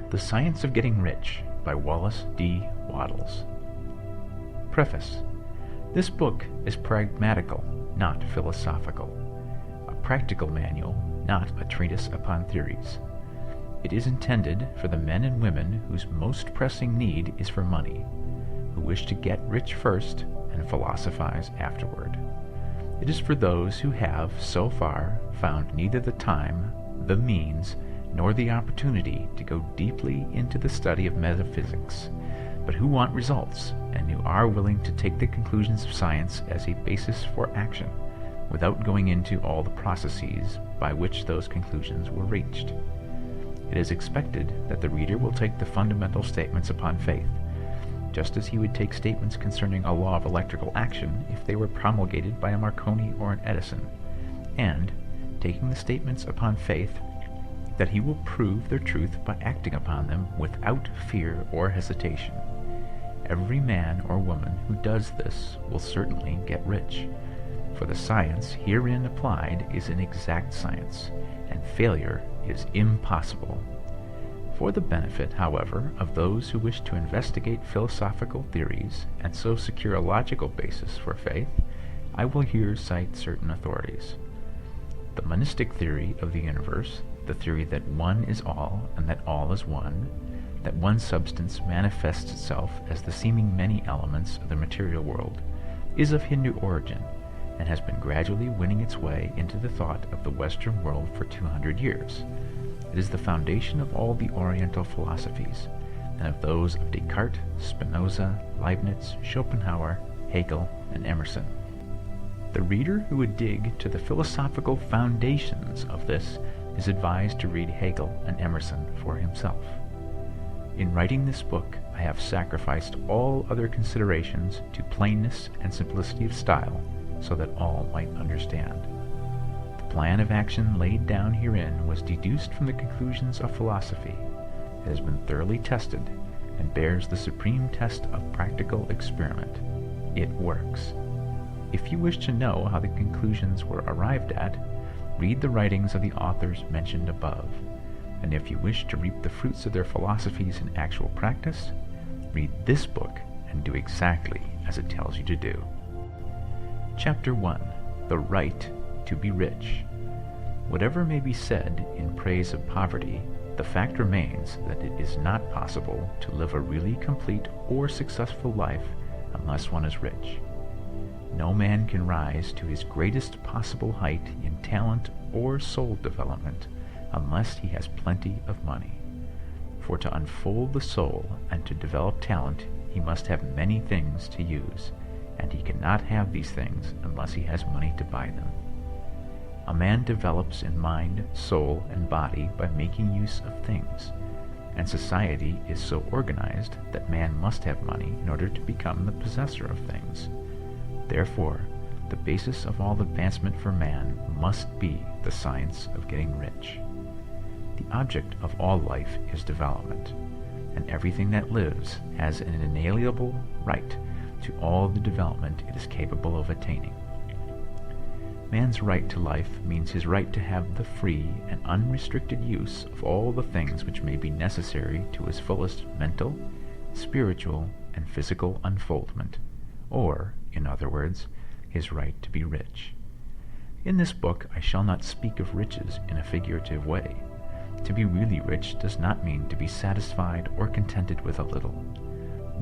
The Science of Getting Rich by Wallace D. Wattles. Preface. This book is pragmatical, not philosophical. A practical manual, not a treatise upon theories. It is intended for the men and women whose most pressing need is for money, who wish to get rich first and philosophize afterward. It is for those who have, so far, found neither the time, the means, nor the opportunity to go deeply into the study of metaphysics, but who want results and who are willing to take the conclusions of science as a basis for action, without going into all the processes by which those conclusions were reached. It is expected that the reader will take the fundamental statements upon faith, just as he would take statements concerning a law of electrical action if they were promulgated by a Marconi or an Edison, and, taking the statements upon faith, that he will prove their truth by acting upon them without fear or hesitation. Every man or woman who does this will certainly get rich, for the science herein applied is an exact science, and failure is impossible. For the benefit, however, of those who wish to investigate philosophical theories and so secure a logical basis for faith, I will here cite certain authorities. The monistic theory of the universe, the theory that one is all and that all is one, that one substance manifests itself as the seeming many elements of the material world, is of Hindu origin and has been gradually winning its way into the thought of the Western world for 200 years. It is the foundation of all the Oriental philosophies, and of those of Descartes, Spinoza, Leibniz, Schopenhauer, Hegel, and Emerson. The reader who would dig to the philosophical foundations of this is advised to read Hegel and Emerson for himself. In writing this book, I have sacrificed all other considerations to plainness and simplicity of style, so that all might understand. The plan of action laid down herein was deduced from the conclusions of philosophy. It has been thoroughly tested, and bears the supreme test of practical experiment. It works. If you wish to know how the conclusions were arrived at, read the writings of the authors mentioned above, and if you wish to reap the fruits of their philosophies in actual practice, read this book and do exactly as it tells you to do. Chapter 1. The Right to be Rich. Whatever may be said in praise of poverty, the fact remains that it is not possible to live a really complete or successful life unless one is rich. No man can rise to his greatest possible height in talent or soul development unless he has plenty of money. For to unfold the soul and to develop talent, he must have many things to use, and he cannot have these things unless he has money to buy them. A man develops in mind, soul, and body by making use of things, and society is so organized that man must have money in order to become the possessor of things. Therefore, the basis of all advancement for man must be the science of getting rich. The object of all life is development, and everything that lives has an inalienable right to all the development it is capable of attaining. Man's right to life means his right to have the free and unrestricted use of all the things which may be necessary to his fullest mental, spiritual, and physical unfoldment, or, in other words, his right to be rich. In this book I shall not speak of riches in a figurative way. To be really rich does not mean to be satisfied or contented with a little.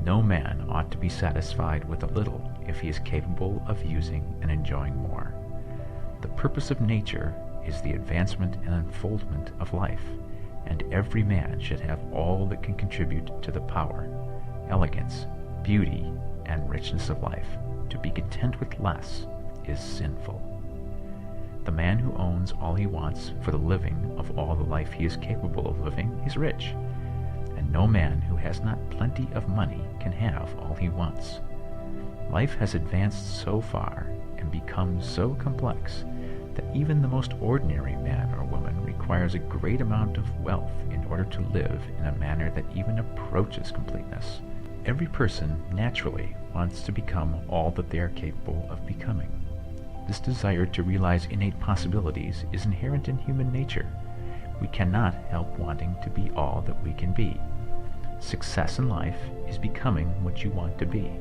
No man ought to be satisfied with a little if he is capable of using and enjoying more. The purpose of nature is the advancement and unfoldment of life, and every man should have all that can contribute to the power, elegance, beauty, and richness of life. To be content with less is sinful. The man who owns all he wants for the living of all the life he is capable of living is rich, and no man who has not plenty of money can have all he wants. Life has advanced so far and become so complex that even the most ordinary man or woman requires a great amount of wealth in order to live in a manner that even approaches completeness. Every person naturally wants to become all that they are capable of becoming. This desire to realize innate possibilities is inherent in human nature. We cannot help wanting to be all that we can be. Success in life is becoming what you want to be.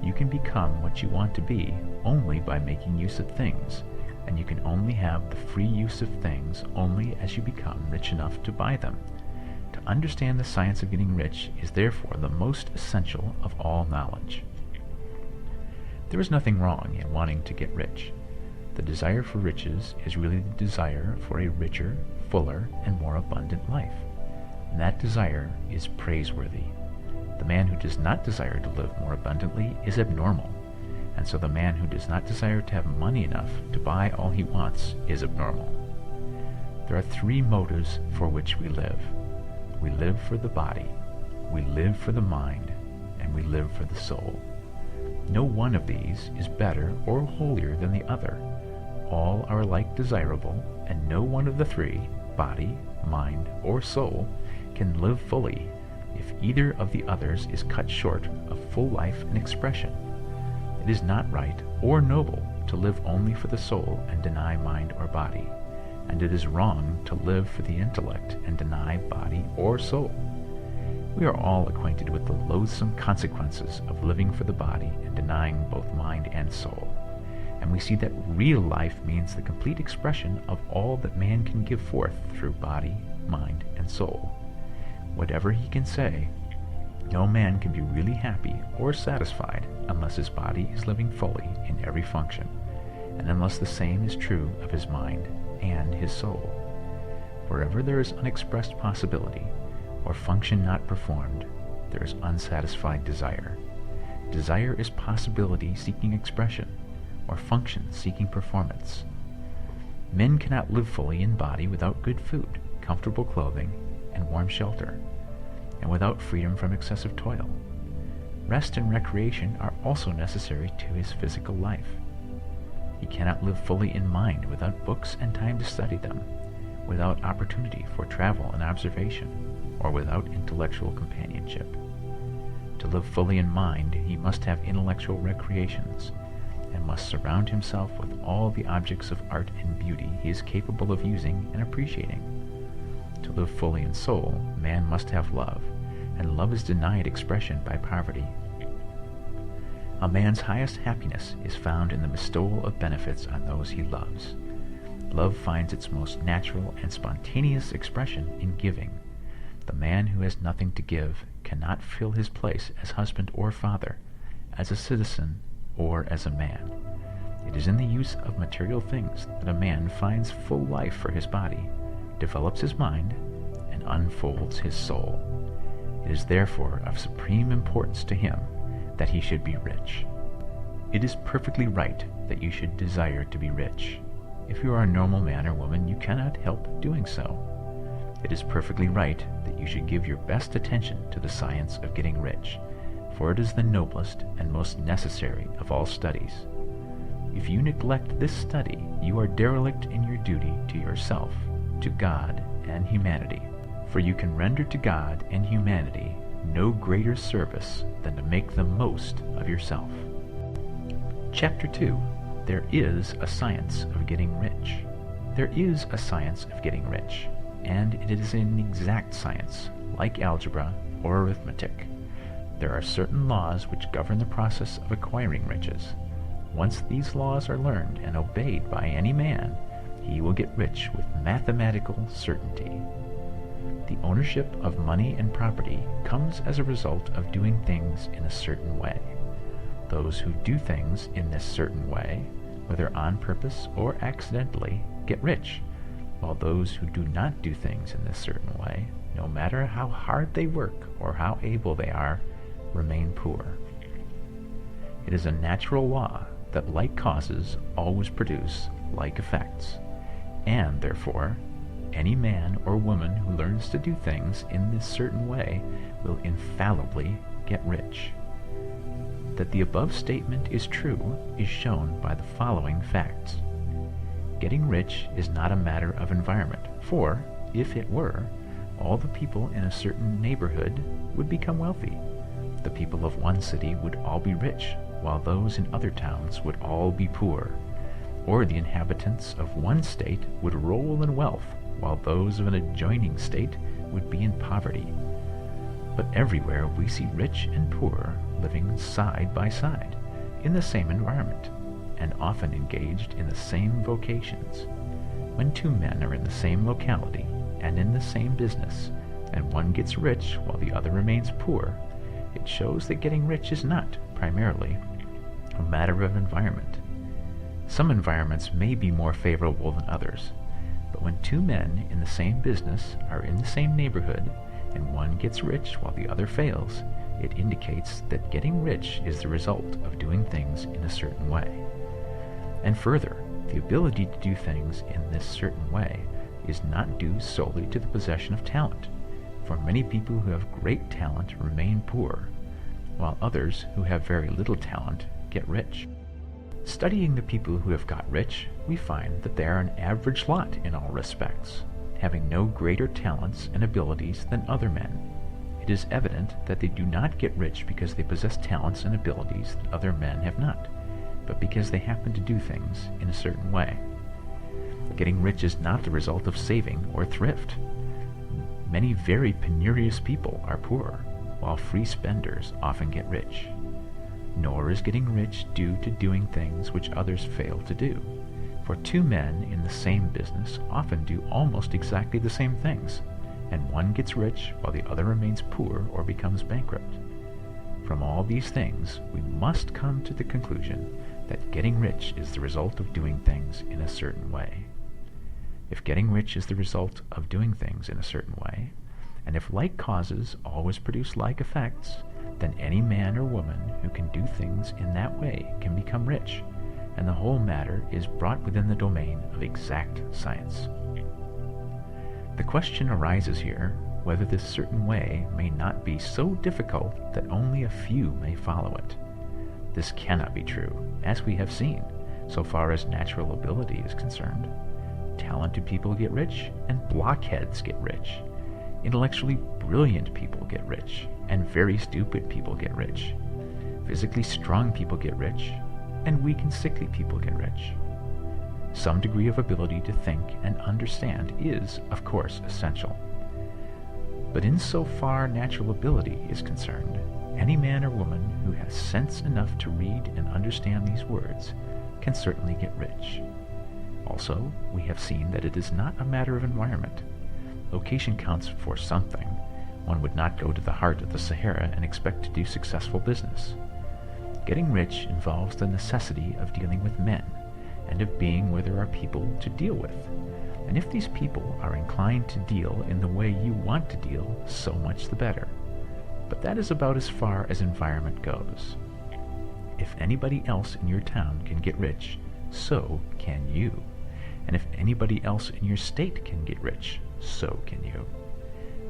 You can become what you want to be only by making use of things, and you can only have the free use of things only as you become rich enough to buy them. To understand the science of getting rich is therefore the most essential of all knowledge. There is nothing wrong in wanting to get rich. The desire for riches is really the desire for a richer, fuller, and more abundant life. And that desire is praiseworthy. The man who does not desire to live more abundantly is abnormal, and so the man who does not desire to have money enough to buy all he wants is abnormal. There are three motives for which we live. We live for the body, we live for the mind, and we live for the soul. No one of these is better or holier than the other. All are alike desirable, and no one of the three, body, mind, or soul, can live fully if either of the others is cut short of full life and expression. It is not right or noble to live only for the soul and deny mind or body, and it is wrong to live for the intellect and deny body or soul. We are all acquainted with the loathsome consequences of living for the body and denying both mind and soul, and we see that real life means the complete expression of all that man can give forth through body, mind, and soul. Whatever he can say, no man can be really happy or satisfied unless his body is living fully in every function, and unless the same is true of his mind and his soul. Wherever there is unexpressed possibility, or function not performed, there is unsatisfied desire. Desire is possibility seeking expression, or function seeking performance. Men cannot live fully in body without good food, comfortable clothing, and warm shelter, and without freedom from excessive toil. Rest and recreation are also necessary to his physical life. He cannot live fully in mind without books and time to study them, without opportunity for travel and observation, or without intellectual companionship. To live fully in mind, he must have intellectual recreations, and must surround himself with all the objects of art and beauty he is capable of using and appreciating. To live fully in soul, man must have love, and love is denied expression by poverty. A man's highest happiness is found in the bestowal of benefits on those he loves. Love finds its most natural and spontaneous expression in giving. The man who has nothing to give cannot fill his place as husband or father, as a citizen, or as a man. It is in the use of material things that a man finds full life for his body, develops his mind, and unfolds his soul. It is therefore of supreme importance to him that he should be rich. It is perfectly right that you should desire to be rich. If you are a normal man or woman, you cannot help doing so. It is perfectly right that you should give your best attention to the science of getting rich, for it is the noblest and most necessary of all studies. If you neglect this study, you are derelict in your duty to yourself, to God, and humanity, for you can render to God and humanity no greater service than to make the most of yourself. Chapter 2. There is a science of getting rich. There is a science of getting rich, and it is an exact science, like algebra or arithmetic. There are certain laws which govern the process of acquiring riches. Once these laws are learned and obeyed by any man, he will get rich with mathematical certainty. The ownership of money and property comes as a result of doing things in a certain way. Those who do things in this certain way, whether on purpose or accidentally, get rich, while those who do not do things in this certain way, no matter how hard they work or how able they are, remain poor. It is a natural law that like causes always produce like effects, and therefore any man or woman who learns to do things in this certain way will infallibly get rich. That the above statement is true is shown by the following facts. Getting rich is not a matter of environment, for, if it were, all the people in a certain neighborhood would become wealthy. The people of one city would all be rich, while those in other towns would all be poor. Or the inhabitants of one state would roll in wealth, while those of an adjoining state would be in poverty. But everywhere we see rich and poor living side by side in the same environment, and often engaged in the same vocations. When two men are in the same locality and in the same business, and one gets rich while the other remains poor, it shows that getting rich is not, primarily, a matter of environment. Some environments may be more favorable than others, but when two men in the same business are in the same neighborhood, and one gets rich while the other fails, it indicates that getting rich is the result of doing things in a certain way. And further, the ability to do things in this certain way is not due solely to the possession of talent, for many people who have great talent remain poor, while others who have very little talent get rich. Studying the people who have got rich, we find that they are an average lot in all respects, having no greater talents and abilities than other men. It is evident that they do not get rich because they possess talents and abilities that other men have not, but because they happen to do things in a certain way. Getting rich is not the result of saving or thrift. Many very penurious people are poor, while free spenders often get rich. Nor is getting rich due to doing things which others fail to do, for two men in the same business often do almost exactly the same things, and one gets rich while the other remains poor or becomes bankrupt. From all these things, we must come to the conclusion that getting rich is the result of doing things in a certain way. If getting rich is the result of doing things in a certain way, and if like causes always produce like effects, then any man or woman who can do things in that way can become rich, and the whole matter is brought within the domain of exact science. The question arises here whether this certain way may not be so difficult that only a few may follow it. This cannot be true, as we have seen, so far as natural ability is concerned. Talented people get rich, and blockheads get rich. Intellectually brilliant people get rich, and very stupid people get rich. Physically strong people get rich, and weak and sickly people get rich. Some degree of ability to think and understand is, of course, essential. But insofar natural ability is concerned, any man or woman who has sense enough to read and understand these words can certainly get rich. Also, we have seen that it is not a matter of environment. Location counts for something. One would not go to the heart of the Sahara and expect to do successful business. Getting rich involves the necessity of dealing with men, and of being where there are people to deal with. And if these people are inclined to deal in the way you want to deal, so much the better. But that is about as far as environment goes. If anybody else in your town can get rich, so can you. And if anybody else in your state can get rich, so can you.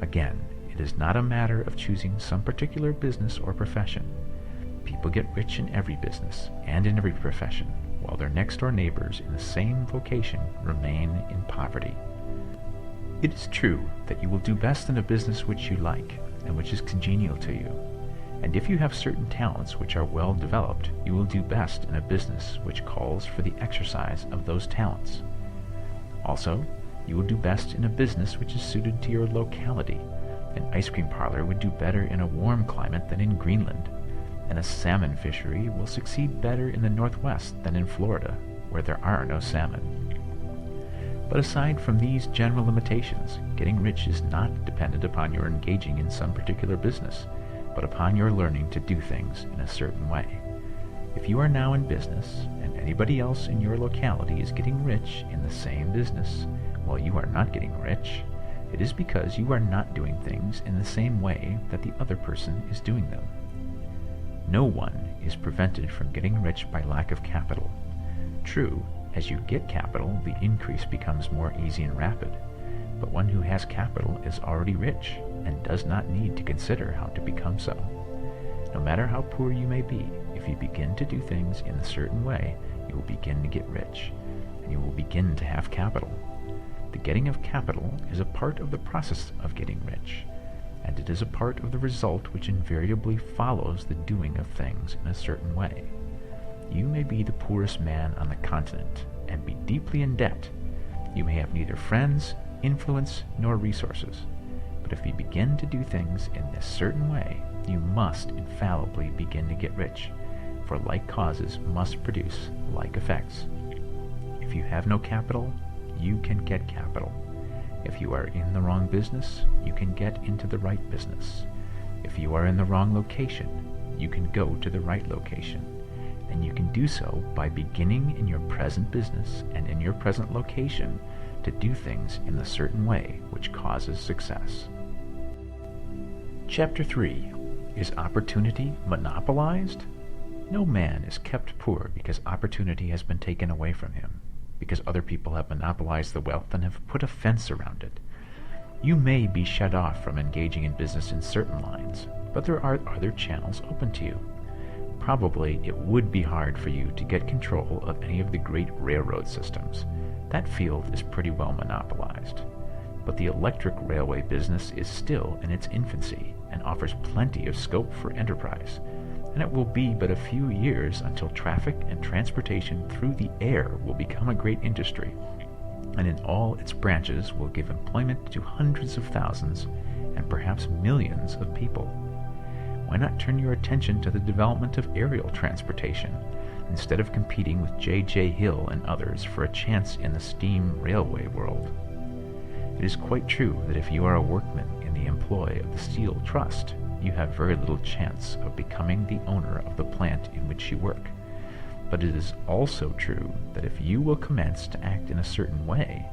Again, it is not a matter of choosing some particular business or profession. People get rich in every business and in every profession, while their next-door neighbors in the same vocation remain in poverty. It is true that you will do best in a business which you like and which is congenial to you, and if you have certain talents which are well developed, you will do best in a business which calls for the exercise of those talents. Also, you will do best in a business which is suited to your locality. An ice cream parlor would do better in a warm climate than in Greenland, and a salmon fishery will succeed better in the Northwest than in Florida, where there are no salmon. But aside from these general limitations, getting rich is not dependent upon your engaging in some particular business, but upon your learning to do things in a certain way. If you are now in business, and anybody else in your locality is getting rich in the same business, while you are not getting rich, it is because you are not doing things in the same way that the other person is doing them. No one is prevented from getting rich by lack of capital. True, as you get capital, the increase becomes more easy and rapid, but one who has capital is already rich and does not need to consider how to become so. No matter how poor you may be, if you begin to do things in a certain way, you will begin to get rich, and you will begin to have capital. The getting of capital is a part of the process of getting rich, and it is a part of the result which invariably follows the doing of things in a certain way. You may be the poorest man on the continent, and be deeply in debt. You may have neither friends, influence, nor resources. But if you begin to do things in this certain way, you must infallibly begin to get rich, for like causes must produce like effects. If you have no capital, you can get capital. If you are in the wrong business, you can get into the right business. If you are in the wrong location, you can go to the right location. And you can do so by beginning in your present business and in your present location to do things in a certain way which causes success. Chapter 3. Is opportunity monopolized? No man is kept poor because opportunity has been taken away from him, because other people have monopolized the wealth and have put a fence around it. You may be shut off from engaging in business in certain lines, but there are other channels open to you. Probably it would be hard for you to get control of any of the great railroad systems. That field is pretty well monopolized. But the electric railway business is still in its infancy and offers plenty of scope for enterprise, and it will be but a few years until traffic and transportation through the air will become a great industry, and in all its branches will give employment to hundreds of thousands and perhaps millions of people. Why not turn your attention to the development of aerial transportation, instead of competing with J.J. Hill and others for a chance in the steam railway world? It is quite true that if you are a workman in the employ of the Steel Trust, you have very little chance of becoming the owner of the plant in which you work. But it is also true that if you will commence to act in a certain way,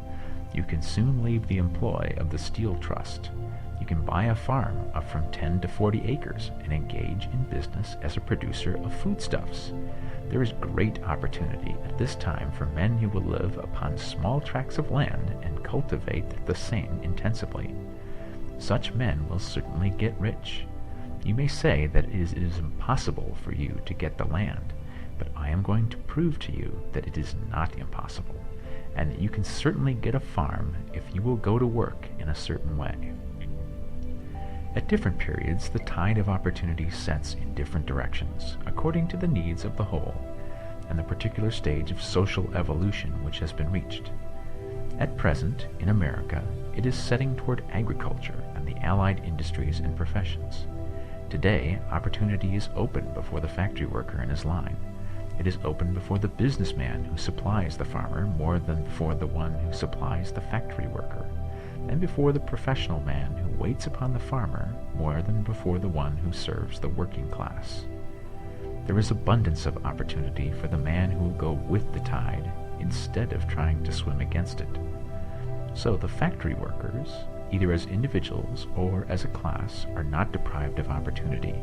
you can soon leave the employ of the Steel Trust. You can buy a farm of from 10 to 40 acres and engage in business as a producer of foodstuffs. There is great opportunity at this time for men who will live upon small tracts of land and cultivate the same intensively. Such men will certainly get rich. You may say that it is impossible for you to get the land, but I am going to prove to you that it is not impossible, and that you can certainly get a farm if you will go to work in a certain way. At different periods, the tide of opportunity sets in different directions, according to the needs of the whole, and the particular stage of social evolution which has been reached. At present, in America, it is setting toward agriculture and the allied industries and professions. Today, opportunity is open before the factory worker in his line. It is open before the businessman who supplies the farmer more than before the one who supplies the factory worker, and before the professional man who waits upon the farmer more than before the one who serves the working class. There is abundance of opportunity for the man who will go with the tide instead of trying to swim against it. So the factory workers, either as individuals or as a class, are not deprived of opportunity.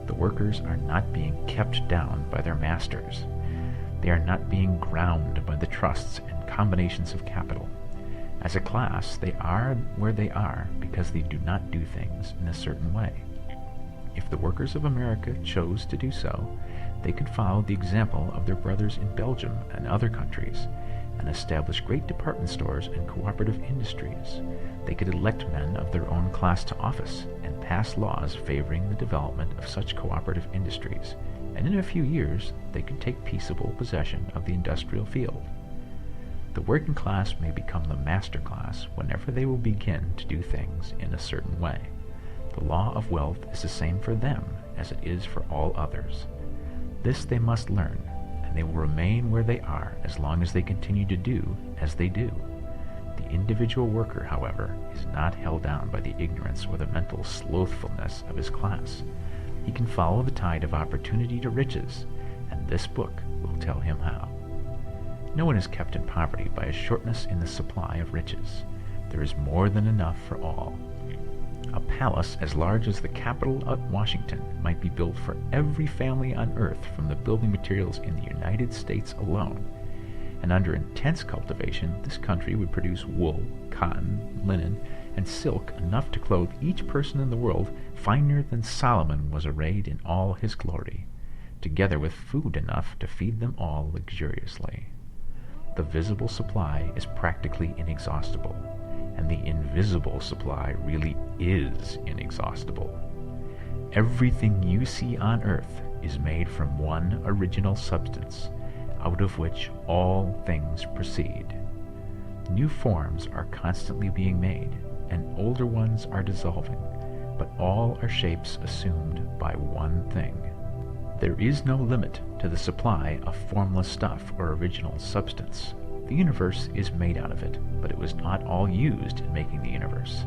The workers are not being kept down by their masters. They are not being ground by the trusts and combinations of capital. As a class, they are where they are because they do not do things in a certain way. If the workers of America chose to do so, they could follow the example of their brothers in Belgium and other countries, and establish great department stores and cooperative industries. They could elect men of their own class to office and pass laws favoring the development of such cooperative industries, and in a few years they could take peaceable possession of the industrial field. The working class may become the master class whenever they will begin to do things in a certain way. The law of wealth is the same for them as it is for all others. This they must learn, and they will remain where they are as long as they continue to do as they do. The individual worker, however, is not held down by the ignorance or the mental slothfulness of his class. He can follow the tide of opportunity to riches, and this book will tell him how. No one is kept in poverty by a shortness in the supply of riches. There is more than enough for all. A palace as large as the Capitol at Washington might be built for every family on earth from the building materials in the United States alone. And under intense cultivation, this country would produce wool, cotton, linen, and silk enough to clothe each person in the world finer than Solomon was arrayed in all his glory, together with food enough to feed them all luxuriously. The visible supply is practically inexhaustible, and the invisible supply really is inexhaustible. Everything you see on earth is made from one original substance, out of which all things proceed. New forms are constantly being made, and older ones are dissolving, but all are shapes assumed by one thing. There is no limit to the supply of formless stuff or original substance. The universe is made out of it, but it was not all used in making the universe.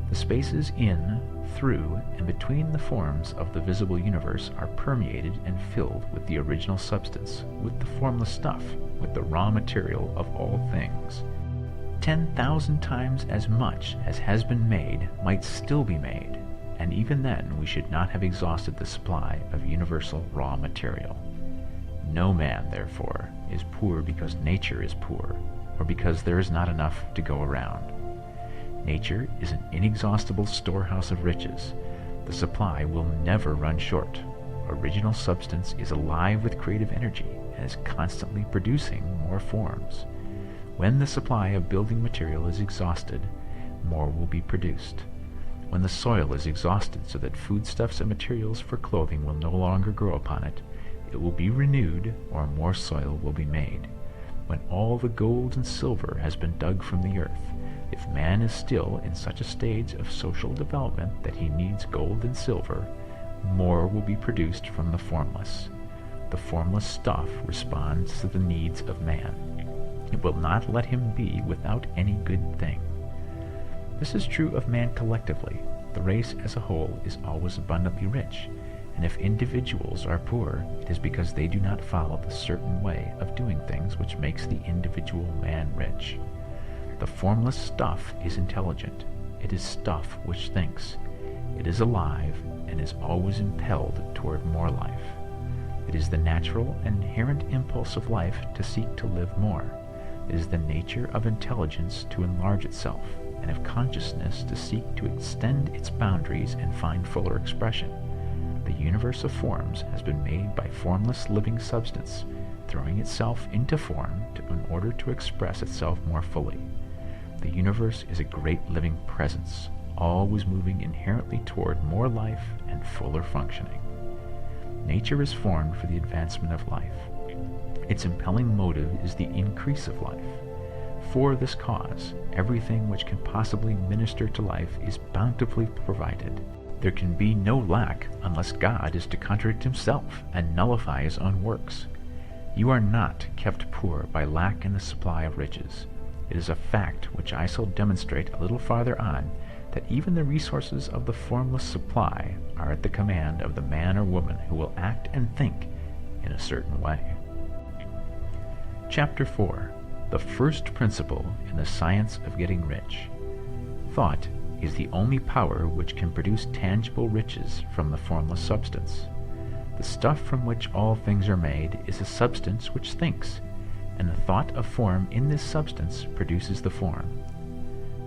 The spaces in, through, and between the forms of the visible universe are permeated and filled with the original substance, with the formless stuff, with the raw material of all things. 10,000 times as much as has been made might still be made, and even then we should not have exhausted the supply of universal raw material. No man, therefore, is poor because nature is poor, or because there is not enough to go around. Nature is an inexhaustible storehouse of riches. The supply will never run short. Original substance is alive with creative energy and is constantly producing more forms. When the supply of building material is exhausted, more will be produced. When the soil is exhausted so that foodstuffs and materials for clothing will no longer grow upon it, it will be renewed, or more soil will be made. When all the gold and silver has been dug from the earth, if man is still in such a stage of social development that he needs gold and silver, more will be produced from the formless. The formless stuff responds to the needs of man. It will not let him be without any good thing. This is true of man collectively. The race as a whole is always abundantly rich, and if individuals are poor, it is because they do not follow the certain way of doing things which makes the individual man rich. The formless stuff is intelligent. It is stuff which thinks. It is alive and is always impelled toward more life. It is the natural and inherent impulse of life to seek to live more. It is the nature of intelligence to enlarge itself, and of consciousness to seek to extend its boundaries and find fuller expression. The universe of forms has been made by formless living substance, throwing itself into form in order to express itself more fully. The universe is a great living presence, always moving inherently toward more life and fuller functioning. Nature is formed for the advancement of life. Its impelling motive is the increase of life. For this cause, everything which can possibly minister to life is bountifully provided. There can be no lack unless God is to contradict himself and nullify his own works. You are not kept poor by lack in the supply of riches. It is a fact which I shall demonstrate a little farther on, that even the resources of the formless supply are at the command of the man or woman who will act and think in a certain way. Chapter 4. The first principle in the science of getting rich. Thought is the only power which can produce tangible riches from the formless substance. The stuff from which all things are made is a substance which thinks, and the thought of form in this substance produces the form.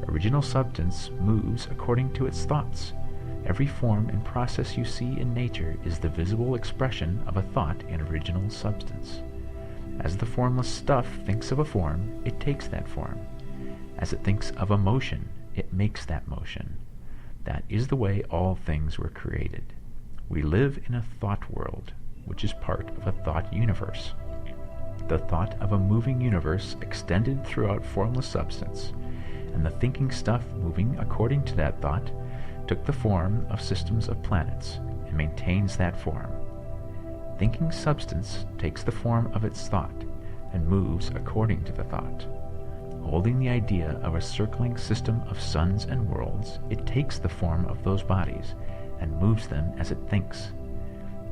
Original substance moves according to its thoughts. Every form and process you see in nature is the visible expression of a thought in original substance. As the formless stuff thinks of a form, it takes that form. As it thinks of a motion, it makes that motion. That is the way all things were created. We live in a thought world, which is part of a thought universe. The thought of a moving universe extended throughout formless substance, and the thinking stuff moving according to that thought took the form of systems of planets and maintains that form. Thinking substance takes the form of its thought and moves according to the thought. Holding the idea of a circling system of suns and worlds, it takes the form of those bodies and moves them as it thinks.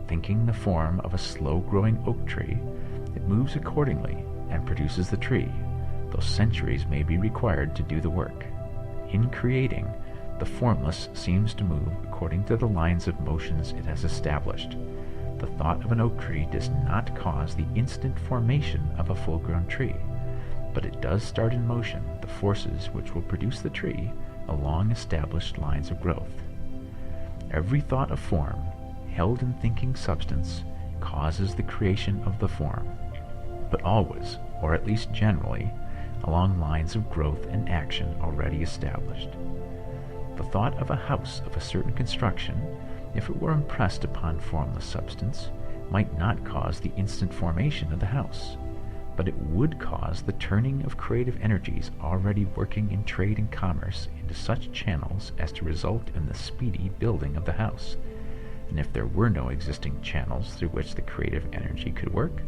Thinking the form of a slow-growing oak tree, it moves accordingly and produces the tree, though centuries may be required to do the work. In creating, the formless seems to move according to the lines of motions it has established. The thought of an oak tree does not cause the instant formation of a full-grown tree, but it does start in motion the forces which will produce the tree along established lines of growth. Every thought of form, held in thinking substance, causes the creation of the form, but always, or at least generally, along lines of growth and action already established. The thought of a house of a certain construction, if it were impressed upon formless substance, might not cause the instant formation of the house, but it would cause the turning of creative energies already working in trade and commerce into such channels as to result in the speedy building of the house. And if there were no existing channels through which the creative energy could work,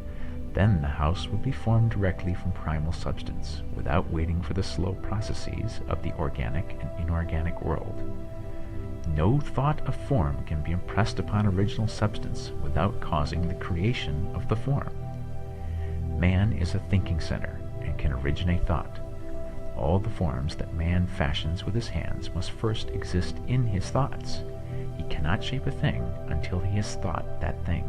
then the house would be formed directly from primal substance, without waiting for the slow processes of the organic and inorganic world. No thought of form can be impressed upon original substance without causing the creation of the form. Man is a thinking center and can originate thought. All the forms that man fashions with his hands must first exist in his thoughts. He cannot shape a thing until he has thought that thing.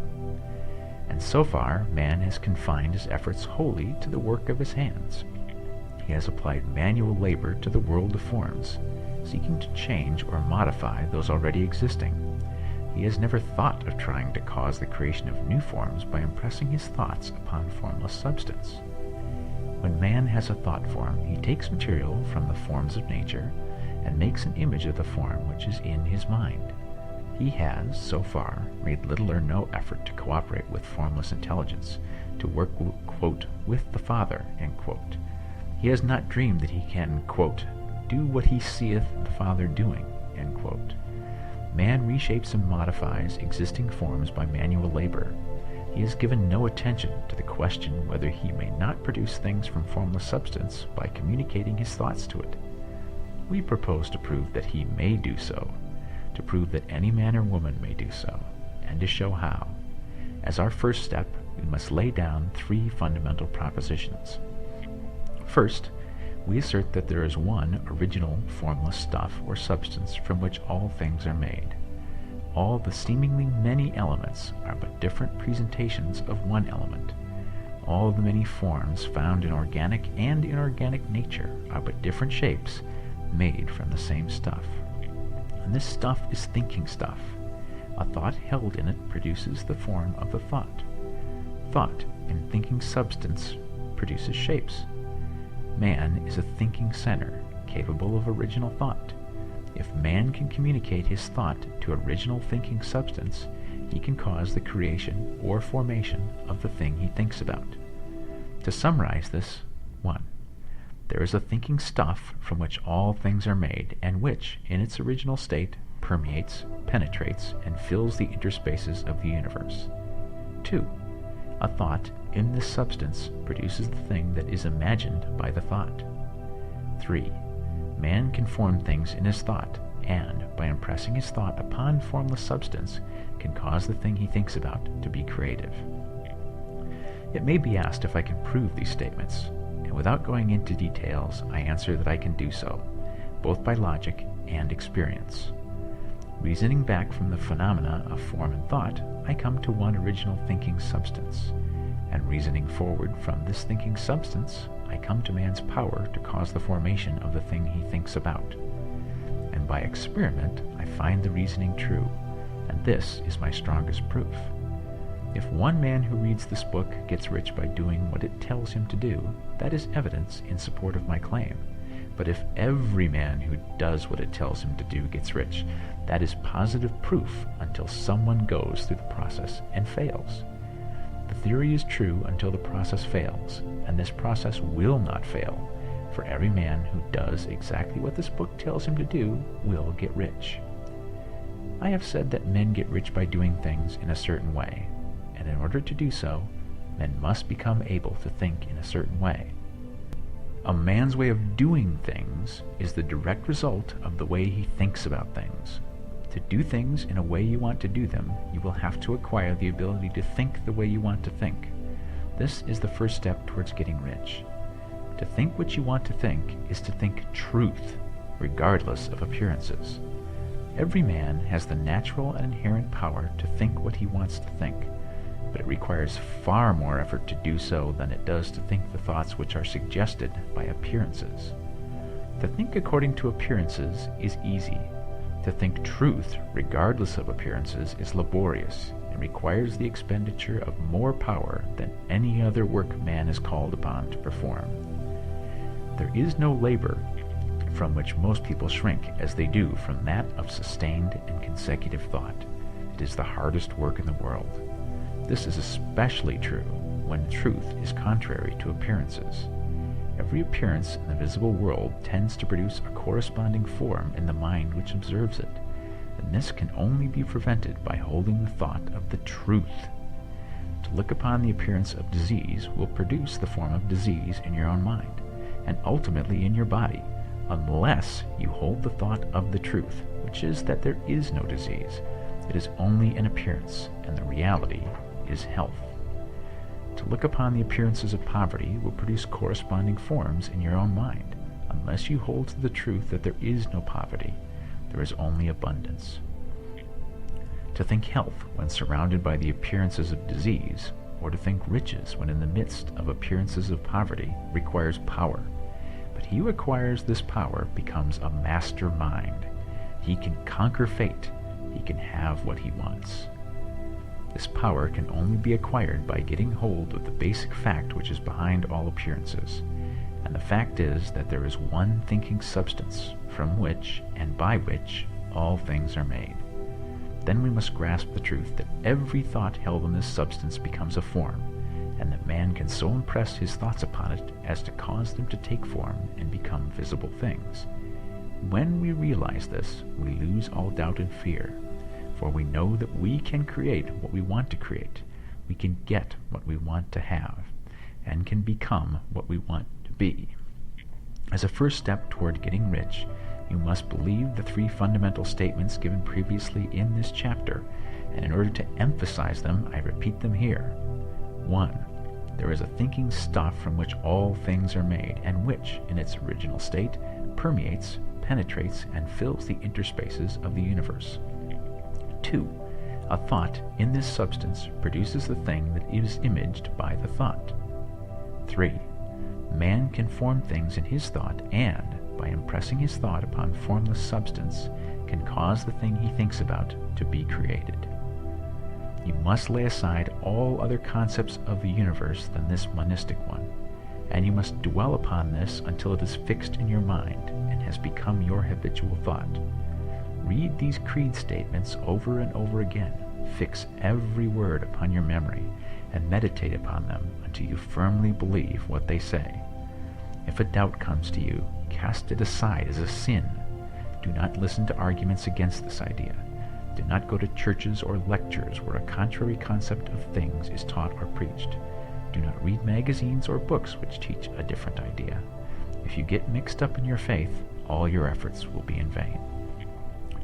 And so far, man has confined his efforts wholly to the work of his hands. He has applied manual labor to the world of forms, seeking to change or modify those already existing. He has never thought of trying to cause the creation of new forms by impressing his thoughts upon formless substance. When man has a thought form, he takes material from the forms of nature and makes an image of the form which is in his mind. He has, so far, made little or no effort to cooperate with formless intelligence, to work, quote, with the Father, end quote. He has not dreamed that he can, quote, do what he seeth the Father doing, end quote. Man reshapes and modifies existing forms by manual labor. He has given no attention to the question whether he may not produce things from formless substance by communicating his thoughts to it. We propose to prove that he may do so, to prove that any man or woman may do so, and to show how. As our first step, we must lay down 3 fundamental propositions. First, we assert that there is one original formless stuff or substance from which all things are made. All the seemingly many elements are but different presentations of one element. All the many forms found in organic and inorganic nature are but different shapes made from the same stuff. And this stuff is thinking stuff. A thought held in it produces the form of the thought. Thought in thinking substance produces shapes. Man is a thinking center, capable of original thought. If man can communicate his thought to original thinking substance, he can cause the creation or formation of the thing he thinks about. To summarize this, 1. There is a thinking stuff from which all things are made, and which, in its original state, permeates, penetrates, and fills the interspaces of the universe. 2. A thought in this substance produces the thing that is imagined by the thought. 3. Man can form things in his thought, and, by impressing his thought upon formless substance, can cause the thing he thinks about to be creative. It may be asked if I can prove these statements, and without going into details, I answer that I can do so, both by logic and experience. Reasoning back from the phenomena of form and thought, I come to one original thinking substance, and reasoning forward from this thinking substance, I come to man's power to cause the formation of the thing he thinks about. And by experiment, I find the reasoning true, and this is my strongest proof. If one man who reads this book gets rich by doing what it tells him to do, that is evidence in support of my claim. But if every man who does what it tells him to do gets rich, that is positive proof until someone goes through the process and fails. The theory is true until the process fails, and this process will not fail, for every man who does exactly what this book tells him to do will get rich. I have said that men get rich by doing things in a certain way, and in order to do so, men must become able to think in a certain way. A man's way of doing things is the direct result of the way he thinks about things. To do things in a way you want to do them, you will have to acquire the ability to think the way you want to think. This is the first step towards getting rich. To think what you want to think is to think truth, regardless of appearances. Every man has the natural and inherent power to think what he wants to think, but it requires far more effort to do so than it does to think the thoughts which are suggested by appearances. To think according to appearances is easy. To think truth, regardless of appearances, is laborious and requires the expenditure of more power than any other work man is called upon to perform. There is no labor from which most people shrink as they do from that of sustained and consecutive thought. It is the hardest work in the world. This is especially true when truth is contrary to appearances. Every appearance in the visible world tends to produce a corresponding form in the mind which observes it, and this can only be prevented by holding the thought of the truth. To look upon the appearance of disease will produce the form of disease in your own mind, and ultimately in your body, unless you hold the thought of the truth, which is that there is no disease. It is only an appearance, and the reality is health. To look upon the appearances of poverty will produce corresponding forms in your own mind, unless you hold to the truth that there is no poverty, there is only abundance. To think health when surrounded by the appearances of disease, or to think riches when in the midst of appearances of poverty, requires power. But he who acquires this power becomes a master mind. He can conquer fate. He can have what he wants. This power can only be acquired by getting hold of the basic fact which is behind all appearances. And the fact is that there is one thinking substance from which and by which all things are made. Then we must grasp the truth that every thought held in this substance becomes a form, and that man can so impress his thoughts upon it as to cause them to take form and become visible things. When we realize this, we lose all doubt and fear, for we know that we can create what we want to create, we can get what we want to have, and can become what we want to be. As a first step toward getting rich, you must believe the three fundamental statements given previously in this chapter, and in order to emphasize them, I repeat them here. 1. There is a thinking stuff from which all things are made, and which, in its original state, permeates, penetrates, and fills the interspaces of the universe. 2. A thought in this substance produces the thing that is imaged by the thought. 3. Man can form things in his thought and, by impressing his thought upon formless substance, can cause the thing he thinks about to be created. You must lay aside all other concepts of the universe than this monistic one, and you must dwell upon this until it is fixed in your mind and has become your habitual thought. Read these creed statements over and over again, fix every word upon your memory, and meditate upon them until you firmly believe what they say. If a doubt comes to you, cast it aside as a sin. Do not listen to arguments against this idea. Do not go to churches or lectures where a contrary concept of things is taught or preached. Do not read magazines or books which teach a different idea. If you get mixed up in your faith, all your efforts will be in vain.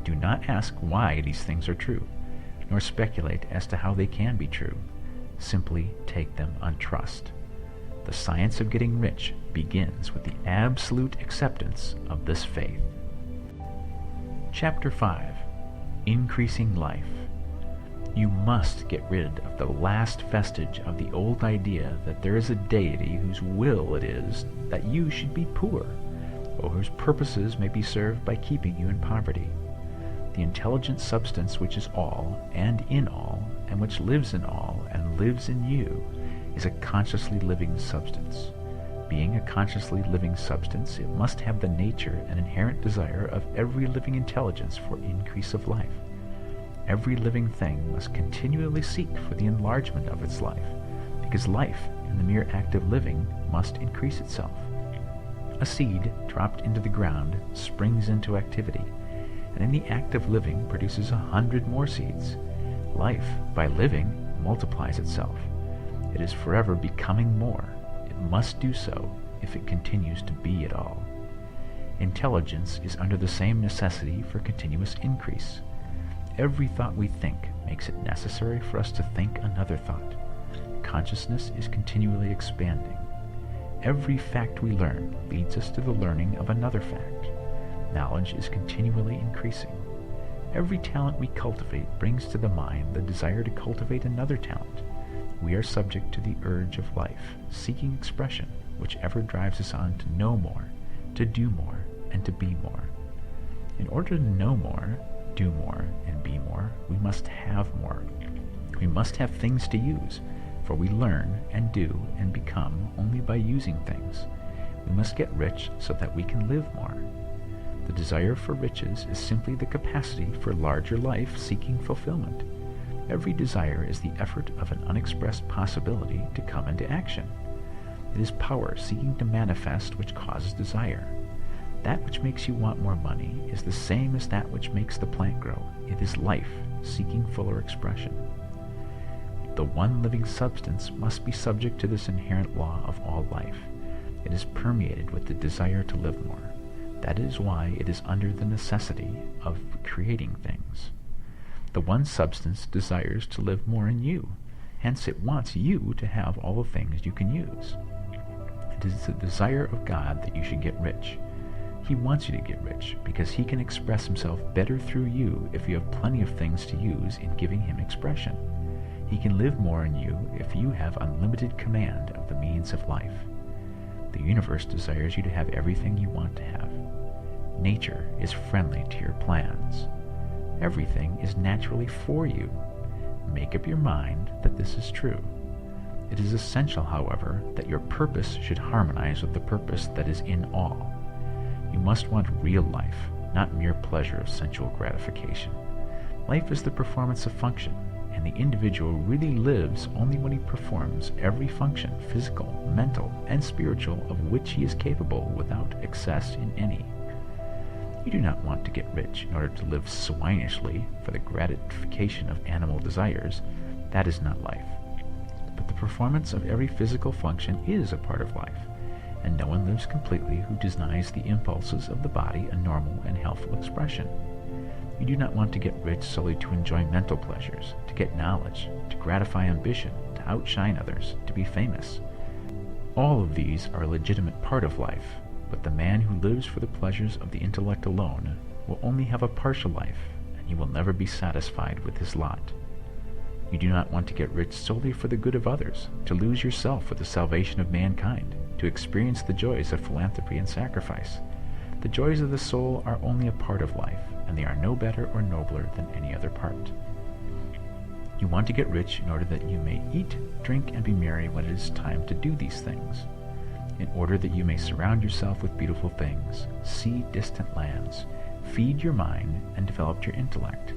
Do not ask why these things are true, nor speculate as to how they can be true. Simply take them on trust. The science of getting rich begins with the absolute acceptance of this faith. Chapter 5. Increasing Life. You must get rid of the last vestige of the old idea that there is a deity whose will it is that you should be poor, or whose purposes may be served by keeping you in poverty. The intelligent substance which is all and in all, and which lives in all and lives in you, is a consciously living substance. Being a consciously living substance, it must have the nature and inherent desire of every living intelligence for increase of life. Every living thing must continually seek for the enlargement of its life, because life, in the mere act of living, must increase itself. A seed dropped into the ground springs into activity, and in the act of living produces 100 more seeds. Life, by living, multiplies itself. It is forever becoming more. It must do so if it continues to be at all. Intelligence is under the same necessity for continuous increase. Every thought we think makes it necessary for us to think another thought. Consciousness is continually expanding. Every fact we learn leads us to the learning of another fact. Knowledge is continually increasing. Every talent we cultivate brings to the mind the desire to cultivate another talent. We are subject to the urge of life, seeking expression, which ever drives us on to know more, to do more, and to be more. In order to know more, do more, and be more, we must have more. We must have things to use, for we learn and do and become only by using things. We must get rich so that we can live more. The desire for riches is simply the capacity for larger life seeking fulfillment. Every desire is the effort of an unexpressed possibility to come into action. It is power seeking to manifest which causes desire. That which makes you want more money is the same as that which makes the plant grow. It is life seeking fuller expression. The one living substance must be subject to this inherent law of all life. It is permeated with the desire to live more. That is why it is under the necessity of creating things. The one substance desires to live more in you. Hence it wants you to have all the things you can use. It is the desire of God that you should get rich. He wants you to get rich because he can express himself better through you if you have plenty of things to use in giving him expression. He can live more in you if you have unlimited command of the means of life. The universe desires you to have everything you want to have. Nature is friendly to your plans. Everything is naturally for you. Make up your mind that this is true. It is essential, however, that your purpose should harmonize with the purpose that is in all. You must want real life, not mere pleasure of sensual gratification. Life is the performance of function, and the individual really lives only when he performs every function, physical, mental, and spiritual, of which he is capable without excess in any. You do not want to get rich in order to live swinishly for the gratification of animal desires. That is not life. But the performance of every physical function is a part of life, and no one lives completely who denies the impulses of the body a normal and healthful expression. You do not want to get rich solely to enjoy mental pleasures, to get knowledge, to gratify ambition, to outshine others, to be famous. All of these are a legitimate part of life, but the man who lives for the pleasures of the intellect alone will only have a partial life, and he will never be satisfied with his lot. You do not want to get rich solely for the good of others, to lose yourself for the salvation of mankind, to experience the joys of philanthropy and sacrifice. The joys of the soul are only a part of life, and they are no better or nobler than any other part. You want to get rich in order that you may eat, drink, and be merry when it is time to do these things, in order that you may surround yourself with beautiful things, see distant lands, feed your mind, and develop your intellect,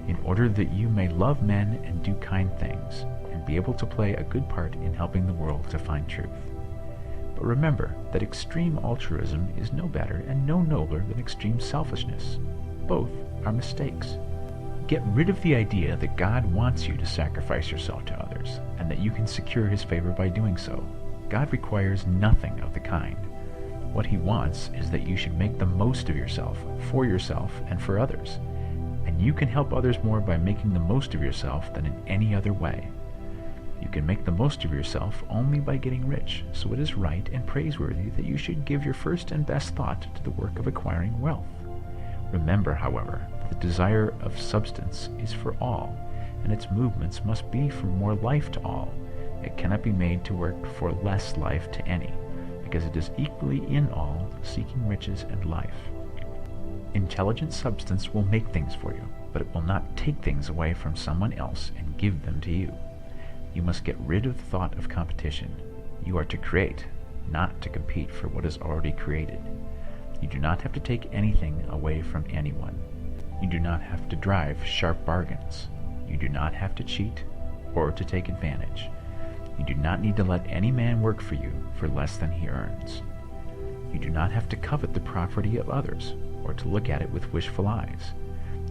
in order that you may love men and do kind things, and be able to play a good part in helping the world to find truth. But remember that extreme altruism is no better and no nobler than extreme selfishness. Both are mistakes. Get rid of the idea that God wants you to sacrifice yourself to others, and that you can secure his favor by doing so. God requires nothing of the kind. What he wants is that you should make the most of yourself, for yourself, and for others. And you can help others more by making the most of yourself than in any other way. You can make the most of yourself only by getting rich, so it is right and praiseworthy that you should give your first and best thought to the work of acquiring wealth. Remember, however, that the desire of substance is for all, and its movements must be for more life to all. It cannot be made to work for less life to any, because it is equally in all, seeking riches and life. Intelligent substance will make things for you, but it will not take things away from someone else and give them to you. You must get rid of the thought of competition. You are to create, not to compete for what is already created. You do not have to take anything away from anyone. You do not have to drive sharp bargains. You do not have to cheat or to take advantage. You do not need to let any man work for you for less than he earns. You do not have to covet the property of others or to look at it with wishful eyes.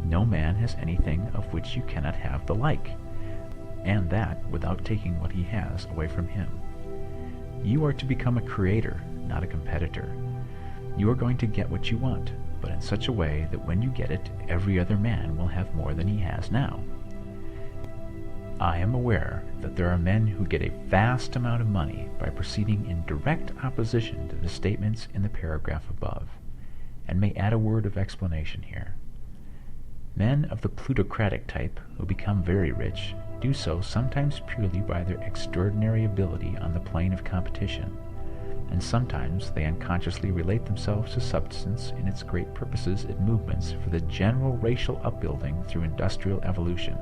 No man has anything of which you cannot have the like, and that without taking what he has away from him. You are to become a creator, not a competitor. You are going to get what you want, but in such a way that when you get it, every other man will have more than he has now. I am aware that there are men who get a vast amount of money by proceeding in direct opposition to the statements in the paragraph above, and may add a word of explanation here. Men of the plutocratic type who become very rich do so sometimes purely by their extraordinary ability on the plane of competition, and sometimes they unconsciously relate themselves to substance in its great purposes and movements for the general racial upbuilding through industrial evolution.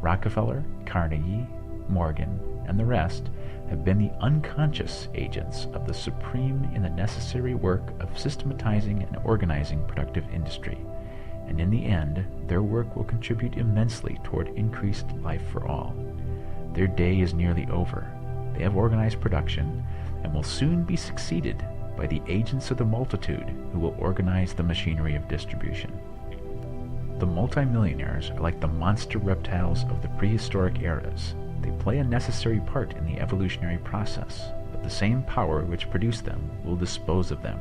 Rockefeller, Carnegie, Morgan, and the rest have been the unconscious agents of the supreme in the necessary work of systematizing and organizing productive industry, and in the end, their work will contribute immensely toward increased life for all. Their day is nearly over. They have organized production and will soon be succeeded by the agents of the multitude who will organize the machinery of distribution. The multimillionaires are like the monster reptiles of the prehistoric eras. They play a necessary part in the evolutionary process, but the same power which produced them will dispose of them,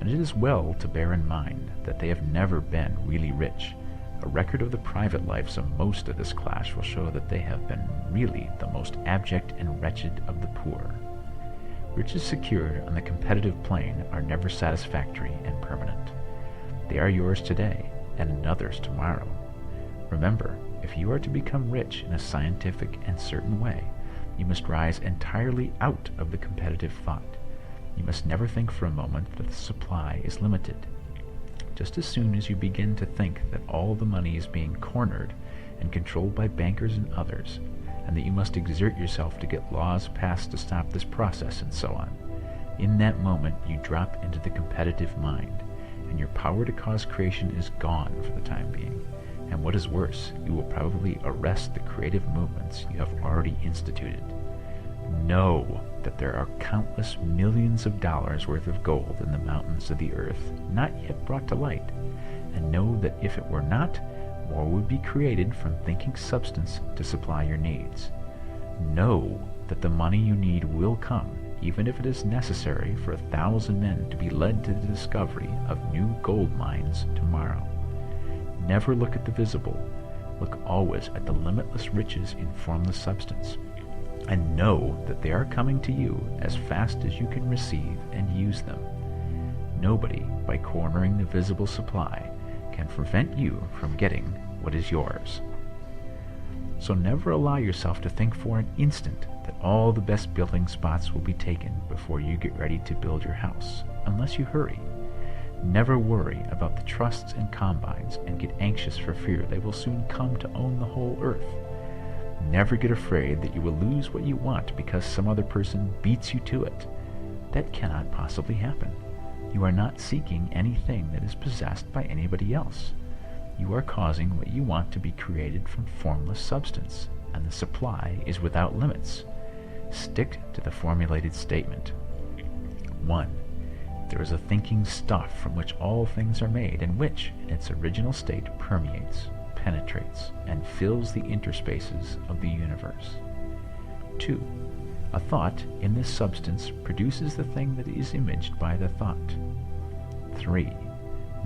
and it is well to bear in mind that they have never been really rich. A record of the private lives of most of this class will show that they have been really the most abject and wretched of the poor. Riches secured on the competitive plane are never satisfactory and permanent. They are yours today and another's tomorrow. Remember, if you are to become rich in a scientific and certain way, you must rise entirely out of the competitive thought. You must never think for a moment that the supply is limited. Just as soon as you begin to think that all the money is being cornered and controlled by bankers and others, and that you must exert yourself to get laws passed to stop this process and so on, in that moment you drop into the competitive mind, and your power to cause creation is gone for the time being. And what is worse, you will probably arrest the creative movements you have already instituted. Know that there are countless millions of dollars worth of gold in the mountains of the earth, not yet brought to light, and know that if it were not, more would be created from thinking substance to supply your needs. Know that the money you need will come, even if it is necessary for 1,000 men to be led to the discovery of new gold mines tomorrow. Never look at the visible. Look always at the limitless riches in formless substance, and know that they are coming to you as fast as you can receive and use them. Nobody, by cornering the visible supply, can prevent you from getting what is yours. So never allow yourself to think for an instant that all the best building spots will be taken before you get ready to build your house, unless you hurry. Never worry about the trusts and combines and get anxious for fear they will soon come to own the whole earth. Never get afraid that you will lose what you want because some other person beats you to it. That cannot possibly happen. You are not seeking anything that is possessed by anybody else. You are causing what you want to be created from formless substance, and the supply is without limits. Stick to the formulated statement. 1. There is a thinking stuff from which all things are made, and which, in its original state, permeates, penetrates, and fills the interspaces of the universe. 2. A thought in this substance produces the thing that is imaged by the thought. 3.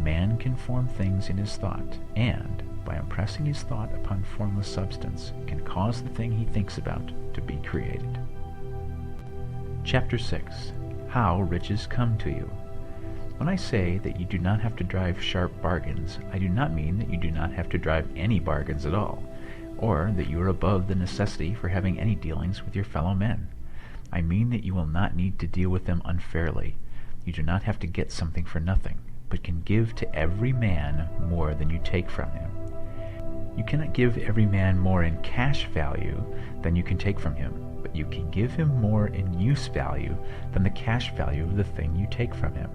Man can form things in his thought, and, by impressing his thought upon formless substance, can cause the thing he thinks about to be created. Chapter 6. How riches come to you. When I say that you do not have to drive sharp bargains, I do not mean that you do not have to drive any bargains at all, or that you are above the necessity for having any dealings with your fellow men. I mean that you will not need to deal with them unfairly. You do not have to get something for nothing, but can give to every man more than you take from him. You cannot give every man more in cash value than you can take from him, but you can give him more in use value than the cash value of the thing you take from him.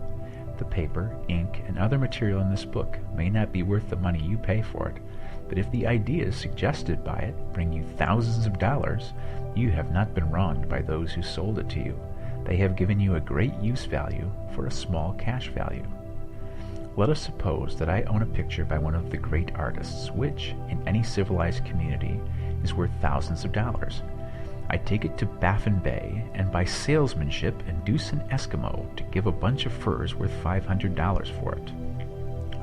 The paper, ink, and other material in this book may not be worth the money you pay for it, but if the ideas suggested by it bring you thousands of dollars, you have not been wronged by those who sold it to you. They have given you a great use value for a small cash value. Let us suppose that I own a picture by one of the great artists, which, in any civilized community, is worth thousands of dollars. I take it to Baffin Bay and by salesmanship induce an Eskimo to give a bunch of furs worth $500 for it.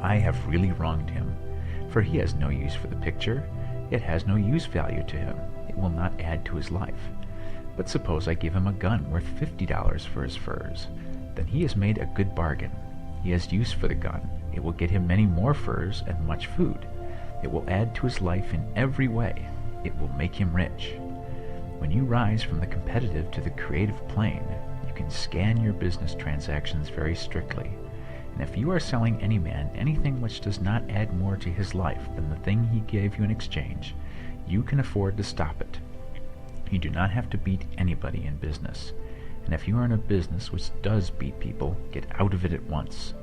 I have really wronged him, for he has no use for the picture. It has no use value to him. It will not add to his life. But suppose I give him a gun worth $50 for his furs. Then he has made a good bargain. He has use for the gun. It will get him many more furs and much food. It will add to his life in every way. It will make him rich. When you rise from the competitive to the creative plane, you can scan your business transactions very strictly. And if you are selling any man anything which does not add more to his life than the thing he gave you in exchange, you can afford to stop it. You do not have to beat anybody in business. And if you are in a business which does beat people, get out of it at once.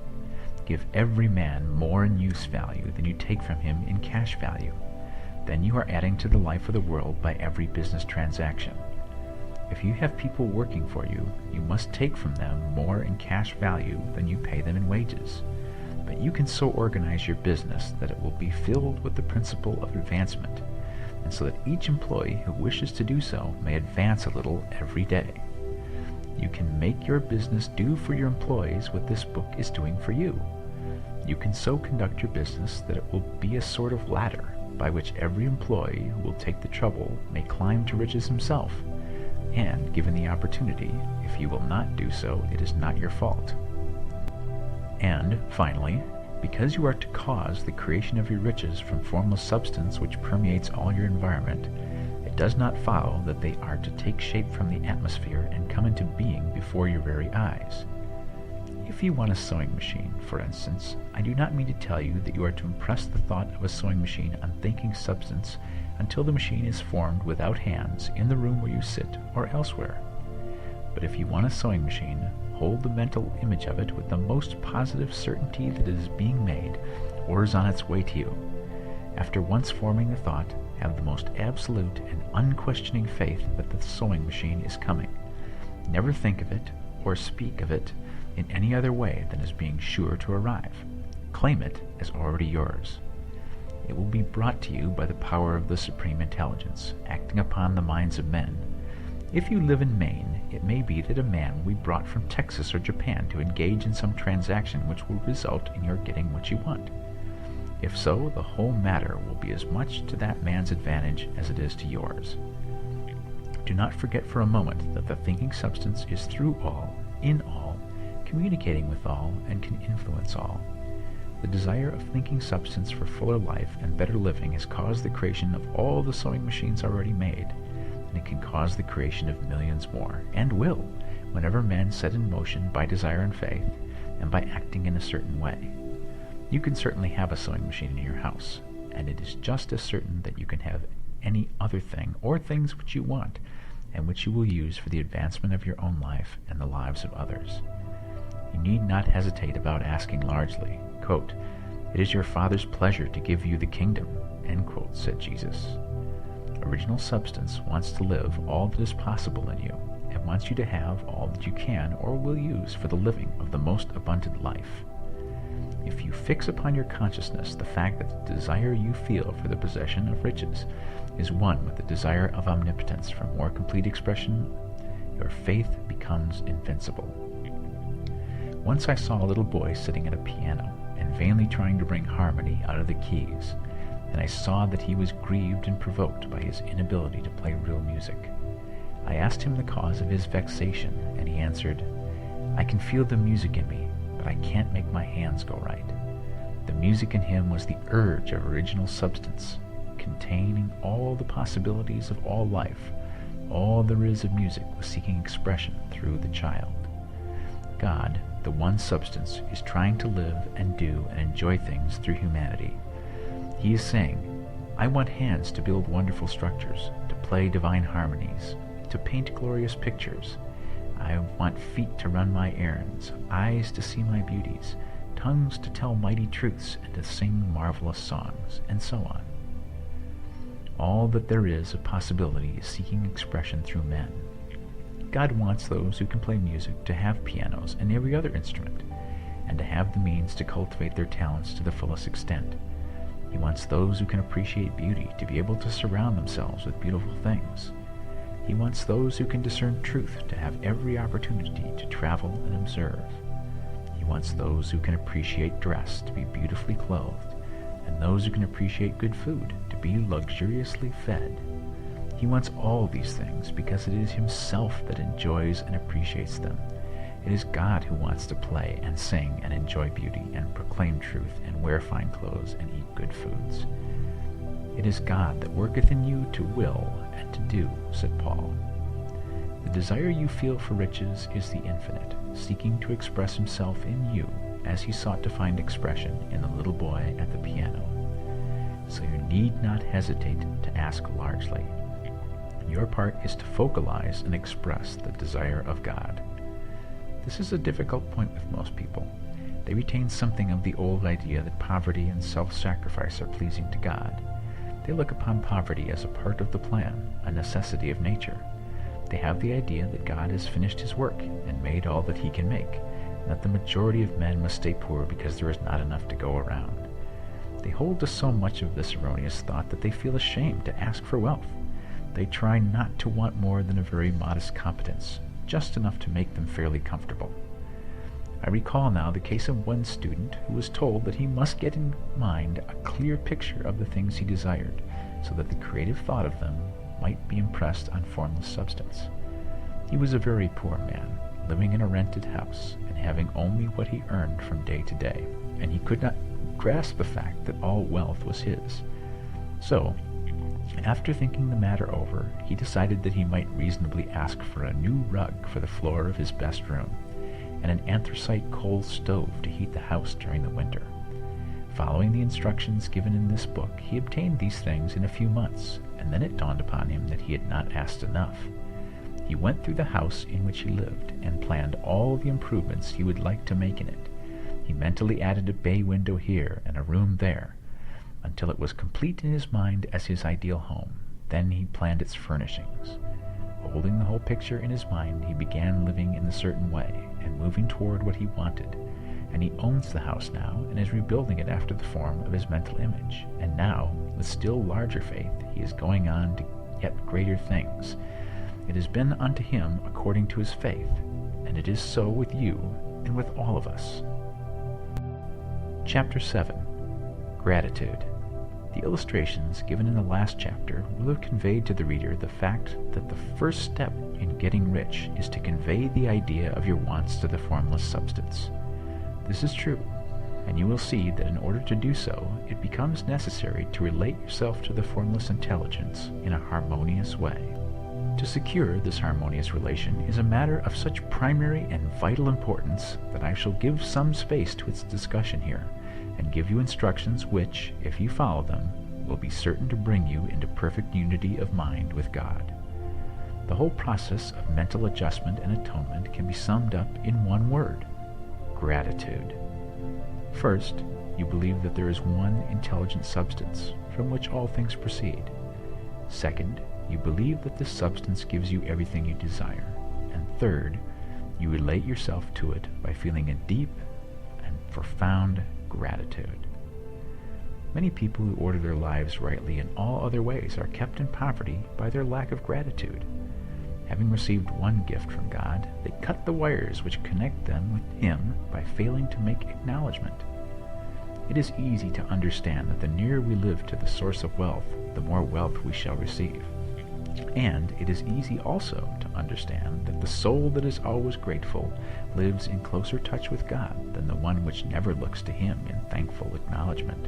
Give every man more in use value than you take from him in cash value. Then you are adding to the life of the world by every business transaction. If you have people working for you, you must take from them more in cash value than you pay them in wages. But you can so organize your business that it will be filled with the principle of advancement, and so that each employee who wishes to do so may advance a little every day. You can make your business do for your employees what this book is doing for you. You can so conduct your business that it will be a sort of ladder by which every employee who will take the trouble may climb to riches himself, and, given the opportunity, if you will not do so, it is not your fault. And, finally, because you are to cause the creation of your riches from formless substance which permeates all your environment, it does not follow that they are to take shape from the atmosphere and come into being before your very eyes. If you want a sewing machine, for instance, I do not mean to tell you that you are to impress the thought of a sewing machine on thinking substance until the machine is formed without hands in the room where you sit or elsewhere. But if you want a sewing machine, hold the mental image of it with the most positive certainty that it is being made or is on its way to you. After once forming the thought, have the most absolute and unquestioning faith that the sewing machine is coming. Never think of it or speak of it in any other way than as being sure to arrive. Claim it as already yours. It will be brought to you by the power of the Supreme Intelligence, acting upon the minds of men. If you live in Maine, it may be that a man will be brought from Texas or Japan to engage in some transaction which will result in your getting what you want. If so, the whole matter will be as much to that man's advantage as it is to yours. Do not forget for a moment that the thinking substance is through all, in all, communicating with all, and can influence all. The desire of thinking substance for fuller life and better living has caused the creation of all the sewing machines already made, and it can cause the creation of millions more, and will, whenever men set in motion by desire and faith, and by acting in a certain way. You can certainly have a sewing machine in your house, and it is just as certain that you can have any other thing or things which you want, and which you will use for the advancement of your own life and the lives of others. You need not hesitate about asking largely. Quote, "It is your Father's pleasure to give you the kingdom," end quote, said Jesus. Original substance wants to live all that is possible in you, and wants you to have all that you can or will use for the living of the most abundant life. If you fix upon your consciousness the fact that the desire you feel for the possession of riches is one with the desire of omnipotence for more complete expression, your faith becomes invincible. Once I saw a little boy sitting at a piano and vainly trying to bring harmony out of the keys, and I saw that he was grieved and provoked by his inability to play real music. I asked him the cause of his vexation, and he answered, "I can feel the music in me, but I can't make my hands go right." The music in him was the urge of original substance, containing all the possibilities of all life. All there is of music was seeking expression through the child. God, the one substance, is trying to live and do and enjoy things through humanity. He is saying, "I want hands to build wonderful structures, to play divine harmonies, to paint glorious pictures. I want feet to run my errands, eyes to see my beauties, tongues to tell mighty truths and to sing marvelous songs," and so on. All that there is of possibility is seeking expression through men. God wants those who can play music to have pianos and every other instrument, and to have the means to cultivate their talents to the fullest extent. He wants those who can appreciate beauty to be able to surround themselves with beautiful things. He wants those who can discern truth to have every opportunity to travel and observe. He wants those who can appreciate dress to be beautifully clothed, and those who can appreciate good food to be luxuriously fed. He wants all these things because it is himself that enjoys and appreciates them. It is God who wants to play and sing and enjoy beauty and proclaim truth and wear fine clothes and eat good foods. It is God that worketh in you to will and to do, said Paul. The desire you feel for riches is the infinite, seeking to express himself in you as he sought to find expression in the little boy at the piano. So you need not hesitate to ask largely. Your part is to focalize and express the desire of God. This is a difficult point with most people. They retain something of the old idea that poverty and self-sacrifice are pleasing to God. They look upon poverty as a part of the plan, a necessity of nature. They have the idea that God has finished his work and made all that he can make, and that the majority of men must stay poor because there is not enough to go around. They hold to so much of this erroneous thought that they feel ashamed to ask for wealth. They try not to want more than a very modest competence, just enough to make them fairly comfortable. I recall now the case of one student who was told that he must get in mind a clear picture of the things he desired, so that the creative thought of them might be impressed on formless substance. He was a very poor man, living in a rented house, and having only what he earned from day to day, and he could not grasp the fact that all wealth was his. So, after thinking the matter over, he decided that he might reasonably ask for a new rug for the floor of his best room, and an anthracite coal stove to heat the house during the winter. Following the instructions given in this book, he obtained these things in a few months, and then it dawned upon him that he had not asked enough. He went through the house in which he lived and planned all the improvements he would like to make in it. He mentally added a bay window here and a room there, until it was complete in his mind as his ideal home. Then he planned its furnishings. Holding the whole picture in his mind, he began living in a certain way and moving toward what he wanted. And he owns the house now and is rebuilding it after the form of his mental image. And now, with still larger faith, he is going on to yet greater things. It has been unto him according to his faith, and it is so with you and with all of us. Chapter 7. Gratitude. The illustrations given in the last chapter will have conveyed to the reader the fact that the first step in getting rich is to convey the idea of your wants to the formless substance. This is true, and you will see that in order to do so, it becomes necessary to relate yourself to the formless intelligence in a harmonious way. To secure this harmonious relation is a matter of such primary and vital importance that I shall give some space to its discussion here, and give you instructions which, if you follow them, will be certain to bring you into perfect unity of mind with God. The whole process of mental adjustment and atonement can be summed up in one word: gratitude. First, you believe that there is one intelligent substance from which all things proceed. Second, you believe that this substance gives you everything you desire. And third, you relate yourself to it by feeling a deep and profound gratitude. Many people who order their lives rightly in all other ways are kept in poverty by their lack of gratitude. Having received one gift from God, they cut the wires which connect them with Him by failing to make acknowledgement. It is easy to understand that the nearer we live to the source of wealth, the more wealth we shall receive. And it is easy also to understand that the soul that is always grateful lives in closer touch with God than the one which never looks to Him in thankful acknowledgement.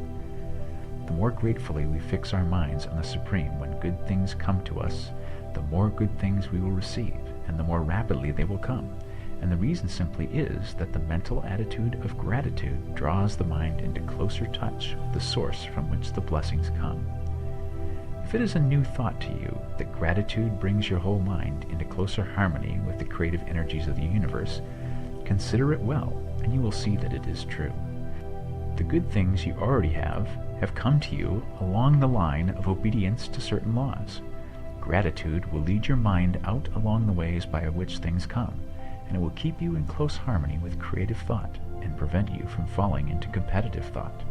The more gratefully we fix our minds on the Supreme when good things come to us, the more good things we will receive, and the more rapidly they will come. And the reason simply is that the mental attitude of gratitude draws the mind into closer touch with the source from which the blessings come. If it is a new thought to you that gratitude brings your whole mind into closer harmony with the creative energies of the universe, consider it well, and you will see that it is true. The good things you already have come to you along the line of obedience to certain laws. Gratitude will lead your mind out along the ways by which things come, and it will keep you in close harmony with creative thought and prevent you from falling into competitive thought.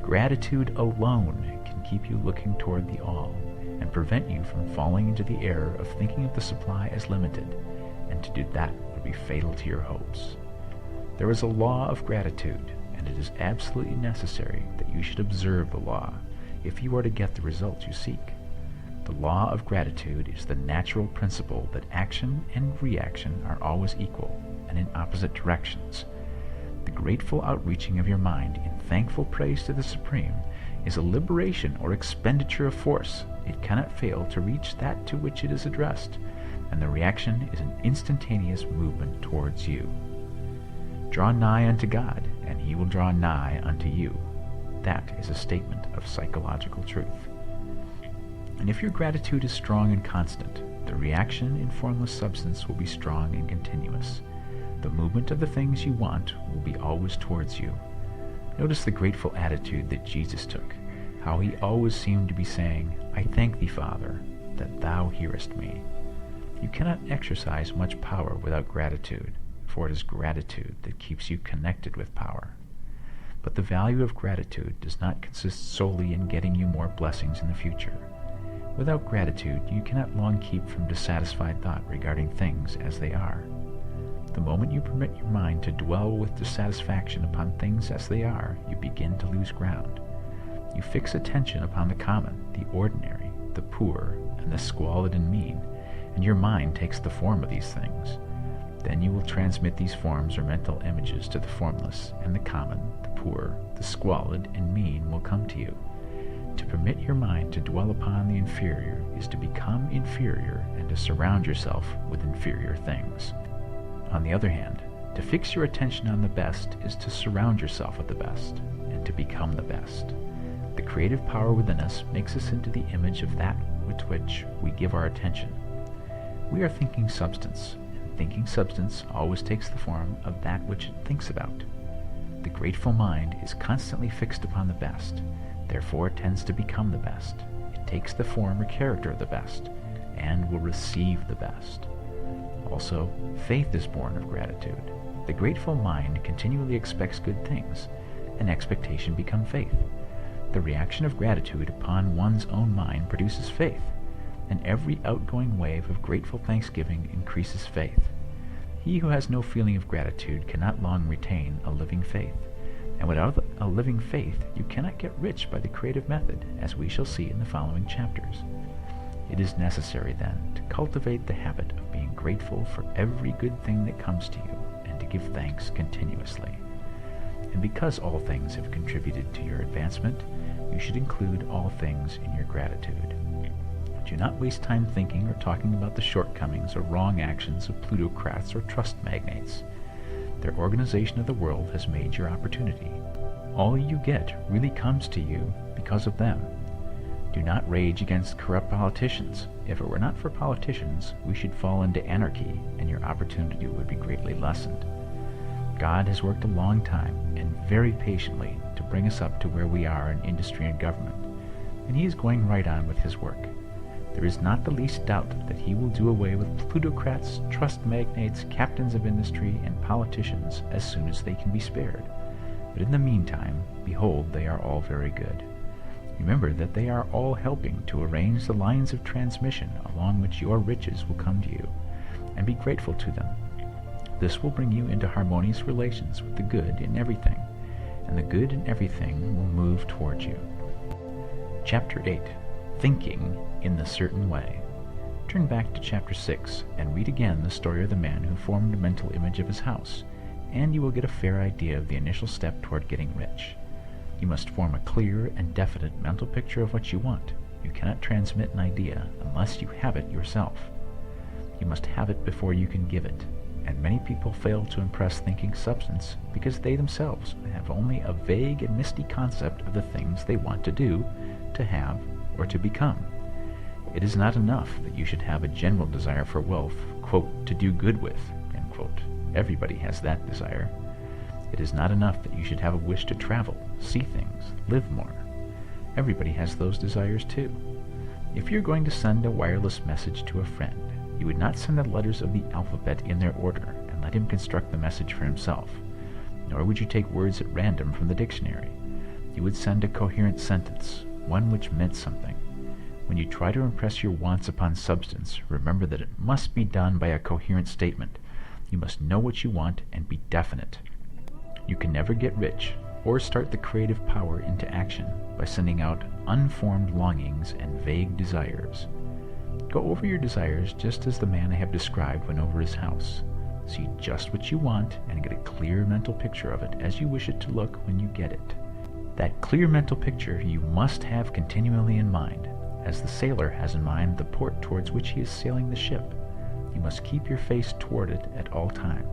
Gratitude alone can keep you looking toward the all and prevent you from falling into the error of thinking of the supply as limited, and to do that would be fatal to your hopes. There is a law of gratitude, and it is absolutely necessary that you should observe the law if you are to get the results you seek. The law of gratitude is the natural principle that action and reaction are always equal and in opposite directions. The grateful outreaching of your mind in thankful praise to the Supreme is a liberation or expenditure of force. It cannot fail to reach that to which it is addressed, and the reaction is an instantaneous movement towards you. Draw nigh unto God, and He will draw nigh unto you. That is a statement of psychological truth. And if your gratitude is strong and constant, the reaction in formless substance will be strong and continuous. The movement of the things you want will be always towards you. Notice the grateful attitude that Jesus took, how he always seemed to be saying, "I thank thee, Father, that thou hearest me." You cannot exercise much power without gratitude, for it is gratitude that keeps you connected with power. But the value of gratitude does not consist solely in getting you more blessings in the future. Without gratitude, you cannot long keep from dissatisfied thought regarding things as they are. The moment you permit your mind to dwell with dissatisfaction upon things as they are, you begin to lose ground. You fix attention upon the common, the ordinary, the poor, and the squalid and mean, and your mind takes the form of these things. Then you will transmit these forms or mental images to the formless, and the common, the poor, the squalid, and mean will come to you. To permit your mind to dwell upon the inferior is to become inferior and to surround yourself with inferior things. On the other hand, to fix your attention on the best is to surround yourself with the best and to become the best. The creative power within us makes us into the image of that with which we give our attention. We are thinking substance, and thinking substance always takes the form of that which it thinks about. The grateful mind is constantly fixed upon the best, therefore it tends to become the best. It takes the form or character of the best, and will receive the best. Also, faith is born of gratitude. The grateful mind continually expects good things, and expectation becomes faith. The reaction of gratitude upon one's own mind produces faith, and every outgoing wave of grateful thanksgiving increases faith. He who has no feeling of gratitude cannot long retain a living faith, and without a living faith you cannot get rich by the creative method, as we shall see in the following chapters. It is necessary, then, to cultivate the habit of being grateful for every good thing that comes to you, and to give thanks continuously. And because all things have contributed to your advancement, you should include all things in your gratitude. Do not waste time thinking or talking about the shortcomings or wrong actions of plutocrats or trust magnates. Their organization of the world has made your opportunity. All you get really comes to you because of them. Do not rage against corrupt politicians. If it were not for politicians, we should fall into anarchy, and your opportunity would be greatly lessened. God has worked a long time and very patiently to bring us up to where we are in industry and government, and he is going right on with his work. There is not the least doubt that he will do away with plutocrats, trust magnates, captains of industry, and politicians as soon as they can be spared. But in the meantime, behold, they are all very good. Remember that they are all helping to arrange the lines of transmission along which your riches will come to you, and be grateful to them. This will bring you into harmonious relations with the good in everything, and the good in everything will move towards you. Chapter 8. Thinking in the Certain Way. Turn back to Chapter 6 and read again the story of the man who formed a mental image of his house, and you will get a fair idea of the initial step toward getting rich. You must form a clear and definite mental picture of what you want. You cannot transmit an idea unless you have it yourself. You must have it before you can give it, and many people fail to impress thinking substance because they themselves have only a vague and misty concept of the things they want to do, to have, or to become. It is not enough that you should have a general desire for wealth, quote, to do good with, end quote. Everybody has that desire. It is not enough that you should have a wish to travel, see things, live more. Everybody has those desires too. If you're going to send a wireless message to a friend, you would not send the letters of the alphabet in their order and let him construct the message for himself. Nor would you take words at random from the dictionary. You would send a coherent sentence, one which meant something. When you try to impress your wants upon substance, remember that it must be done by a coherent statement. You must know what you want and be definite. You can never get rich or start the creative power into action by sending out unformed longings and vague desires. Go over your desires just as the man I have described went over his house. See just what you want and get a clear mental picture of it as you wish it to look when you get it. That clear mental picture you must have continually in mind, as the sailor has in mind the port towards which he is sailing the ship. You must keep your face toward it at all time.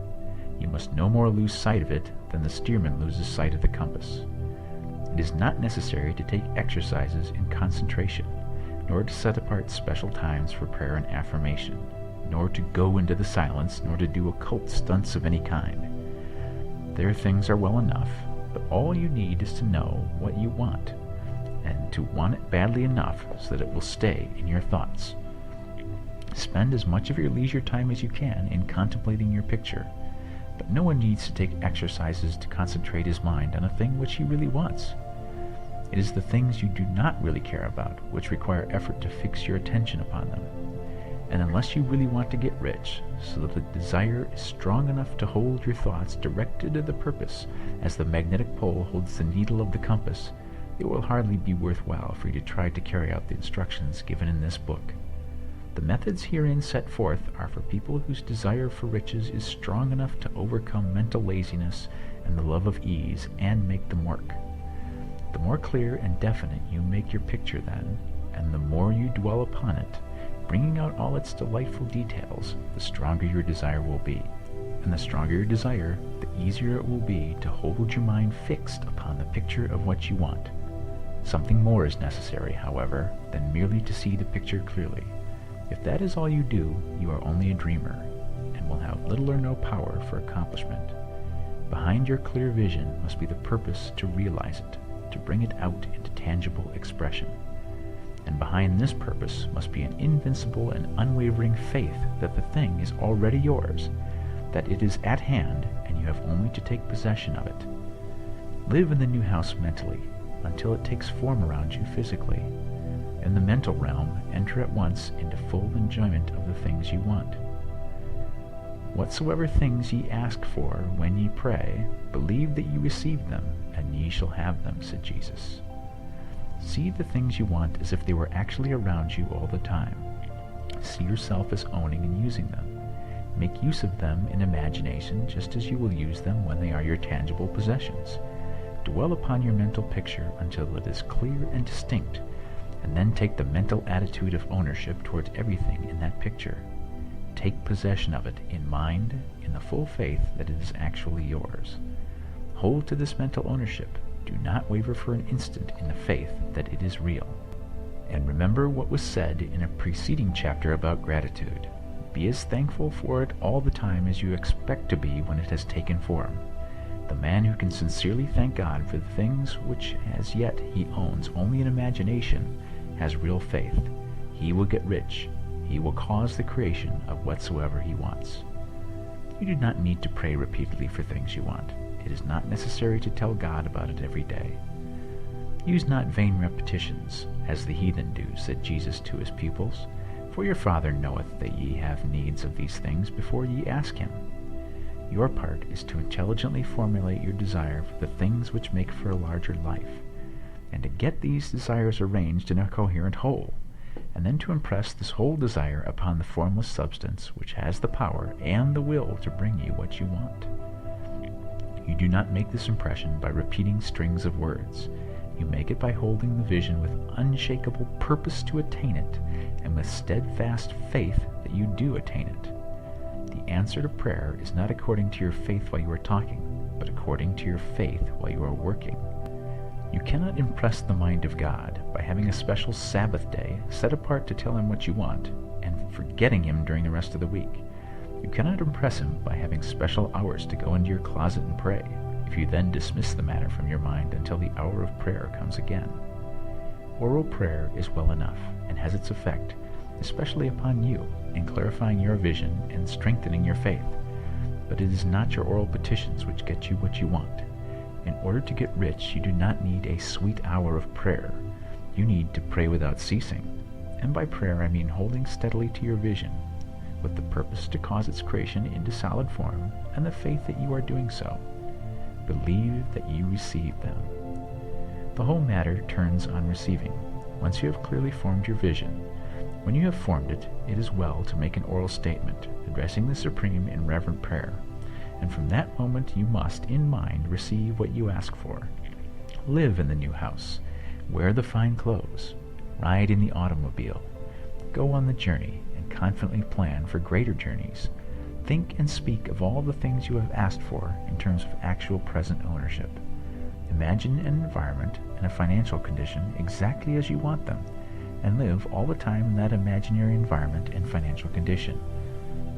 You must no more lose sight of it than the steersman loses sight of the compass. It is not necessary to take exercises in concentration, nor to set apart special times for prayer and affirmation. nor to go into the silence, nor to do occult stunts of any kind. Their things are well enough, but all you need is to know what you want, and to want it badly enough so that it will stay in your thoughts. Spend as much of your leisure time as you can in contemplating your picture, but no one needs to take exercises to concentrate his mind on a thing which he really wants. It is the things you do not really care about which require effort to fix your attention upon them. And unless you really want to get rich, so that the desire is strong enough to hold your thoughts directed to the purpose as the magnetic pole holds the needle of the compass, it will hardly be worthwhile for you to try to carry out the instructions given in this book. The methods herein set forth are for people whose desire for riches is strong enough to overcome mental laziness and the love of ease and make them work. The more clear and definite you make your picture then, and the more you dwell upon it, bringing out all its delightful details, the stronger your desire will be. And the stronger your desire, the easier it will be to hold your mind fixed upon the picture of what you want. Something more is necessary, however, than merely to see the picture clearly. If that is all you do, you are only a dreamer, and will have little or no power for accomplishment. Behind your clear vision must be the purpose to realize it, to bring it out into tangible expression. And behind this purpose must be an invincible and unwavering faith that the thing is already yours, that it is at hand, and you have only to take possession of it. Live in the new house mentally, until it takes form around you physically. In the mental realm, enter at once into full enjoyment of the things you want. Whatsoever things ye ask for when ye pray, believe that ye receive them, and ye shall have them, said Jesus. See the things you want as if they were actually around you all the time. See yourself as owning and using them. Make use of them in imagination just as you will use them when they are your tangible possessions. Dwell upon your mental picture until it is clear and distinct, and then take the mental attitude of ownership towards everything in that picture. Take possession of it in mind, in the full faith that it is actually yours. Hold to this mental ownership. Do not waver for an instant in the faith that it is real. And remember what was said in a preceding chapter about gratitude. Be as thankful for it all the time as you expect to be when it has taken form. The man who can sincerely thank God for the things which as yet he owns only in imagination has real faith. He will get rich. He will cause the creation of whatsoever he wants. You do not need to pray repeatedly for things you want. It is not necessary to tell God about it every day. Use not vain repetitions, as the heathen do, said Jesus to his pupils, for your Father knoweth that ye have needs of these things before ye ask him. Your part is to intelligently formulate your desire for the things which make for a larger life, and to get these desires arranged in a coherent whole, and then to impress this whole desire upon the formless substance which has the power and the will to bring you what you want. You do not make this impression by repeating strings of words. You make it by holding the vision with unshakable purpose to attain it, and with steadfast faith that you do attain it. The answer to prayer is not according to your faith while you are talking, but according to your faith while you are working. You cannot impress the mind of God by having a special Sabbath day set apart to tell him what you want, and forgetting him during the rest of the week. You cannot impress him by having special hours to go into your closet and pray, if you then dismiss the matter from your mind until the hour of prayer comes again. Oral prayer is well enough, and has its effect, especially upon you, in clarifying your vision and strengthening your faith. But it is not your oral petitions which get you what you want. In order to get rich, you do not need a sweet hour of prayer. You need to pray without ceasing. And by prayer I mean holding steadily to your vision, with the purpose to cause its creation into solid form, and the faith that you are doing so. Believe that you receive them. The whole matter turns on receiving. Once you have clearly formed your vision, when you have formed it, it is well to make an oral statement, addressing the Supreme in reverent prayer. And from that moment you must, in mind, receive what you ask for. Live in the new house. Wear the fine clothes. Ride in the automobile. Go on the journey, and confidently plan for greater journeys. Think and speak of all the things you have asked for in terms of actual present ownership. Imagine an environment and a financial condition exactly as you want them, and live all the time in that imaginary environment and financial condition.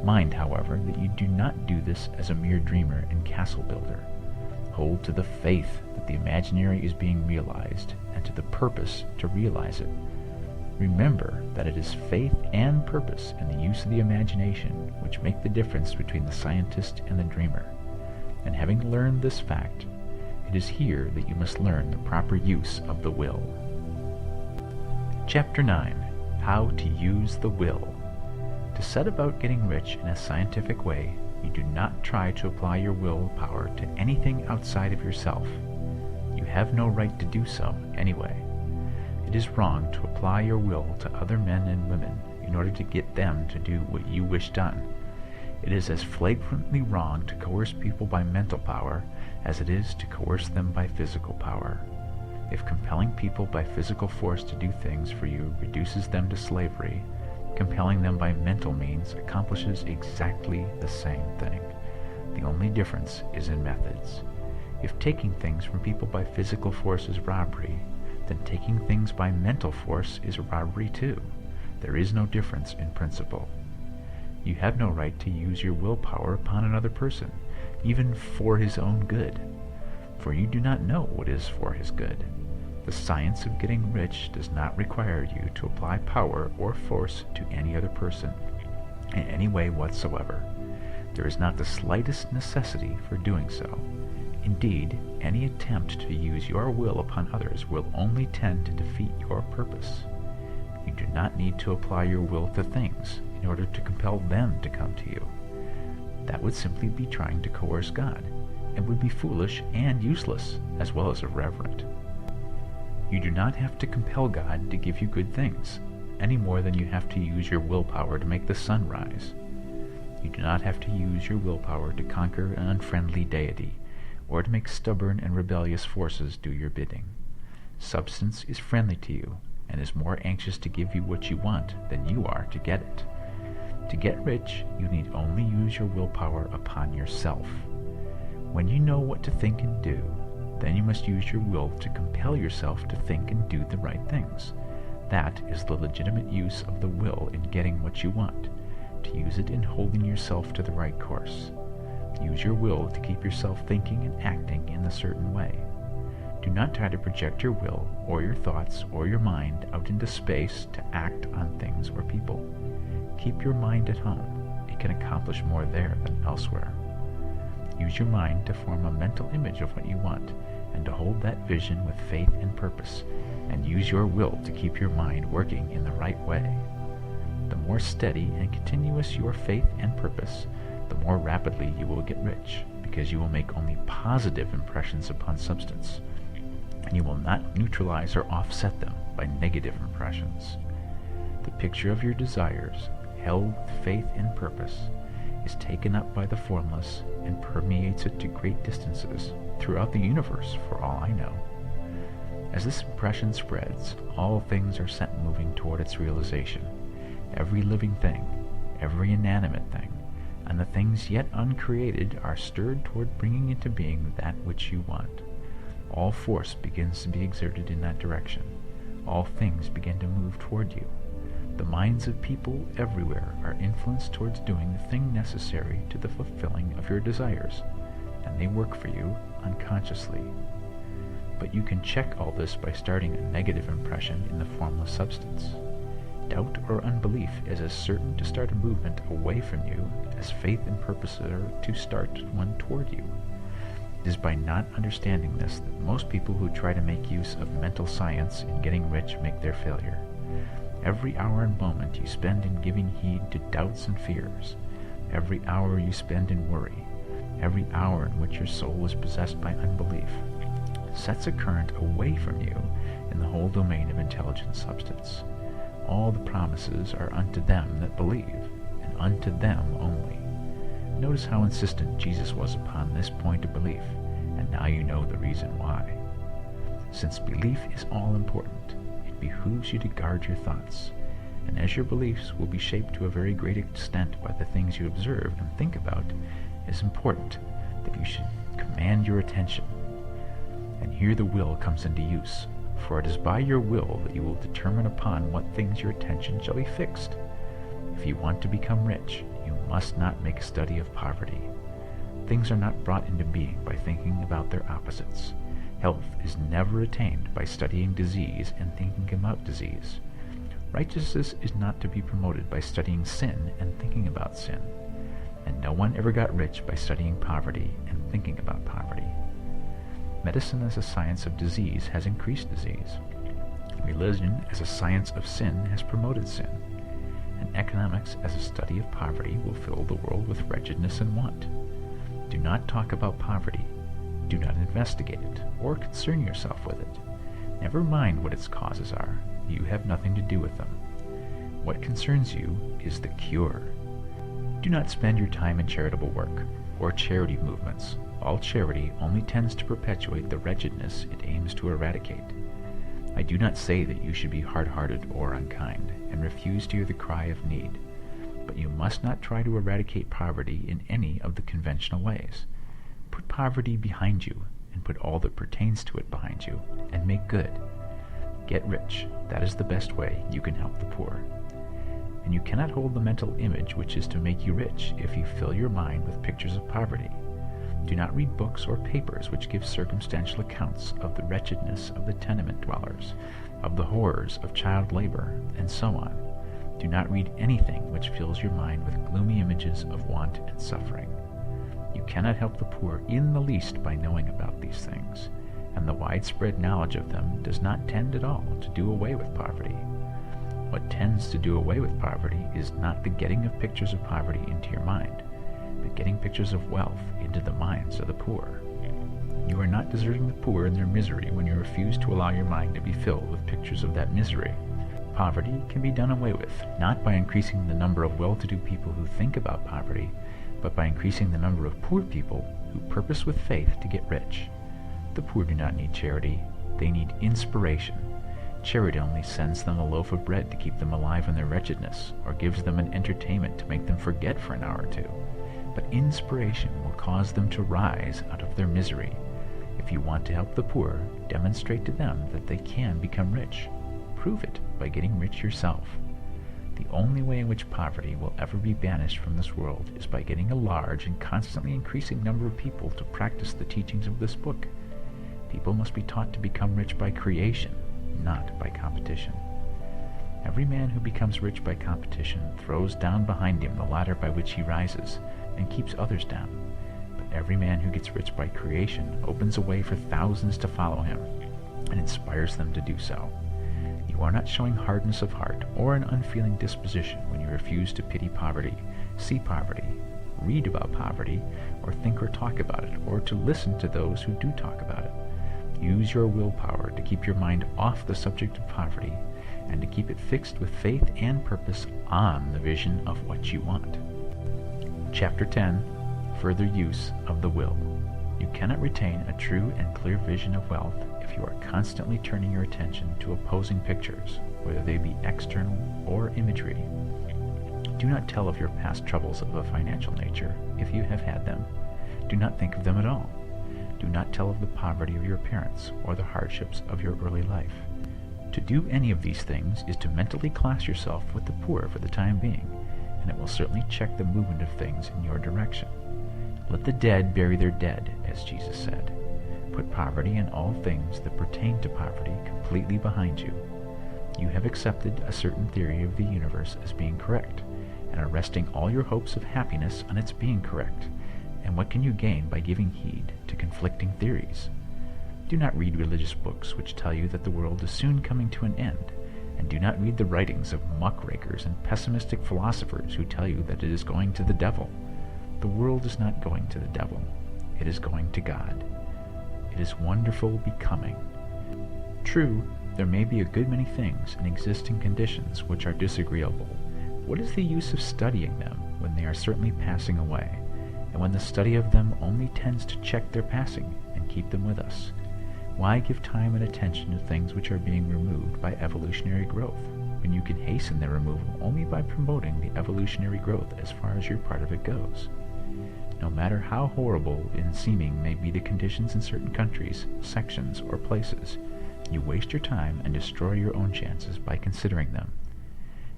Mind, however, that you do not do this as a mere dreamer and castle builder. Hold to the faith that the imaginary is being realized, and to the purpose to realize it. Remember that it is faith and purpose in the use of the imagination which make the difference between the scientist and the dreamer. And having learned this fact, it is here that you must learn the proper use of the will. Chapter 9. How to use the will. To set about getting rich in a scientific way, you do not try to apply your willpower to anything outside of yourself. You have no right to do so, anyway. It is wrong to apply your will to other men and women in order to get them to do what you wish done. It is as flagrantly wrong to coerce people by mental power as it is to coerce them by physical power. If compelling people by physical force to do things for you reduces them to slavery, compelling them by mental means accomplishes exactly the same thing. The only difference is in methods. If taking things from people by physical force is robbery, then taking things by mental force is robbery too. There is no difference in principle. You have no right to use your willpower upon another person, even for his own good, for you do not know what is for his good. The science of getting rich does not require you to apply power or force to any other person in any way whatsoever. There is not the slightest necessity for doing so. Indeed, any attempt to use your will upon others will only tend to defeat your purpose. You do not need to apply your will to things in order to compel them to come to you. That would simply be trying to coerce God, and would be foolish and useless, as well as irreverent. You do not have to compel God to give you good things, any more than you have to use your willpower to make the sun rise. You do not have to use your willpower to conquer an unfriendly deity, or to make stubborn and rebellious forces do your bidding. Substance is friendly to you, and is more anxious to give you what you want than you are to get it. To get rich, you need only use your willpower upon yourself. When you know what to think and do, then you must use your will to compel yourself to think and do the right things. That is the legitimate use of the will in getting what you want, to use it in holding yourself to the right course. Use your will to keep yourself thinking and acting in a certain way. Do not try to project your will, or your thoughts, or your mind out into space to act on things or people. Keep your mind at home. It can accomplish more there than elsewhere. Use your mind to form a mental image of what you want, and to hold that vision with faith and purpose, and use your will to keep your mind working in the right way. The more steady and continuous your faith and purpose, the more rapidly you will get rich, because you will make only positive impressions upon substance, and you will not neutralize or offset them by negative impressions. The picture of your desires, held with faith and purpose, is taken up by the formless and permeates it to great distances throughout the universe, for all I know. As this impression spreads, all things are set moving toward its realization. Every living thing, every inanimate thing, and the things yet uncreated are stirred toward bringing into being that which you want. All force begins to be exerted in that direction. All things begin to move toward you. The minds of people everywhere are influenced towards doing the thing necessary to the fulfilling of your desires, and they work for you unconsciously. But you can check all this by starting a negative impression in the formless substance. Doubt or unbelief is as certain to start a movement away from you as faith and purpose are to start one toward you. It is by not understanding this that most people who try to make use of mental science in getting rich make their failure. Every hour and moment you spend in giving heed to doubts and fears, every hour you spend in worry, every hour in which your soul is possessed by unbelief, sets a current away from you in the whole domain of intelligent substance. All the promises are unto them that believe, and unto them only. Notice how insistent Jesus was upon this point of belief, and now you know the reason why. Since belief is all important, it behooves you to guard your thoughts, and as your beliefs will be shaped to a very great extent by the things you observe and think about, it is important that you should command your attention. And here the will comes into use, for it is by your will that you will determine upon what things your attention shall be fixed. If you want to become rich, you must not make a study of poverty. Things are not brought into being by thinking about their opposites. Health is never attained by studying disease and thinking about disease. Righteousness is not to be promoted by studying sin and thinking about sin. And no one ever got rich by studying poverty and thinking about poverty. Medicine as a science of disease has increased disease. Religion as a science of sin has promoted sin. And economics as a study of poverty will fill the world with wretchedness and want. Do not talk about poverty. Do not investigate it or concern yourself with it. Never mind what its causes are. You have nothing to do with them. What concerns you is the cure. Do not spend your time in charitable work or charity movements. All charity only tends to perpetuate the wretchedness it aims to eradicate. I do not say that you should be hard-hearted or unkind and refuse to hear the cry of need, but you must not try to eradicate poverty in any of the conventional ways. Put poverty behind you and put all that pertains to it behind you and make good. Get rich. That is the best way you can help the poor. And you cannot hold the mental image which is to make you rich if you fill your mind with pictures of poverty. Do not read books or papers which give circumstantial accounts of the wretchedness of the tenement dwellers, of the horrors of child labor, and so on. Do not read anything which fills your mind with gloomy images of want and suffering. You cannot help the poor in the least by knowing about these things, and the widespread knowledge of them does not tend at all to do away with poverty. What tends to do away with poverty is not the getting of pictures of poverty into your mind, but getting pictures of wealth into the minds of the poor. You are not deserting the poor in their misery when you refuse to allow your mind to be filled with pictures of that misery. Poverty can be done away with, not by increasing the number of well-to-do people who think about poverty, but by increasing the number of poor people who purpose with faith to get rich. The poor do not need charity, they need inspiration. Charity only sends them a loaf of bread to keep them alive in their wretchedness, or gives them an entertainment to make them forget for an hour or two. But inspiration will cause them to rise out of their misery. If you want to help the poor, demonstrate to them that they can become rich. Prove it by getting rich yourself. The only way in which poverty will ever be banished from this world is by getting a large and constantly increasing number of people to practice the teachings of this book. People must be taught to become rich by creation, not by competition. Every man who becomes rich by competition throws down behind him the ladder by which he rises, and keeps others down. But every man who gets rich by creation opens a way for thousands to follow him, and inspires them to do so. You are not showing hardness of heart or an unfeeling disposition when you refuse to pity poverty, see poverty, read about poverty, or think or talk about it, or to listen to those who do talk about it. Use your willpower to keep your mind off the subject of poverty, and to keep it fixed with faith and purpose on the vision of what you want. Chapter 10. Further use of the will. You cannot retain a true and clear vision of wealth if you are constantly turning your attention to opposing pictures, whether they be external or imagery. Do not tell of your past troubles of a financial nature, if you have had them. Do not think of them at all. Do not tell of the poverty of your parents or the hardships of your early life. To do any of these things is to mentally class yourself with the poor for the time being, and it will certainly check the movement of things in your direction. Let the dead bury their dead, as Jesus said. Put poverty and all things that pertain to poverty completely behind you. You have accepted a certain theory of the universe as being correct, and are resting all your hopes of happiness on its being correct. And what can you gain by giving heed to conflicting theories? Do not read religious books which tell you that the world is soon coming to an end, and do not read the writings of muckrakers and pessimistic philosophers who tell you that it is going to the devil. The world is not going to the devil. It is going to God. It is wonderful becoming. True, there may be a good many things in existing conditions which are disagreeable. What is the use of studying them when they are certainly passing away, and when the study of them only tends to check their passing and keep them with us? Why give time and attention to things which are being removed by evolutionary growth, when you can hasten their removal only by promoting the evolutionary growth as far as your part of it goes? No matter how horrible in seeming may be the conditions in certain countries, sections, or places, you waste your time and destroy your own chances by considering them.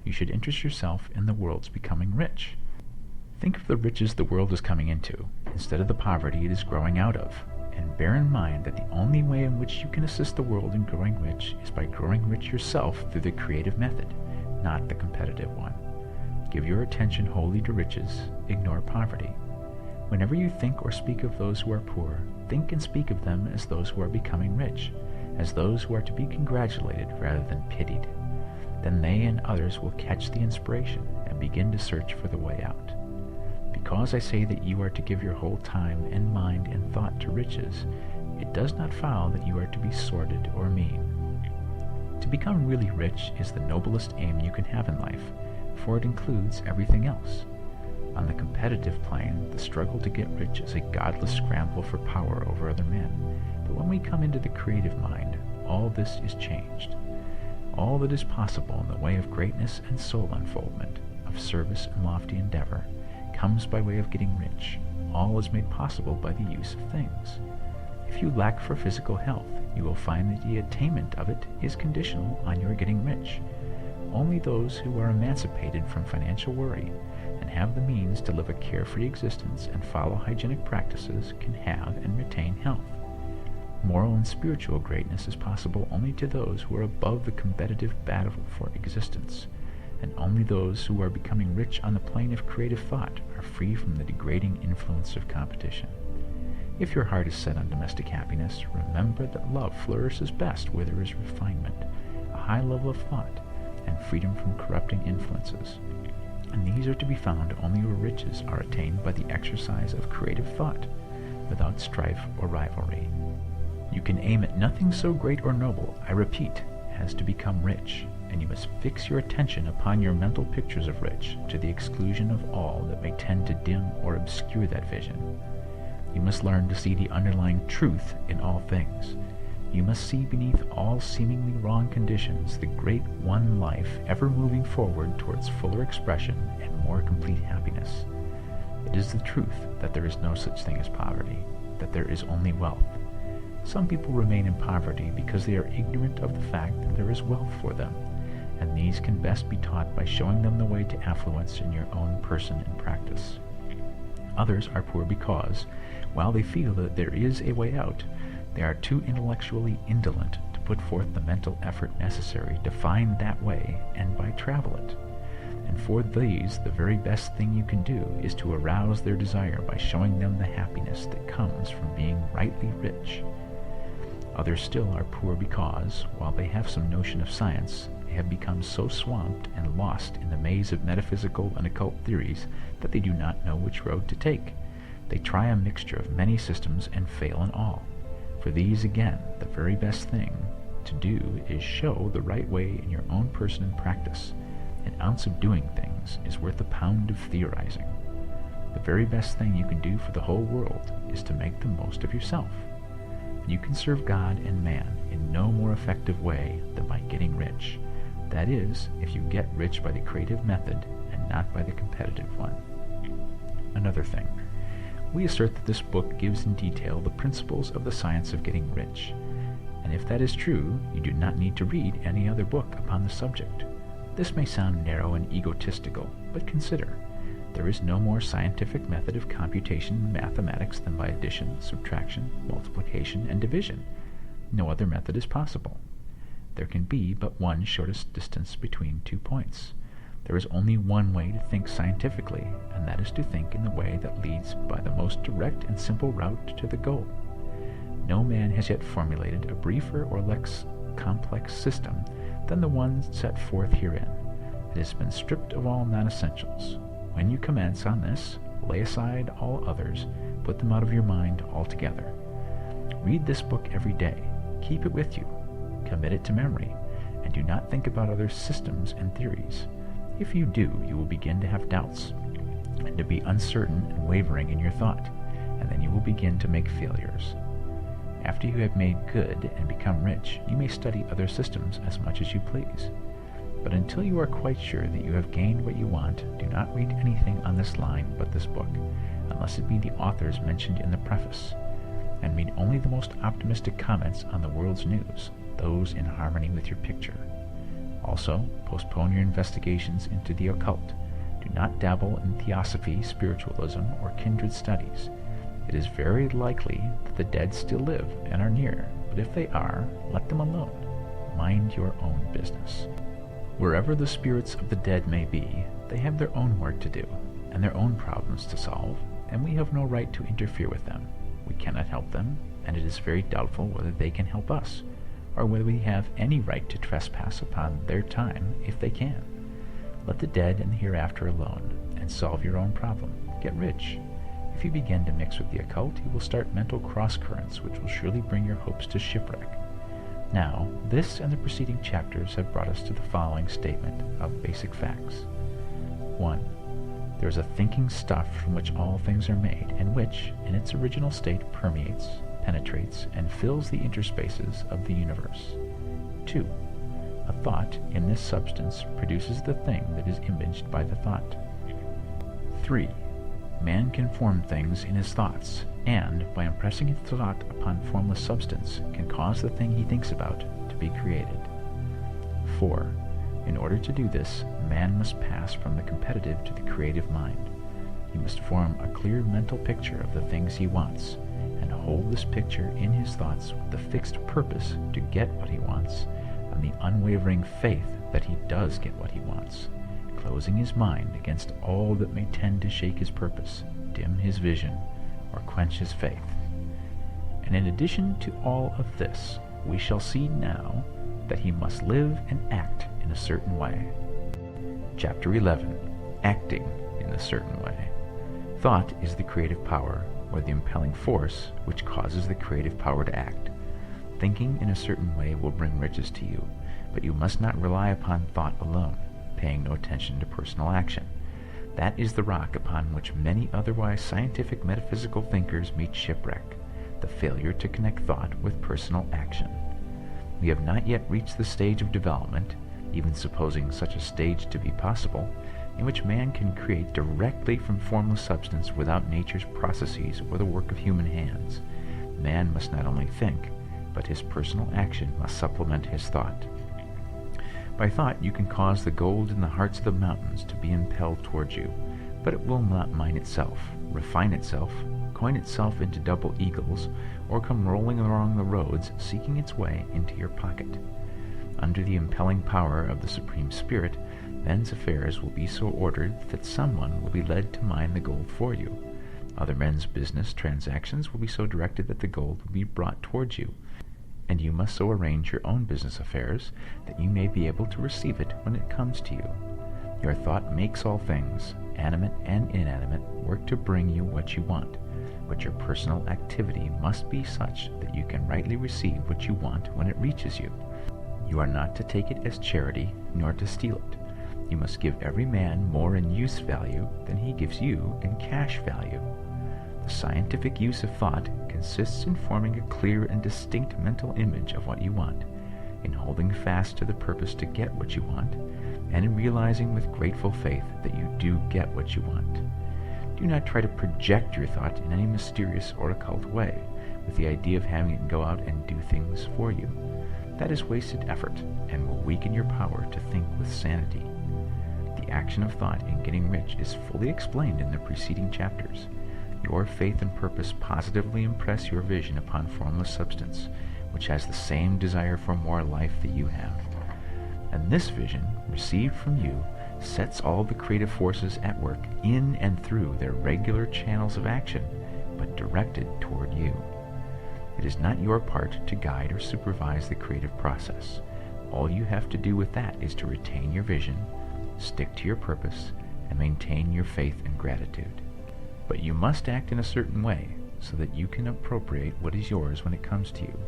You should interest yourself in the world's becoming rich. Think of the riches the world is coming into, instead of the poverty it is growing out of, and bear in mind that the only way in which you can assist the world in growing rich is by growing rich yourself through the creative method, not the competitive one. Give your attention wholly to riches, ignore poverty. Whenever you think or speak of those who are poor, think and speak of them as those who are becoming rich, as those who are to be congratulated rather than pitied. Then they and others will catch the inspiration and begin to search for the way out. Because I say that you are to give your whole time and mind and thought to riches, it does not follow that you are to be sordid or mean. To become really rich is the noblest aim you can have in life, for it includes everything else. On the competitive plane, the struggle to get rich is a godless scramble for power over other men. But when we come into the creative mind, all this is changed. All that is possible in the way of greatness and soul unfoldment, of service and lofty endeavor, comes by way of getting rich. All is made possible by the use of things. If you lack for physical health, you will find that the attainment of it is conditional on your getting rich. Only those who are emancipated from financial worry and have the means to live a carefree existence and follow hygienic practices can have and retain health. Moral and spiritual greatness is possible only to those who are above the competitive battle for existence, and only those who are becoming rich on the plane of creative thought are free from the degrading influence of competition. If your heart is set on domestic happiness, remember that love flourishes best where there is refinement, a high level of thought, and freedom from corrupting influences. And these are to be found only where riches are attained by the exercise of creative thought, without strife or rivalry. You can aim at nothing so great or noble, I repeat, as to become rich, and you must fix your attention upon your mental pictures of rich, to the exclusion of all that may tend to dim or obscure that vision. You must learn to see the underlying truth in all things. You must see beneath all seemingly wrong conditions the great one life ever moving forward towards fuller expression and more complete happiness. It is the truth that there is no such thing as poverty, that there is only wealth. Some people remain in poverty because they are ignorant of the fact that there is wealth for them, and these can best be taught by showing them the way to affluence in your own person and practice. Others are poor because, while they feel that there is a way out, they are too intellectually indolent to put forth the mental effort necessary to find that way and by travel it. And for these, the very best thing you can do is to arouse their desire by showing them the happiness that comes from being rightly rich. Others still are poor because, while they have some notion of science, they have become so swamped and lost in the maze of metaphysical and occult theories that they do not know which road to take. They try a mixture of many systems and fail in all. For these, again, the very best thing to do is show the right way in your own person and practice. An ounce of doing things is worth a pound of theorizing. The very best thing you can do for the whole world is to make the most of yourself. You can serve God and man in no more effective way than by getting rich. That is, if you get rich by the creative method and not by the competitive one. Another thing. We assert that this book gives in detail the principles of the science of getting rich. And if that is true, you do not need to read any other book upon the subject. This may sound narrow and egotistical, but consider. There is no more scientific method of computation in mathematics than by addition, subtraction, multiplication, and division. No other method is possible. There can be but one shortest distance between 2 points. There is only one way to think scientifically, and that is to think in the way that leads by the most direct and simple route to the goal. No man has yet formulated a briefer or less complex system than the one set forth herein. It has been stripped of all non-essentials. When you commence on this, lay aside all others, put them out of your mind altogether. Read this book every day. Keep it with you. Commit it to memory, and do not think about other systems and theories. If you do, you will begin to have doubts, and to be uncertain and wavering in your thought, and then you will begin to make failures. After you have made good and become rich, you may study other systems as much as you please. But until you are quite sure that you have gained what you want, do not read anything on this line but this book, unless it be the authors mentioned in the preface, and read only the most optimistic comments on the world's news, those in harmony with your picture. Also, postpone your investigations into the occult. Do not dabble in theosophy, spiritualism, or kindred studies. It is very likely that the dead still live and are near, but if they are, let them alone. Mind your own business. Wherever the spirits of the dead may be, they have their own work to do, and their own problems to solve, and we have no right to interfere with them. We cannot help them, and it is very doubtful whether they can help us, or whether we have any right to trespass upon their time if they can. Let the dead and the hereafter alone, and solve your own problem. Get rich. If you begin to mix with the occult, you will start mental cross-currents which will surely bring your hopes to shipwreck. Now, this and the preceding chapters have brought us to the following statement of basic facts. 1. There is a thinking stuff from which all things are made, and which, in its original state, permeates, penetrates, and fills the interspaces of the universe. 2. A thought in this substance produces the thing that is imaged by the thought. 3. Man can form things in his thoughts, and, by impressing his thought upon formless substance, can cause the thing he thinks about to be created. 4. In order to do this, man must pass from the competitive to the creative mind. He must form a clear mental picture of the things he wants, and hold this picture in his thoughts with the fixed purpose to get what he wants, and the unwavering faith that he does get what he wants, closing his mind against all that may tend to shake his purpose, dim his vision, or quench his faith. And in addition to all of this, we shall see now that he must live and act in a certain way. Chapter 11. Acting in a certain way. Thought is the creative power, or the impelling force, which causes the creative power to act. Thinking in a certain way will bring riches to you, but you must not rely upon thought alone, paying no attention to personal action. That is the rock upon which many otherwise scientific metaphysical thinkers meet shipwreck, the failure to connect thought with personal action. We have not yet reached the stage of development, even supposing such a stage to be possible, in which man can create directly from formless substance without nature's processes or the work of human hands. Man must not only think, but his personal action must supplement his thought. By thought you can cause the gold in the hearts of the mountains to be impelled towards you, but it will not mine itself, refine itself, coin itself into double eagles, or come rolling along the roads seeking its way into your pocket. Under the impelling power of the Supreme Spirit, men's affairs will be so ordered that someone will be led to mine the gold for you. Other men's business transactions will be so directed that the gold will be brought towards you, and you must so arrange your own business affairs that you may be able to receive it when it comes to you. Your thought makes all things, animate and inanimate, work to bring you what you want, but your personal activity must be such that you can rightly receive what you want when it reaches you. You are not to take it as charity, nor to steal it. You must give every man more in use value than he gives you in cash value. The scientific use of thought consists in forming a clear and distinct mental image of what you want, in holding fast to the purpose to get what you want, and in realizing with grateful faith that you do get what you want. Do not try to project your thought in any mysterious or occult way, with the idea of having it go out and do things for you. That is wasted effort, and will weaken your power to think with sanity. The action of thought in getting rich is fully explained in the preceding chapters. Your faith and purpose positively impress your vision upon formless substance, which has the same desire for more life that you have. And this vision, received from you, sets all the creative forces at work in and through their regular channels of action, but directed toward you. It is not your part to guide or supervise the creative process. All you have to do with that is to retain your vision, stick to your purpose, and maintain your faith and gratitude. But you must act in a certain way, so that you can appropriate what is yours when it comes to you,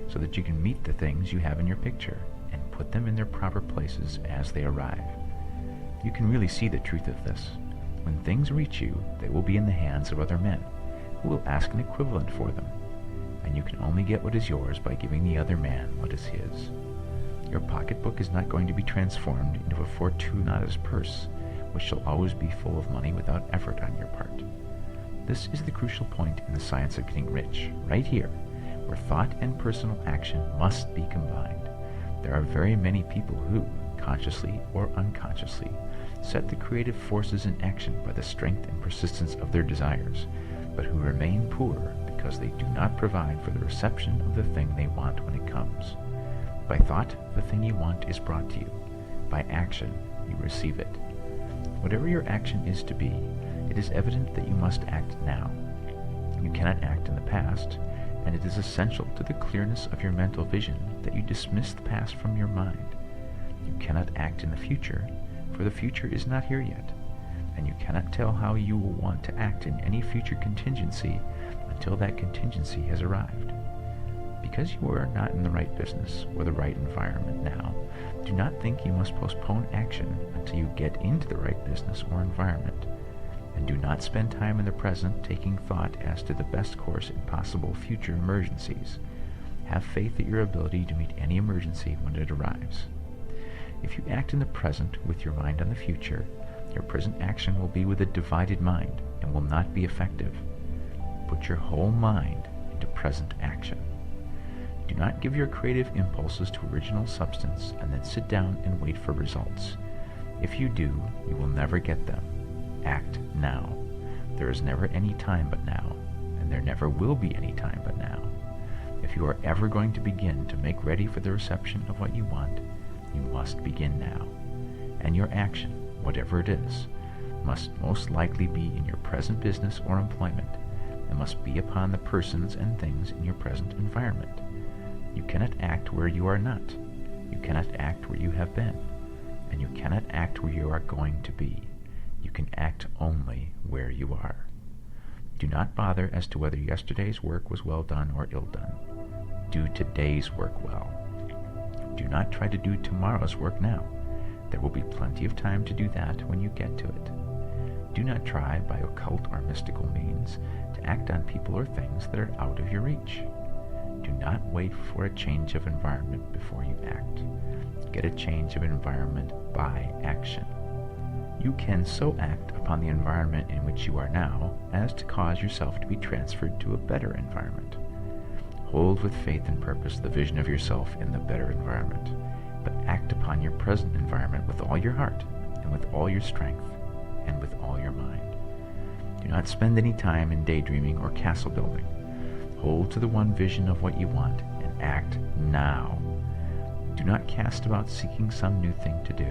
so that you can meet the things you have in your picture, and put them in their proper places as they arrive. You can really see the truth of this. When things reach you, they will be in the hands of other men, who will ask an equivalent for them, and you can only get what is yours by giving the other man what is his. Your pocketbook is not going to be transformed into a Fortunatus purse, which shall always be full of money without effort on your part. This is the crucial point in the science of getting rich, right here, where thought and personal action must be combined. There are very many people who, consciously or unconsciously, set the creative forces in action by the strength and persistence of their desires, but who remain poor because they do not provide for the reception of the thing they want when it comes. By thought, the thing you want is brought to you. By action, you receive it. Whatever your action is to be, it is evident that you must act now. You cannot act in the past, and it is essential to the clearness of your mental vision that you dismiss the past from your mind. You cannot act in the future, for the future is not here yet, and you cannot tell how you will want to act in any future contingency until that contingency has arrived. Because you are not in the right business or the right environment now, do not think you must postpone action until you get into the right business or environment. And do not spend time in the present taking thought as to the best course in possible future emergencies. Have faith in your ability to meet any emergency when it arrives. If you act in the present with your mind on the future, your present action will be with a divided mind and will not be effective. Put your whole mind into present action. Do not give your creative impulses to original substance and then sit down and wait for results. If you do, you will never get them. Act now. There is never any time but now, and there never will be any time but now. If you are ever going to begin to make ready for the reception of what you want, you must begin now. And your action, whatever it is, must most likely be in your present business or employment, and must be upon the persons and things in your present environment. You cannot act where you are not. You cannot act where you have been. And you cannot act where you are going to be. You can act only where you are. Do not bother as to whether yesterday's work was well done or ill done. Do today's work well. Do not try to do tomorrow's work now. There will be plenty of time to do that when you get to it. Do not try by occult or mystical means to act on people or things that are out of your reach. Do not wait for a change of environment before you act. Get a change of environment by action. You can so act upon the environment in which you are now as to cause yourself to be transferred to a better environment. Hold with faith and purpose the vision of yourself in the better environment, but act upon your present environment with all your heart and with all your strength and with all your mind. Do not spend any time in daydreaming or castle building. Hold to the one vision of what you want and act now. Do not cast about seeking some new thing to do,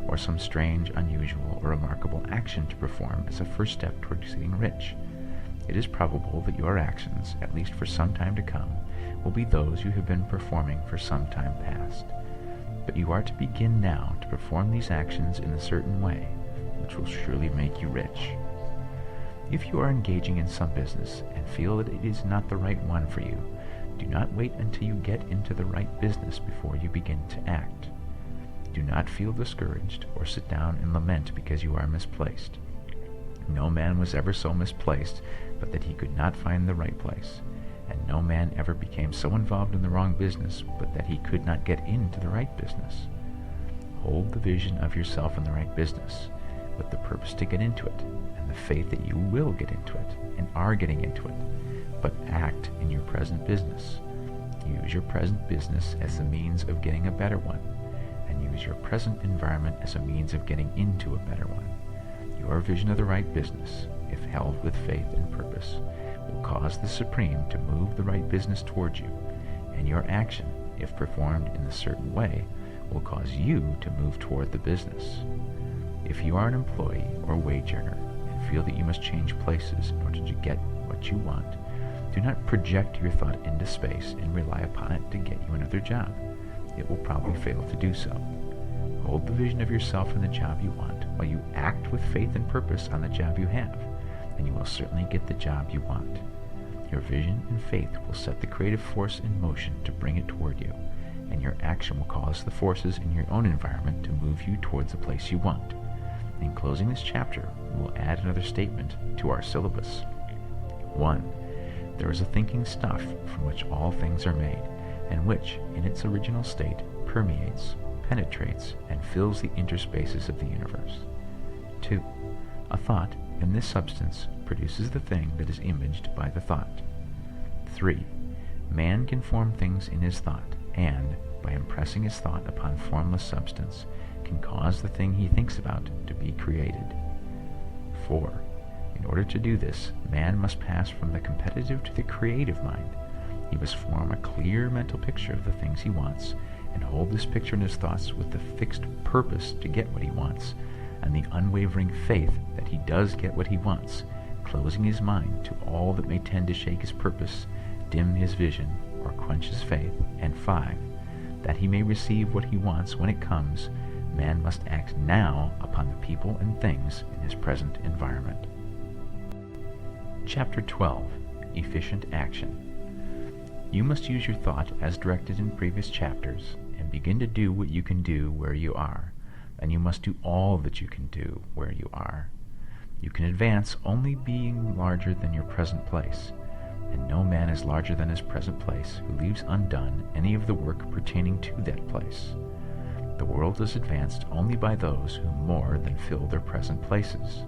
or some strange, unusual, or remarkable action to perform as a first step toward getting rich. It is probable that your actions, at least for some time to come, will be those you have been performing for some time past. But you are to begin now to perform these actions in a certain way, which will surely make you rich. If you are engaging in some business and feel that it is not the right one for you, do not wait until you get into the right business before you begin to act. Do not feel discouraged or sit down and lament because you are misplaced. No man was ever so misplaced but that he could not find the right place, and no man ever became so involved in the wrong business but that he could not get into the right business. Hold the vision of yourself in the right business with the purpose to get into it, and the faith that you will get into it and are getting into it, but act in your present business. Use your present business as the means of getting a better one, and use your present environment as a means of getting into a better one. Your vision of the right business, if held with faith and purpose, will cause the Supreme to move the right business towards you, and your action, if performed in a certain way, will cause you to move toward the business. If you are an employee or wage earner and feel that you must change places in order to get what you want, do not project your thought into space and rely upon it to get you another job. It will probably fail to do so. Hold the vision of yourself in the job you want while you act with faith and purpose on the job you have, and you will certainly get the job you want. Your vision and faith will set the creative force in motion to bring it toward you, and your action will cause the forces in your own environment to move you towards the place you want. In closing this chapter, we will add another statement to our syllabus. 1. There is a thinking stuff from which all things are made, and which, in its original state, permeates, penetrates, and fills the interspaces of the universe. 2. A thought, in this substance, produces the thing that is imaged by the thought. 3. Man can form things in his thought, and, by impressing his thought upon formless substance, can cause the thing he thinks about to be created. 4. In order to do this, man must pass from the competitive to the creative mind. He must form a clear mental picture of the things he wants, and hold this picture in his thoughts with the fixed purpose to get what he wants, and the unwavering faith that he does get what he wants, closing his mind to all that may tend to shake his purpose, dim his vision, or quench his faith. And 5. That he may receive what he wants when it comes, man must act now upon the people and things in his present environment. Chapter 12. Efficient Action. You must use your thought as directed in previous chapters, and begin to do what you can do where you are, and you must do all that you can do where you are. You can advance only being larger than your present place, and no man is larger than his present place who leaves undone any of the work pertaining to that place. The world is advanced only by those who more than fill their present places.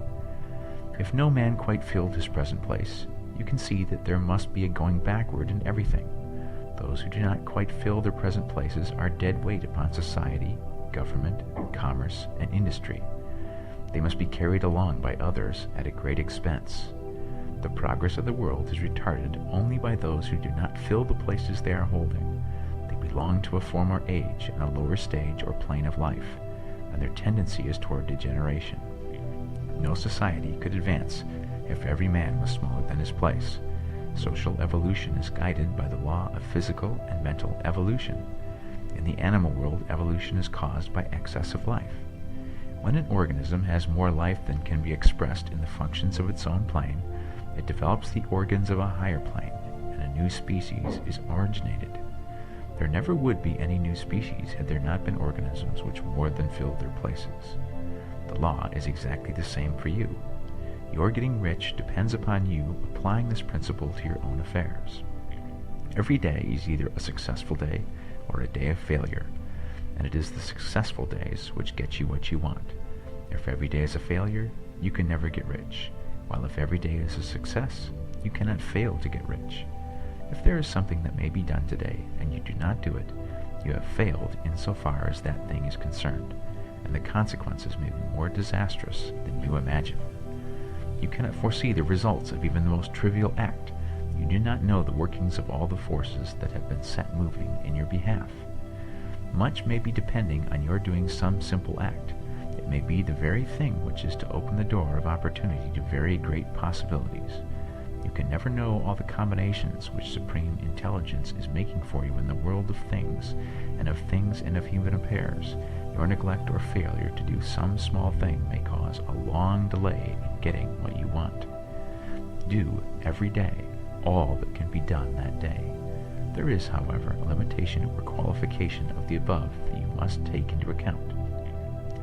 If no man quite filled his present place, you can see that there must be a going backward in everything. Those who do not quite fill their present places are dead weight upon society, government, commerce, and industry. They must be carried along by others at a great expense. The progress of the world is retarded only by those who do not fill the places they are holding. They belong to a former age and a lower stage or plane of life, and their tendency is toward degeneration. No society could advance if every man was smaller than his place. Social evolution is guided by the law of physical and mental evolution. In the animal world, evolution is caused by excess of life. When an organism has more life than can be expressed in the functions of its own plane, it develops the organs of a higher plane, and a new species is originated. There never would be any new species had there not been organisms which more than filled their places. The law is exactly the same for you. Your getting rich depends upon you applying this principle to your own affairs. Every day is either a successful day or a day of failure, and it is the successful days which get you what you want. If every day is a failure, you can never get rich, while if every day is a success, you cannot fail to get rich. If there is something that may be done today and you do not do it, you have failed insofar as that thing is concerned, and the consequences may be more disastrous than you imagine. You cannot foresee the results of even the most trivial act. You do not know the workings of all the forces that have been set moving in your behalf. Much may be depending on your doing some simple act. It may be the very thing which is to open the door of opportunity to very great possibilities. You can never know all the combinations which supreme intelligence is making for you in the world of things and of human affairs. Your neglect or failure to do some small thing may cause a long delay in getting what you want. Do every day all that can be done that day. There is, however, a limitation or qualification of the above that you must take into account.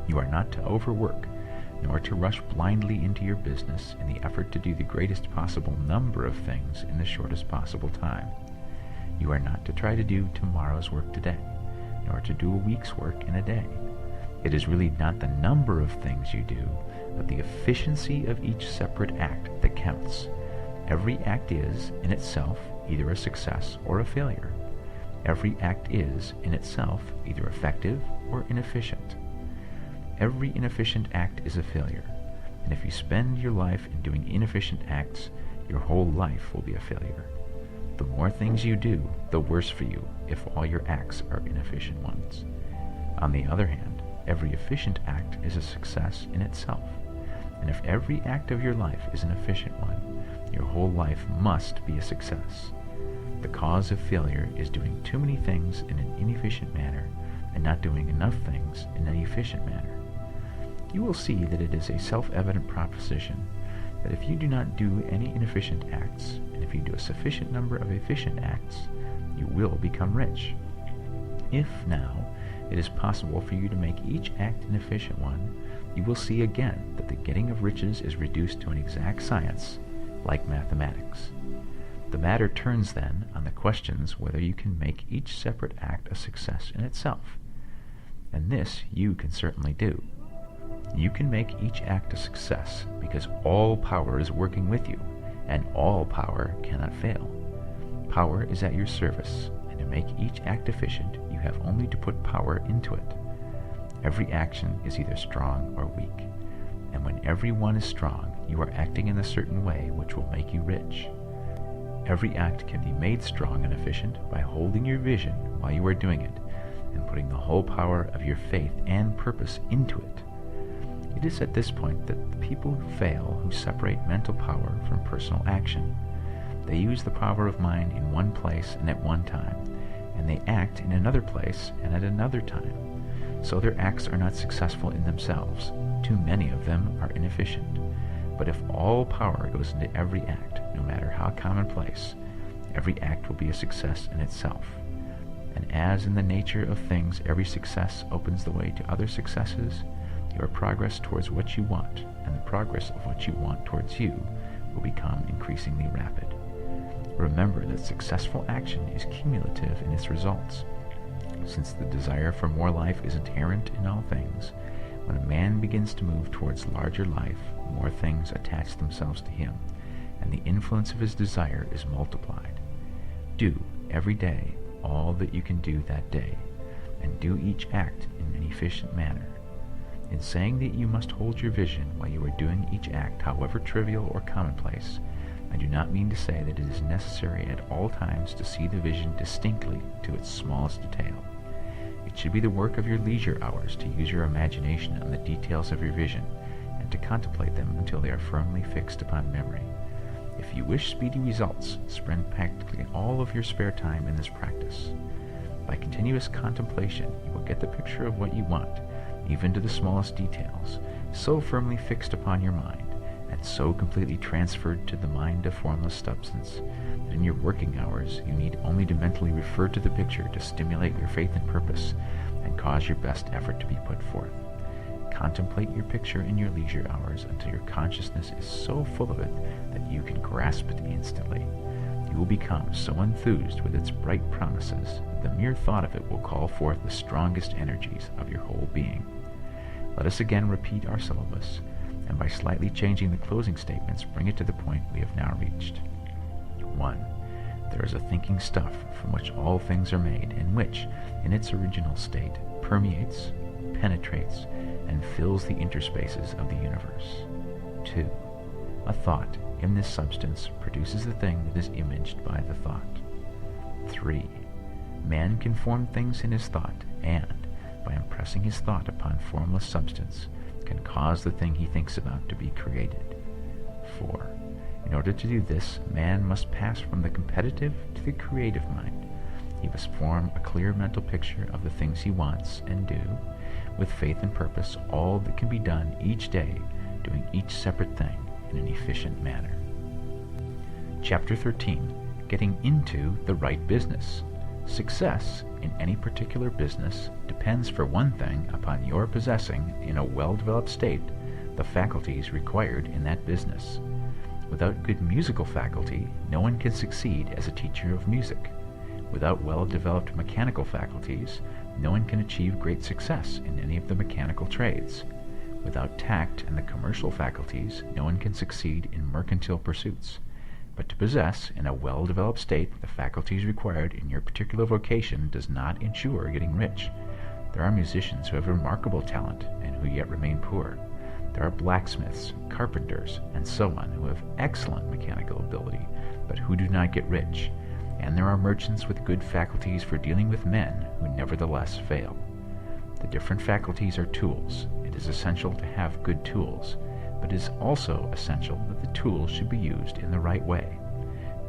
You are not to overwork, nor to rush blindly into your business in the effort to do the greatest possible number of things in the shortest possible time. You are not to try to do tomorrow's work today, nor to do a week's work in a day. It is really not the number of things you do, but the efficiency of each separate act that counts. Every act is, in itself, either a success or a failure. Every act is, in itself, either effective or inefficient. Every inefficient act is a failure, and if you spend your life in doing inefficient acts, your whole life will be a failure. The more things you do, the worse for you if all your acts are inefficient ones. On the other hand, every efficient act is a success in itself, and if every act of your life is an efficient one, your whole life must be a success. The cause of failure is doing too many things in an inefficient manner and not doing enough things in an efficient manner. You will see that it is a self-evident proposition that if you do not do any inefficient acts, and if you do a sufficient number of efficient acts, you will become rich. If, now, it is possible for you to make each act an efficient one, you will see again that the getting of riches is reduced to an exact science, like mathematics. The matter turns, then, on the questions whether you can make each separate act a success in itself. And this you can certainly do. You can make each act a success because all power is working with you, and all power cannot fail. Power is at your service, and to make each act efficient, you have only to put power into it. Every action is either strong or weak. And when every one is strong, you are acting in a certain way which will make you rich. Every act can be made strong and efficient by holding your vision while you are doing it, and putting the whole power of your faith and purpose into it. It is at this point that the people who fail who separate mental power from personal action. They use the power of mind in one place and at one time, and they act in another place and at another time. So their acts are not successful in themselves. Too many of them are inefficient. But if all power goes into every act, no matter how commonplace, every act will be a success in itself. And as in the nature of things every success opens the way to other successes, your progress towards what you want and the progress of what you want towards you will become increasingly rapid. Remember that successful action is cumulative in its results. Since the desire for more life is inherent in all things, when a man begins to move towards larger life, more things attach themselves to him, and the influence of his desire is multiplied. Do, every day, all that you can do that day, and do each act in an efficient manner. In saying that you must hold your vision while you are doing each act, however trivial or commonplace, I do not mean to say that it is necessary at all times to see the vision distinctly to its smallest detail. It should be the work of your leisure hours to use your imagination on the details of your vision, and to contemplate them until they are firmly fixed upon memory. If you wish speedy results, spend practically all of your spare time in this practice. By continuous contemplation, you will get the picture of what you want, even to the smallest details, so firmly fixed upon your mind, and so completely transferred to the mind of formless substance, that in your working hours you need only to mentally refer to the picture to stimulate your faith and purpose, and cause your best effort to be put forth. Contemplate your picture in your leisure hours until your consciousness is so full of it that you can grasp it instantly. You will become so enthused with its bright promises that the mere thought of it will call forth the strongest energies of your whole being. Let us again repeat our syllabus, and by slightly changing the closing statements, bring it to the point we have now reached. 1. There is a thinking stuff from which all things are made, and which, in its original state, permeates, penetrates, and fills the interspaces of the universe. 2. A thought in this substance produces the thing that is imaged by the thought. 3. Man can form things in his thought, and, by impressing his thought upon formless substance, can cause the thing he thinks about to be created. 4. In order to do this, man must pass from the competitive to the creative mind. He must form a clear mental picture of the things he wants and do, with faith and purpose, all that can be done each day, doing each separate thing in an efficient manner. Chapter 13. Getting into the right business. Success in any particular business depends, for one thing, upon your possessing, in a well-developed state, the faculties required in that business. Without good musical faculty, no one can succeed as a teacher of music. Without well-developed mechanical faculties, no one can achieve great success in any of the mechanical trades. Without tact and the commercial faculties, no one can succeed in mercantile pursuits. But to possess, in a well-developed state, the faculties required in your particular vocation does not ensure getting rich. There are musicians who have remarkable talent and who yet remain poor. There are blacksmiths, carpenters, and so on who have excellent mechanical ability, but who do not get rich. And there are merchants with good faculties for dealing with men who nevertheless fail. The different faculties are tools. It is essential to have good tools, but it is also essential that the tools should be used in the right way.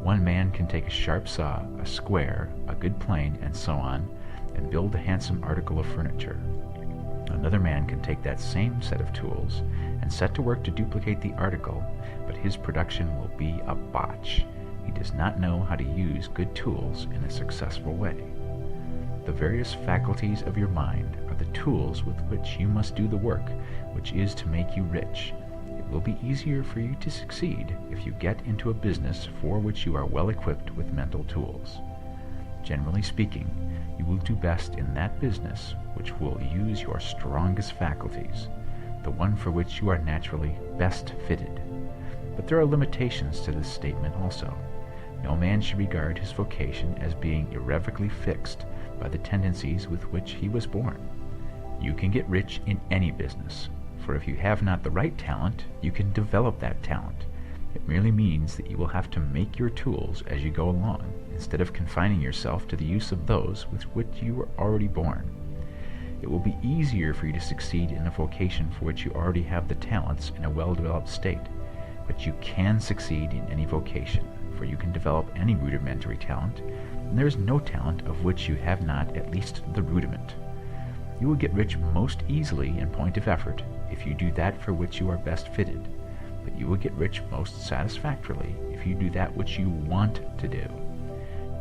One man can take a sharp saw, a square, a good plane, and so on, and build a handsome article of furniture. Another man can take that same set of tools and set to work to duplicate the article, but his production will be a botch. He does not know how to use good tools in a successful way. The various faculties of your mind are the tools with which you must do the work which is to make you rich. It will be easier for you to succeed if you get into a business for which you are well equipped with mental tools. Generally speaking, you will do best in that business which will use your strongest faculties, the one for which you are naturally best fitted. But there are limitations to this statement also. No man should regard his vocation as being irrevocably fixed by the tendencies with which he was born. You can get rich in any business, for if you have not the right talent, you can develop that talent. It merely means that you will have to make your tools as you go along, instead of confining yourself to the use of those with which you were already born. It will be easier for you to succeed in a vocation for which you already have the talents in a well-developed state, but you can succeed in any vocation, for you can develop any rudimentary talent, and there is no talent of which you have not at least the rudiment. You will get rich most easily in point of effort if you do that for which you are best fitted, but you will get rich most satisfactorily if you do that which you want to do.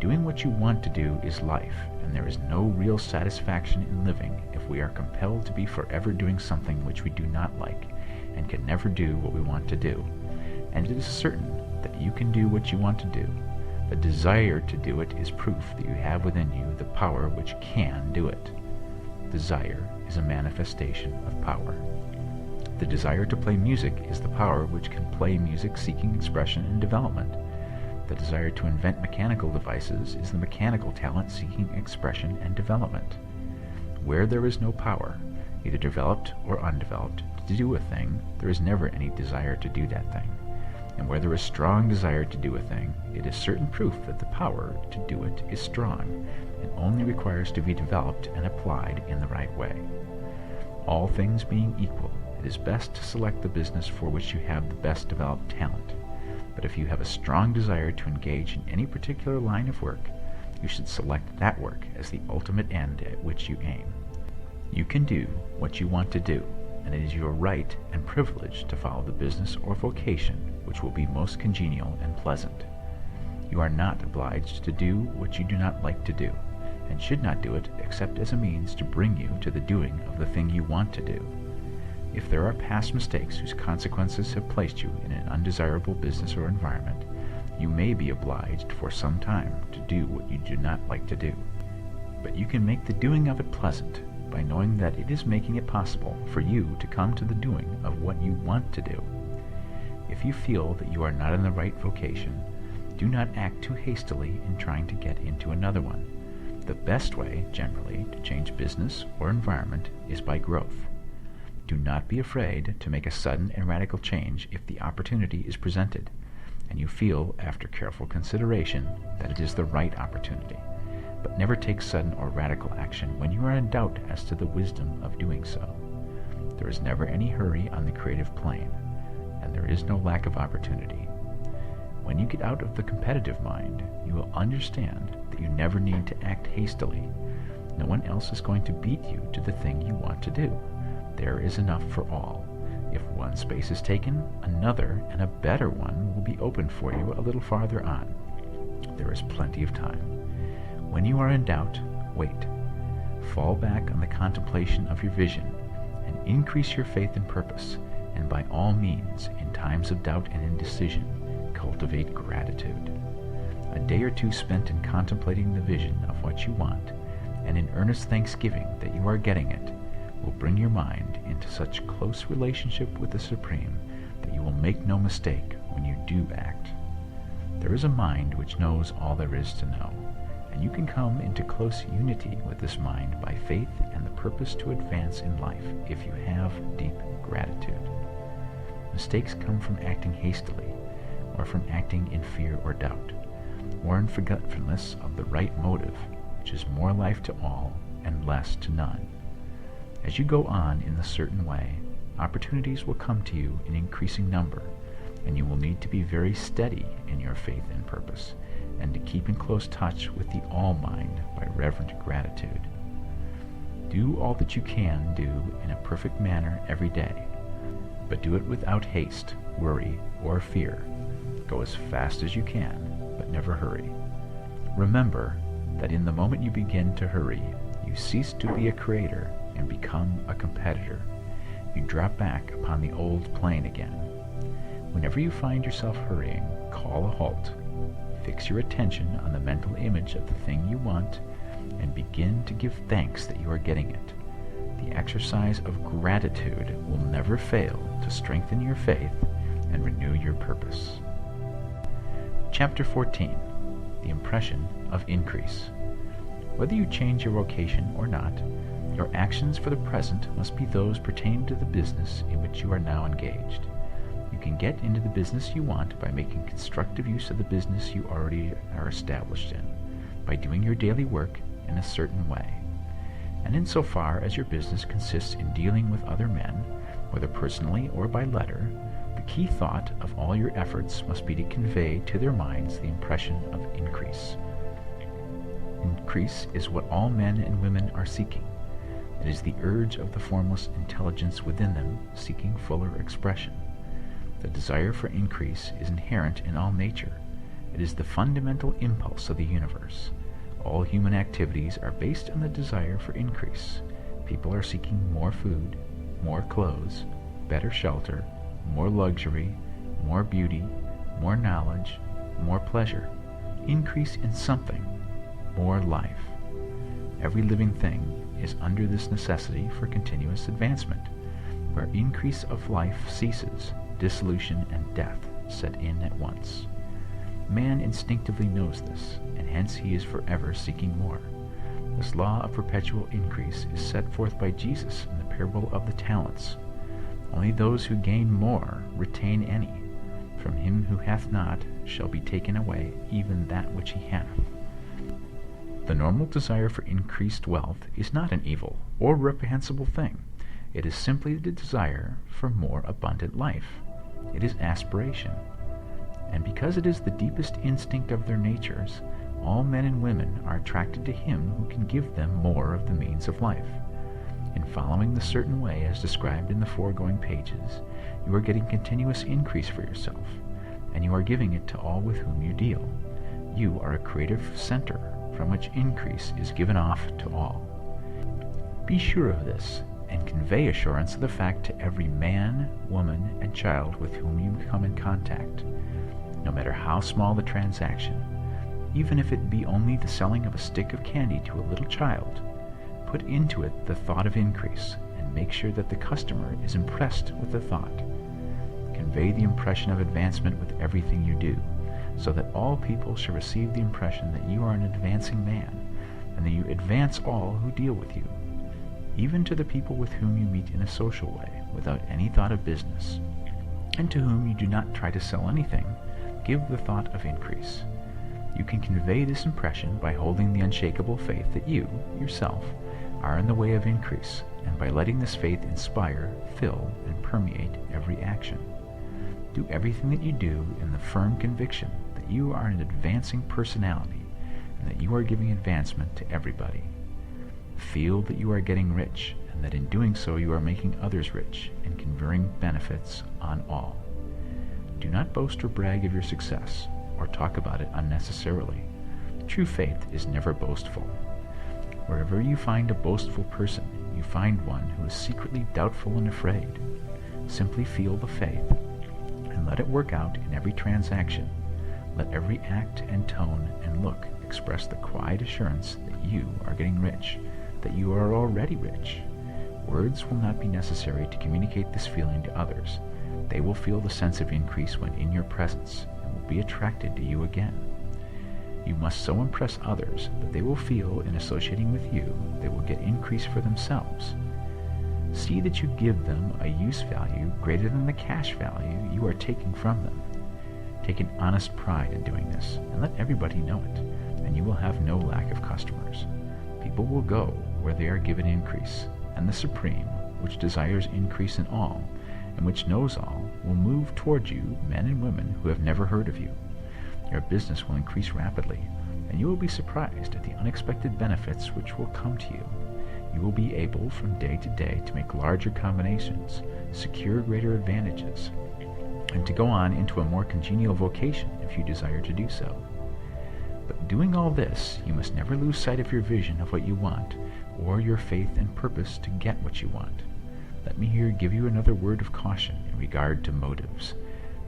Doing what you want to do is life, and there is no real satisfaction in living if we are compelled to be forever doing something which we do not like, and can never do what we want to do. And it is certain that you can do what you want to do. The desire to do it is proof that you have within you the power which can do it. Desire is a manifestation of power. The desire to play music is the power which can play music seeking expression and development. The desire to invent mechanical devices is the mechanical talent seeking expression and development. Where there is no power, either developed or undeveloped, to do a thing, there is never any desire to do that thing. And where there is strong desire to do a thing, it is certain proof that the power to do it is strong, and only requires to be developed and applied in the right way. All things being equal, it is best to select the business for which you have the best developed talent. But if you have a strong desire to engage in any particular line of work, you should select that work as the ultimate end at which you aim. You can do what you want to do, and it is your right and privilege to follow the business or vocation which will be most congenial and pleasant. You are not obliged to do what you do not like to do, and should not do it except as a means to bring you to the doing of the thing you want to do. If there are past mistakes whose consequences have placed you in an undesirable business or environment, you may be obliged for some time to do what you do not like to do. But you can make the doing of it pleasant by knowing that it is making it possible for you to come to the doing of what you want to do. If you feel that you are not in the right vocation, do not act too hastily in trying to get into another one. The best way, generally, to change business or environment is by growth. Do not be afraid to make a sudden and radical change if the opportunity is presented, and you feel, after careful consideration, that it is the right opportunity. But never take sudden or radical action when you are in doubt as to the wisdom of doing so. There is never any hurry on the creative plane, and there is no lack of opportunity. When you get out of the competitive mind, you will understand that you never need to act hastily. No one else is going to beat you to the thing you want to do. There is enough for all. If one space is taken, another and a better one will be opened for you a little farther on. There is plenty of time. When you are in doubt, wait. Fall back on the contemplation of your vision, and increase your faith and purpose, and by all means, in times of doubt and indecision, cultivate gratitude. A day or two spent in contemplating the vision of what you want, and in earnest thanksgiving that you are getting it, will bring your mind into such close relationship with the Supreme that you will make no mistake when you do act. There is a mind which knows all there is to know, and you can come into close unity with this mind by faith and the purpose to advance in life if you have deep gratitude. Mistakes come from acting hastily, or from acting in fear or doubt, or in forgetfulness of the right motive, which is more life to all and less to none. As you go on in a certain way, opportunities will come to you in increasing number, and you will need to be very steady in your faith and purpose, and to keep in close touch with the All-Mind by reverent gratitude. Do all that you can do in a perfect manner every day, but do it without haste, worry, or fear. Go as fast as you can, but never hurry. Remember that in the moment you begin to hurry, you cease to be a creator and become a competitor. You drop back upon the old plane again. Whenever you find yourself hurrying, call a halt. Fix your attention on the mental image of the thing you want, and begin to give thanks that you are getting it. The exercise of gratitude will never fail to strengthen your faith and renew your purpose. Chapter 14. The Impression of Increase. Whether you change your vocation or not, Your actions for the present must be those pertaining to the business in which you are now engaged. You can get into the business you want by making constructive use of the business you already are established in, by doing your daily work in a certain way. And insofar as your business consists in dealing with other men, whether personally or by letter, the key thought of all your efforts must be to convey to their minds the impression of increase. Increase is what all men and women are seeking. It is the urge of the formless intelligence within them seeking fuller expression. The desire for increase is inherent in all nature. It is the fundamental impulse of the universe. All human activities are based on the desire for increase. People are seeking more food, more clothes, better shelter, more luxury, more beauty, more knowledge, more pleasure, increase in something, more life. Every living thing is under this necessity for continuous advancement. Where increase of life ceases, dissolution and death set in at once. Man instinctively knows this, and hence he is forever seeking more. This law of perpetual increase is set forth by Jesus in the parable of the talents. Only those who gain more retain any. From him who hath not shall be taken away even that which he hath. The normal desire for increased wealth is not an evil or reprehensible thing. It is simply the desire for more abundant life. It is aspiration. And because it is the deepest instinct of their natures, all men and women are attracted to him who can give them more of the means of life. In following the certain way as described in the foregoing pages, you are getting continuous increase for yourself, and you are giving it to all with whom you deal. You are a creative center from which increase is given off to all. Be sure of this, and convey assurance of the fact to every man, woman, and child with whom you come in contact. No matter how small the transaction, even if it be only the selling of a stick of candy to a little child, put into it the thought of increase, and make sure that the customer is impressed with the thought. Convey the impression of advancement with everything you do, so that all people shall receive the impression that you are an advancing man, and that you advance all who deal with you. Even to the people with whom you meet in a social way, without any thought of business, and to whom you do not try to sell anything, give the thought of increase. You can convey this impression by holding the unshakable faith that you, yourself, are in the way of increase, and by letting this faith inspire, fill, and permeate every action. Do everything that you do in the firm conviction that you are an advancing personality, and that you are giving advancement to everybody. Feel that you are getting rich, and that in doing so you are making others rich, and conferring benefits on all. Do not boast or brag of your success, or talk about it unnecessarily. True faith is never boastful. Wherever you find a boastful person, you find one who is secretly doubtful and afraid. Simply feel the faith, and let it work out in every transaction. Let every act and tone and look express the quiet assurance that you are getting rich, that you are already rich. Words will not be necessary to communicate this feeling to others. They will feel the sense of increase when in your presence, and will be attracted to you again. You must so impress others that they will feel in associating with you they will get increase for themselves. See that you give them a use value greater than the cash value you are taking from them. Take an honest pride in doing this, and let everybody know it, and you will have no lack of customers. People will go where they are given increase, and the Supreme, which desires increase in all, and which knows all, will move toward you men and women who have never heard of you. Your business will increase rapidly, and you will be surprised at the unexpected benefits which will come to you. You will be able from day to day to make larger combinations, secure greater advantages, and to go on into a more congenial vocation if you desire to do so. But doing all this, you must never lose sight of your vision of what you want, or your faith and purpose to get what you want. Let me here give you another word of caution in regard to motives.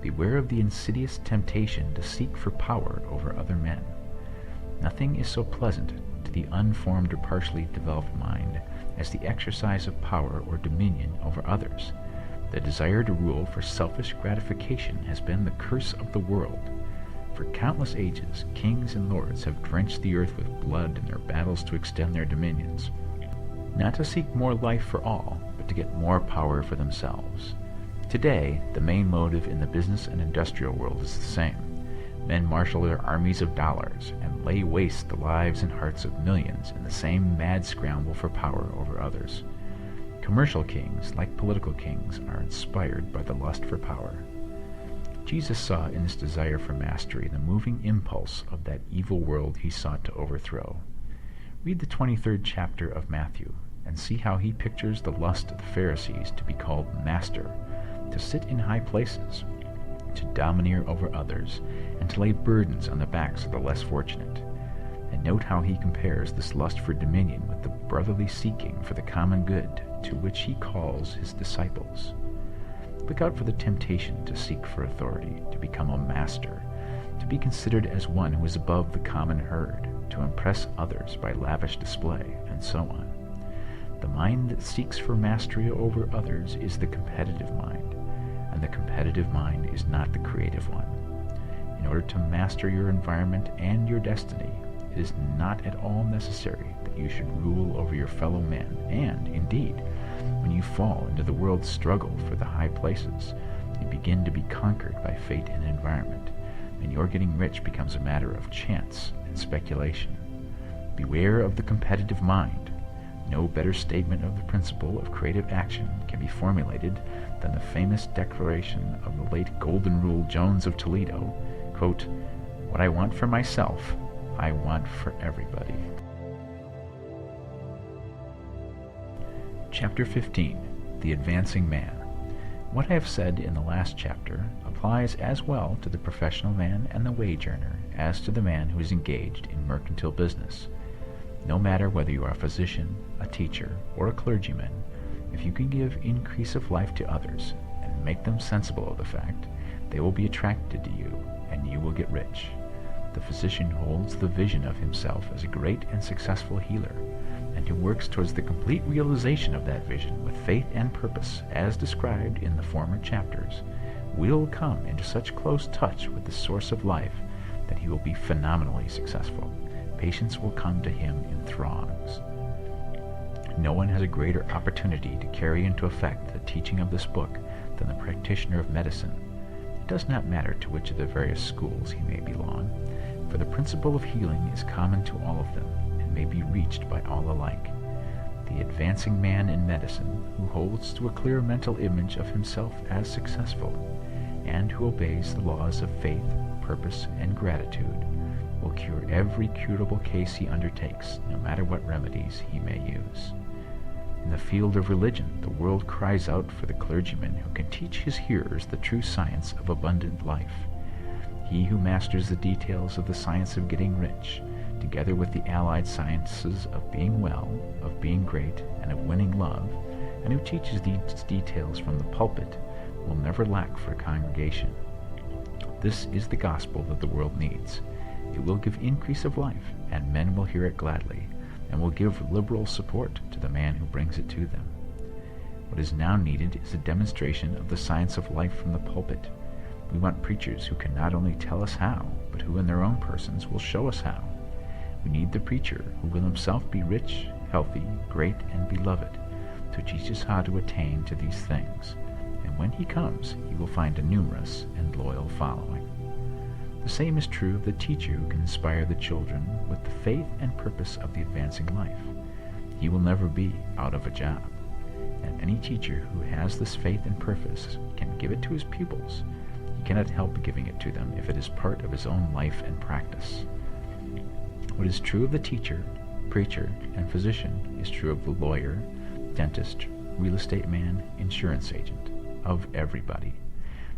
Beware of the insidious temptation to seek for power over other men. Nothing is so pleasant to the unformed or partially developed mind as the exercise of power or dominion over others. The desire to rule for selfish gratification has been the curse of the world. For countless ages, kings and lords have drenched the earth with blood in their battles to extend their dominions. not to seek more life for all, but to get more power for themselves. Today, the main motive in the business and industrial world is the same. Men marshal their armies of dollars and lay waste the lives and hearts of millions in the same mad scramble for power over others. Commercial kings, like political kings, are inspired by the lust for power. Jesus saw in this desire for mastery the moving impulse of that evil world he sought to overthrow. Read the 23rd chapter of Matthew and see how he pictures the lust of the Pharisees to be called master, to sit in high places, to domineer over others, and to lay burdens on the backs of the less fortunate. And note how he compares this lust for dominion with the brotherly seeking for the common good to which he calls his disciples. Look out for the temptation to seek for authority, to become a master, to be considered as one who is above the common herd, to impress others by lavish display, and so on. The mind that seeks for mastery over others is the competitive mind, and the competitive mind is not the creative one. In order to master your environment and your destiny, it is not at all necessary that you should rule over your fellow men, and, indeed, when you fall into the world's struggle for the high places, you begin to be conquered by fate and environment, and your getting rich becomes a matter of chance and speculation. Beware of the competitive mind. No better statement of the principle of creative action can be formulated than the famous declaration of the late Golden Rule Jones of Toledo, quote, "What I want for myself, I want for everybody." Chapter 15. The Advancing Man. What I have said in the last chapter applies as well to the professional man and the wage earner as to the man who is engaged in mercantile business. No matter whether you are a physician, a teacher, or a clergyman, if you can give increase of life to others and make them sensible of the fact, they will be attracted to you, and you will get rich. The physician holds the vision of himself as a great and successful healer, and who works towards the complete realization of that vision with faith and purpose, as described in the former chapters, will come into such close touch with the source of life that he will be phenomenally successful. Patients will come to him in throngs. No one has a greater opportunity to carry into effect the teaching of this book than the practitioner of medicine. It does not matter to which of the various schools he may belong, for the principle of healing is common to all of them and may be reached by all alike. The advancing man in medicine, who holds to a clear mental image of himself as successful, and who obeys the laws of faith, purpose, and gratitude, will cure every curable case he undertakes, no matter what remedies he may use. In the field of religion, the world cries out for the clergyman who can teach his hearers the true science of abundant life. He who masters the details of the science of getting rich, together with the allied sciences of being well, of being great, and of winning love, and who teaches these details from the pulpit, will never lack for a congregation. This is the gospel that the world needs. It will give increase of life, and men will hear it gladly, and will give liberal support to the man who brings it to them. What is now needed is a demonstration of the science of life from the pulpit. We want preachers who can not only tell us how, but who in their own persons will show us how. We need the preacher who will himself be rich, healthy, great, and beloved, to teach us how to attain to these things. And when he comes, he will find a numerous and loyal following. The same is true of the teacher who can inspire the children with the faith and purpose of the advancing life. He will never be out of a job. And any teacher who has this faith and purpose can give it to his pupils. He cannot help giving it to them if it is part of his own life and practice. What is true of the teacher, preacher, and physician is true of the lawyer, dentist, real estate man, insurance agent, of everybody.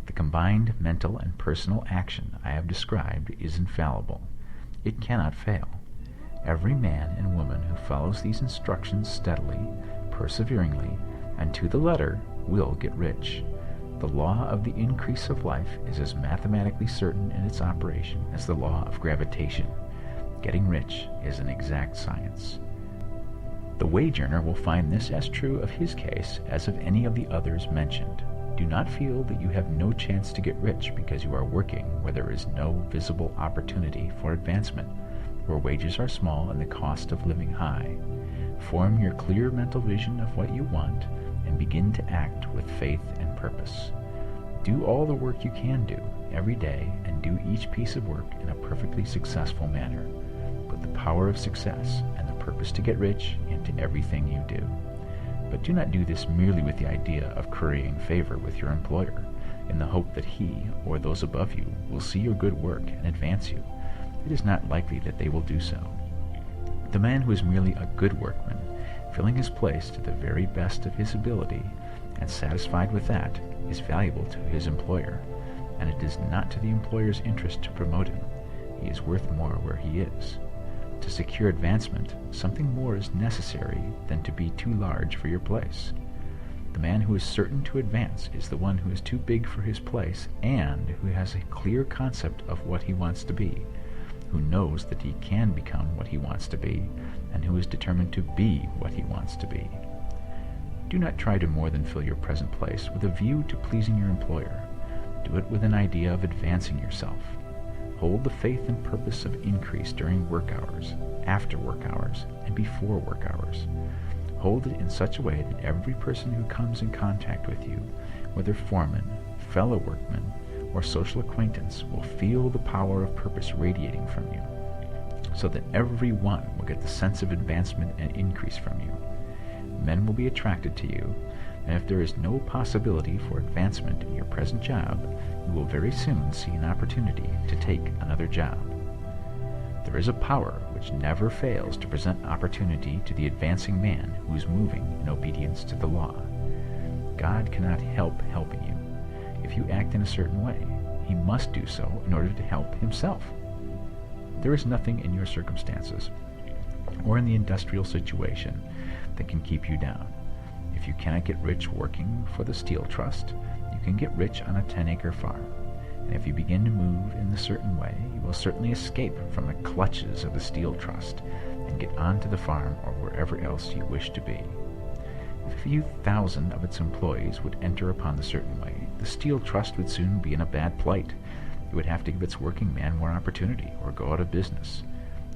The combined mental and personal action I have described is infallible. It cannot fail. Every man and woman who follows these instructions steadily, perseveringly, and to the letter will get rich. The law of the increase of life is as mathematically certain in its operation as the law of gravitation. Getting rich is an exact science. The wage earner will find this as true of his case as of any of the others mentioned. Do not feel that you have no chance to get rich because you are working where there is no visible opportunity for advancement. where wages are small and the cost of living high. Form your clear mental vision of what you want and begin to act with faith and purpose. Do all the work you can do every day and do each piece of work in a perfectly successful manner. Put the power of success and the purpose to get rich into everything you do. But do not do this merely with the idea of currying favor with your employer, in the hope that he or those above you will see your good work and advance you. It is not likely that they will do so. The man who is merely a good workman, filling his place to the very best of his ability, and satisfied with that, is valuable to his employer, and it is not to the employer's interest to promote him. He is worth more where he is. To secure advancement, something more is necessary than to be too large for your place. The man who is certain to advance is the one who is too big for his place and who has a clear concept of what he wants to be, who knows that he can become what he wants to be, and who is determined to be what he wants to be. Do not try to more than fill your present place with a view to pleasing your employer. Do it with an idea of advancing yourself. Hold the faith and purpose of increase during work hours, after work hours, and before work hours. Hold it in such a way that every person who comes in contact with you, whether foreman, fellow workman, or social acquaintance, will feel the power of purpose radiating from you, so that every one will get the sense of advancement and increase from you. Men will be attracted to you, and if there is no possibility for advancement in your present job, you will very soon see an opportunity to take another job. There is a power which never fails to present opportunity to the advancing man who is moving in obedience to the law. God cannot help helping you. If you act in a certain way, he must do so in order to help himself. There is nothing in your circumstances or in the industrial situation that can keep you down. If you cannot get rich working for the Steel Trust, you can get rich on a 10-acre farm. And if you begin to move in a certain way, you will certainly escape from the clutches of the Steel Trust and get onto the farm or wherever else you wish to be. If a few thousand of its employees would enter upon the certain way, the Steel Trust would soon be in a bad plight. It would have to give its working man more opportunity or go out of business.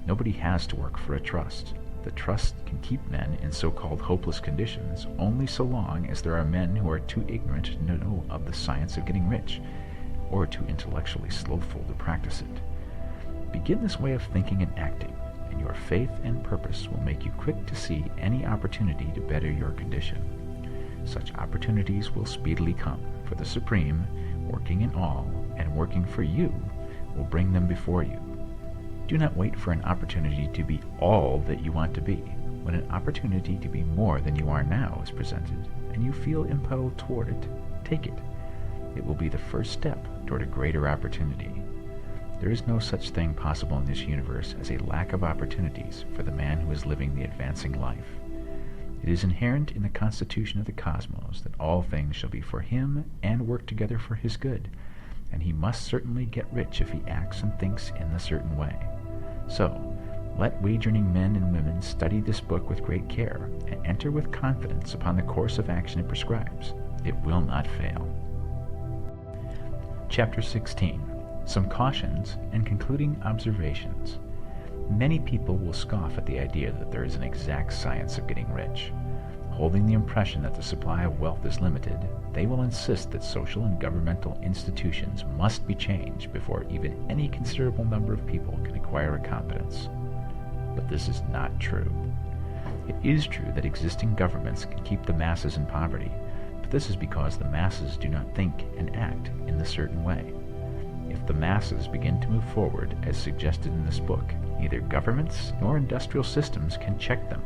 Nobody has to work for a trust. The trust can keep men in so-called hopeless conditions only so long as there are men who are too ignorant to know of the science of getting rich, or too intellectually slothful to practice it. Begin this way of thinking and acting, and your faith and purpose will make you quick to see any opportunity to better your condition. Such opportunities will speedily come, for the Supreme, working in all and working for you, will bring them before you. Do not wait for an opportunity to be all that you want to be. When an opportunity to be more than you are now is presented, and you feel impelled toward it, take it. It will be the first step toward a greater opportunity. There is no such thing possible in this universe as a lack of opportunities for the man who is living the advancing life. It is inherent in the constitution of the cosmos that all things shall be for him and work together for his good, and he must certainly get rich if he acts and thinks in a certain way. So, let wage-earning men and women study this book with great care and enter with confidence upon the course of action it prescribes. It will not fail. Chapter 16. Some cautions and concluding observations. Many people will scoff at the idea that there is an exact science of getting rich. Holding the impression that the supply of wealth is limited, they will insist that social and governmental institutions must be changed before even any considerable number of people can acquire a competence. But this is not true. It is true that existing governments can keep the masses in poverty, but this is because the masses do not think and act in a certain way. If the masses begin to move forward, as suggested in this book, neither governments nor industrial systems can check them.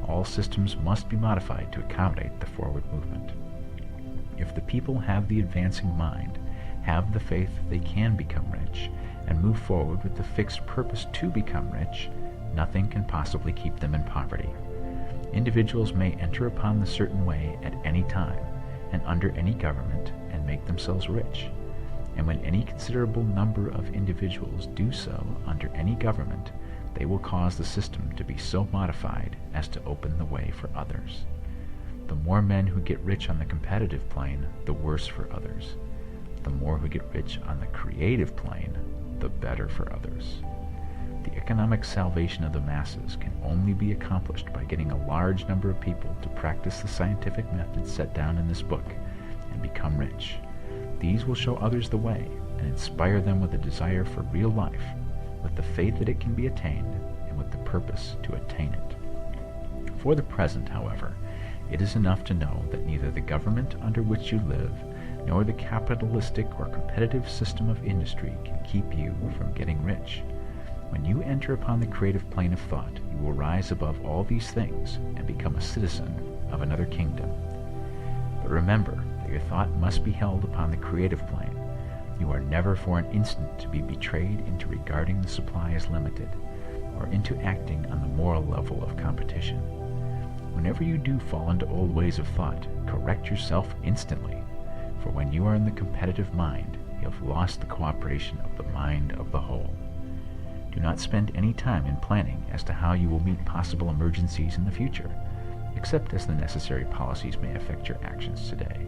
All systems must be modified to accommodate the forward movement. If the people have the advancing mind, have the faith that they can become rich, and move forward with the fixed purpose to become rich, nothing can possibly keep them in poverty. Individuals may enter upon the certain way at any time, and under any government, and make themselves rich. And when any considerable number of individuals do so under any government, they will cause the system to be so modified as to open the way for others. The more men who get rich on the competitive plane, the worse for others. The more who get rich on the creative plane, the better for others. The economic salvation of the masses can only be accomplished by getting a large number of people to practice the scientific methods set down in this book and become rich. These will show others the way and inspire them with a desire for real life, with the faith that it can be attained, and with the purpose to attain it. For the present, however, it is enough to know that neither the government under which you live, nor the capitalistic or competitive system of industry can keep you from getting rich. When you enter upon the creative plane of thought, you will rise above all these things and become a citizen of another kingdom. But remember that your thought must be held upon the creative plane. You are never for an instant to be betrayed into regarding the supply as limited, or into acting on the moral level of competition. Whenever you do fall into old ways of thought, correct yourself instantly, for when you are in the competitive mind, you have lost the cooperation of the mind of the whole. Do not spend any time in planning as to how you will meet possible emergencies in the future, except as the necessary policies may affect your actions today.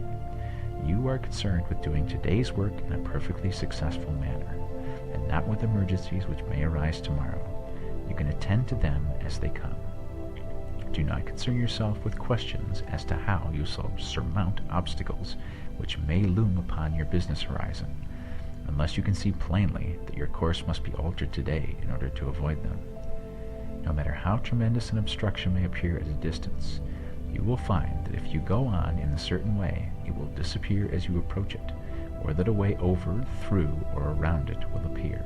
You are concerned with doing today's work in a perfectly successful manner, and not with emergencies which may arise tomorrow. You can attend to them as they come. Do not concern yourself with questions as to how you shall surmount obstacles which may loom upon your business horizon, unless you can see plainly that your course must be altered today in order to avoid them. No matter how tremendous an obstruction may appear at a distance, you will find that if you go on in a certain way, it will disappear as you approach it, or that a way over, through, or around it will appear.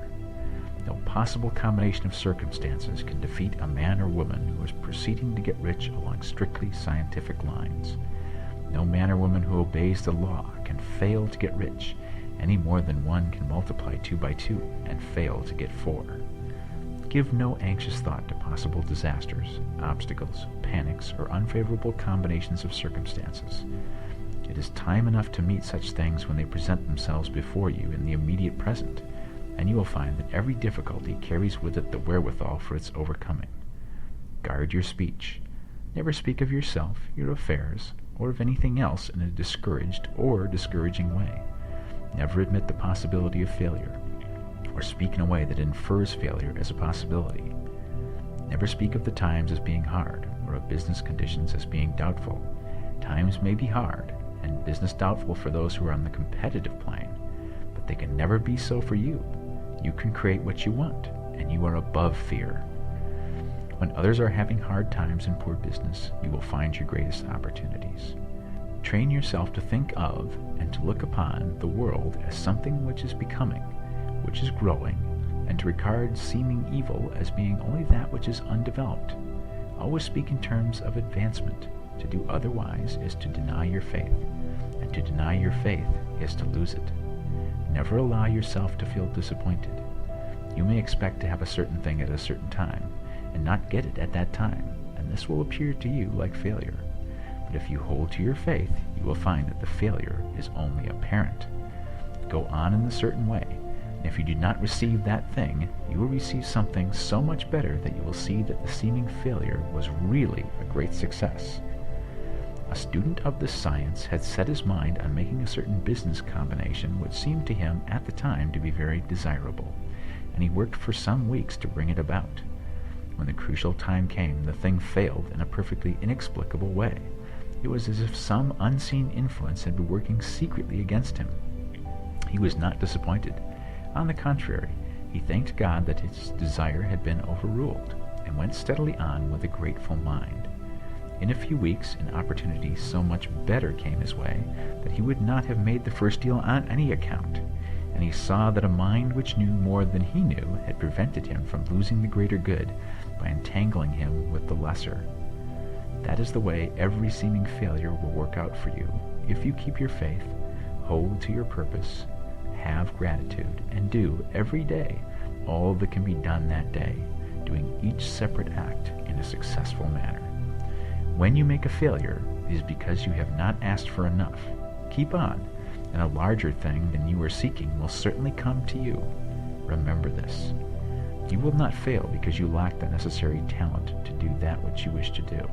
No possible combination of circumstances can defeat a man or woman who is proceeding to get rich along strictly scientific lines. No man or woman who obeys the law can fail to get rich, any more than one can multiply 2 by 2 and fail to get 4. Give no anxious thought to possible disasters, obstacles, panics, or unfavorable combinations of circumstances. It is time enough to meet such things when they present themselves before you in the immediate present, and you will find that every difficulty carries with it the wherewithal for its overcoming. Guard your speech. Never speak of yourself, your affairs, or of anything else in a discouraged or discouraging way. Never admit the possibility of failure, or speak in a way that infers failure as a possibility. Never speak of the times as being hard, or of business conditions as being doubtful. Times may be hard, and business doubtful for those who are on the competitive plane, but they can never be so for you. You can create what you want, and you are above fear. When others are having hard times in poor business, you will find your greatest opportunities. Train yourself to think of and to look upon the world as something which is becoming, which is growing, and to regard seeming evil as being only that which is undeveloped. Always speak in terms of advancement. To do otherwise is to deny your faith, and to deny your faith is to lose it. Never allow yourself to feel disappointed. You may expect to have a certain thing at a certain time, and not get it at that time, and this will appear to you like failure. But if you hold to your faith, you will find that the failure is only apparent. Go on in a certain way, and if you do not receive that thing, you will receive something so much better that you will see that the seeming failure was really a great success. A student of this science had set his mind on making a certain business combination which seemed to him at the time to be very desirable, and he worked for some weeks to bring it about. When the crucial time came, the thing failed in a perfectly inexplicable way. It was as if some unseen influence had been working secretly against him. He was not disappointed. On the contrary, he thanked God that his desire had been overruled, and went steadily on with a grateful mind. In a few weeks, an opportunity so much better came his way that he would not have made the first deal on any account, and he saw that a mind which knew more than he knew had prevented him from losing the greater good by entangling him with the lesser. That is the way every seeming failure will work out for you, if you keep your faith, hold to your purpose, have gratitude, and do every day all that can be done that day, doing each separate act in a successful manner. When you make a failure, it is because you have not asked for enough. Keep on, and a larger thing than you are seeking will certainly come to you. Remember this. You will not fail because you lack the necessary talent to do that which you wish to do.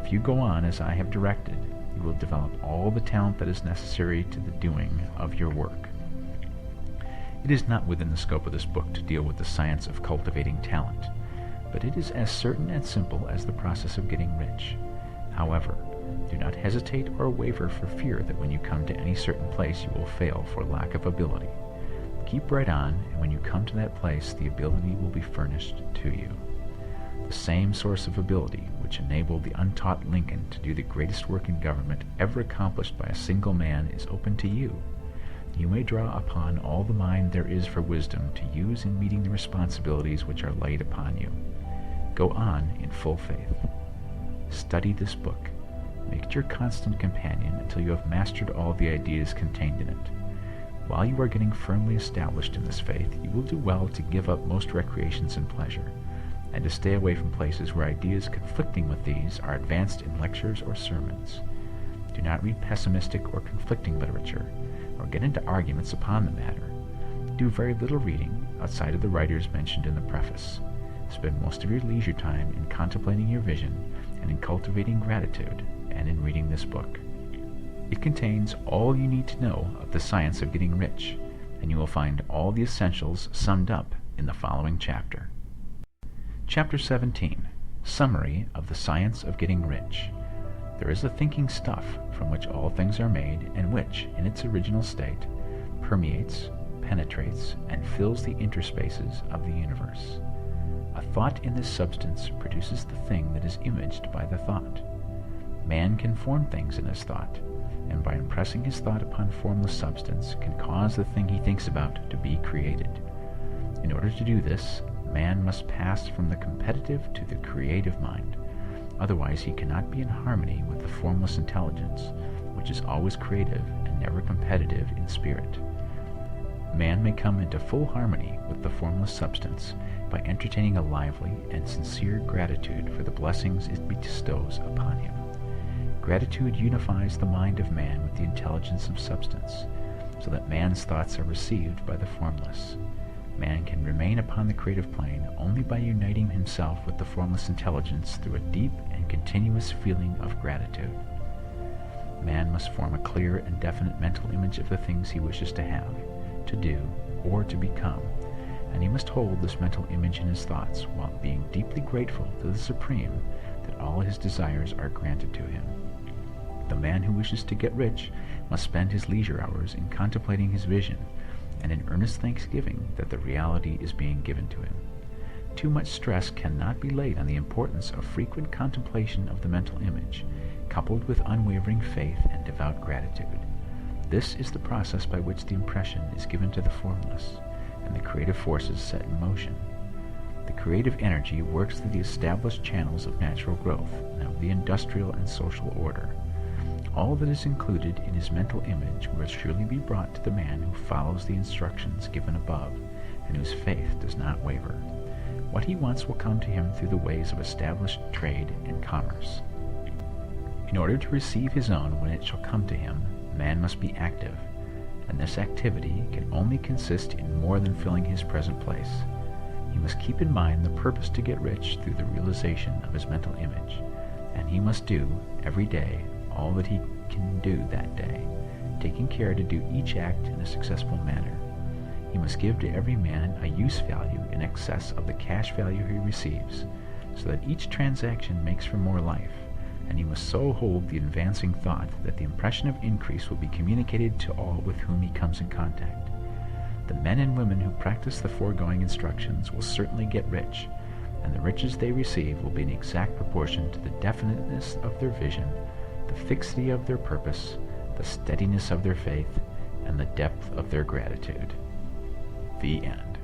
If you go on as I have directed, you will develop all the talent that is necessary to the doing of your work. It is not within the scope of this book to deal with the science of cultivating talent, but it is as certain and simple as the process of getting rich. However, do not hesitate or waver for fear that when you come to any certain place you will fail for lack of ability. Keep right on, and when you come to that place, the ability will be furnished to you. The same source of ability which enabled the untaught Lincoln to do the greatest work in government ever accomplished by a single man is open to you. You may draw upon all the mind there is for wisdom to use in meeting the responsibilities which are laid upon you. Go on in full faith. Study this book. Make it your constant companion until you have mastered all the ideas contained in it. While you are getting firmly established in this faith, you will do well to give up most recreations and pleasure, and to stay away from places where ideas conflicting with these are advanced in lectures or sermons. Do not read pessimistic or conflicting literature, or get into arguments upon the matter. Do very little reading outside of the writers mentioned in the preface. Spend most of your leisure time in contemplating your vision and in cultivating gratitude and in reading this book. It contains all you need to know of the science of getting rich, and you will find all the essentials summed up in the following chapter. Chapter 17. Summary of the Science of Getting Rich. There is a thinking stuff from which all things are made, and which, in its original state, permeates, penetrates, and fills the interspaces of the universe. A thought in this substance produces the thing that is imaged by the thought. Man can form things in his thought, and by impressing his thought upon formless substance can cause the thing he thinks about to be created. In order to do this, man must pass from the competitive to the creative mind. Otherwise he cannot be in harmony with the formless intelligence, which is always creative and never competitive in spirit. Man may come into full harmony with the formless substance by entertaining a lively and sincere gratitude for the blessings it bestows upon him. Gratitude unifies the mind of man with the intelligence of substance, so that man's thoughts are received by the formless. Man can remain upon the creative plane only by uniting himself with the formless intelligence through a deep and continuous feeling of gratitude. Man must form a clear and definite mental image of the things he wishes to have, to do, or to become, and he must hold this mental image in his thoughts while being deeply grateful to the Supreme that all his desires are granted to him. The man who wishes to get rich must spend his leisure hours in contemplating his vision and in earnest thanksgiving that the reality is being given to him. Too much stress cannot be laid on the importance of frequent contemplation of the mental image, coupled with unwavering faith and devout gratitude. This is the process by which the impression is given to the formless, and the creative forces set in motion. The creative energy works through the established channels of natural growth and of the industrial and social order. All that is included in his mental image will surely be brought to the man who follows the instructions given above, and whose faith does not waver. What he wants will come to him through the ways of established trade and commerce. In order to receive his own when it shall come to him, man must be active, and this activity can only consist in more than filling his present place. He must keep in mind the purpose to get rich through the realization of his mental image, and he must do, every day, all that he can do that day, taking care to do each act in a successful manner. He must give to every man a use value in excess of the cash value he receives, so that each transaction makes for more life, and he must so hold the advancing thought that the impression of increase will be communicated to all with whom he comes in contact. The men and women who practice the foregoing instructions will certainly get rich, and the riches they receive will be in exact proportion to the definiteness of their vision, the fixity of their purpose, the steadiness of their faith, and the depth of their gratitude. The end.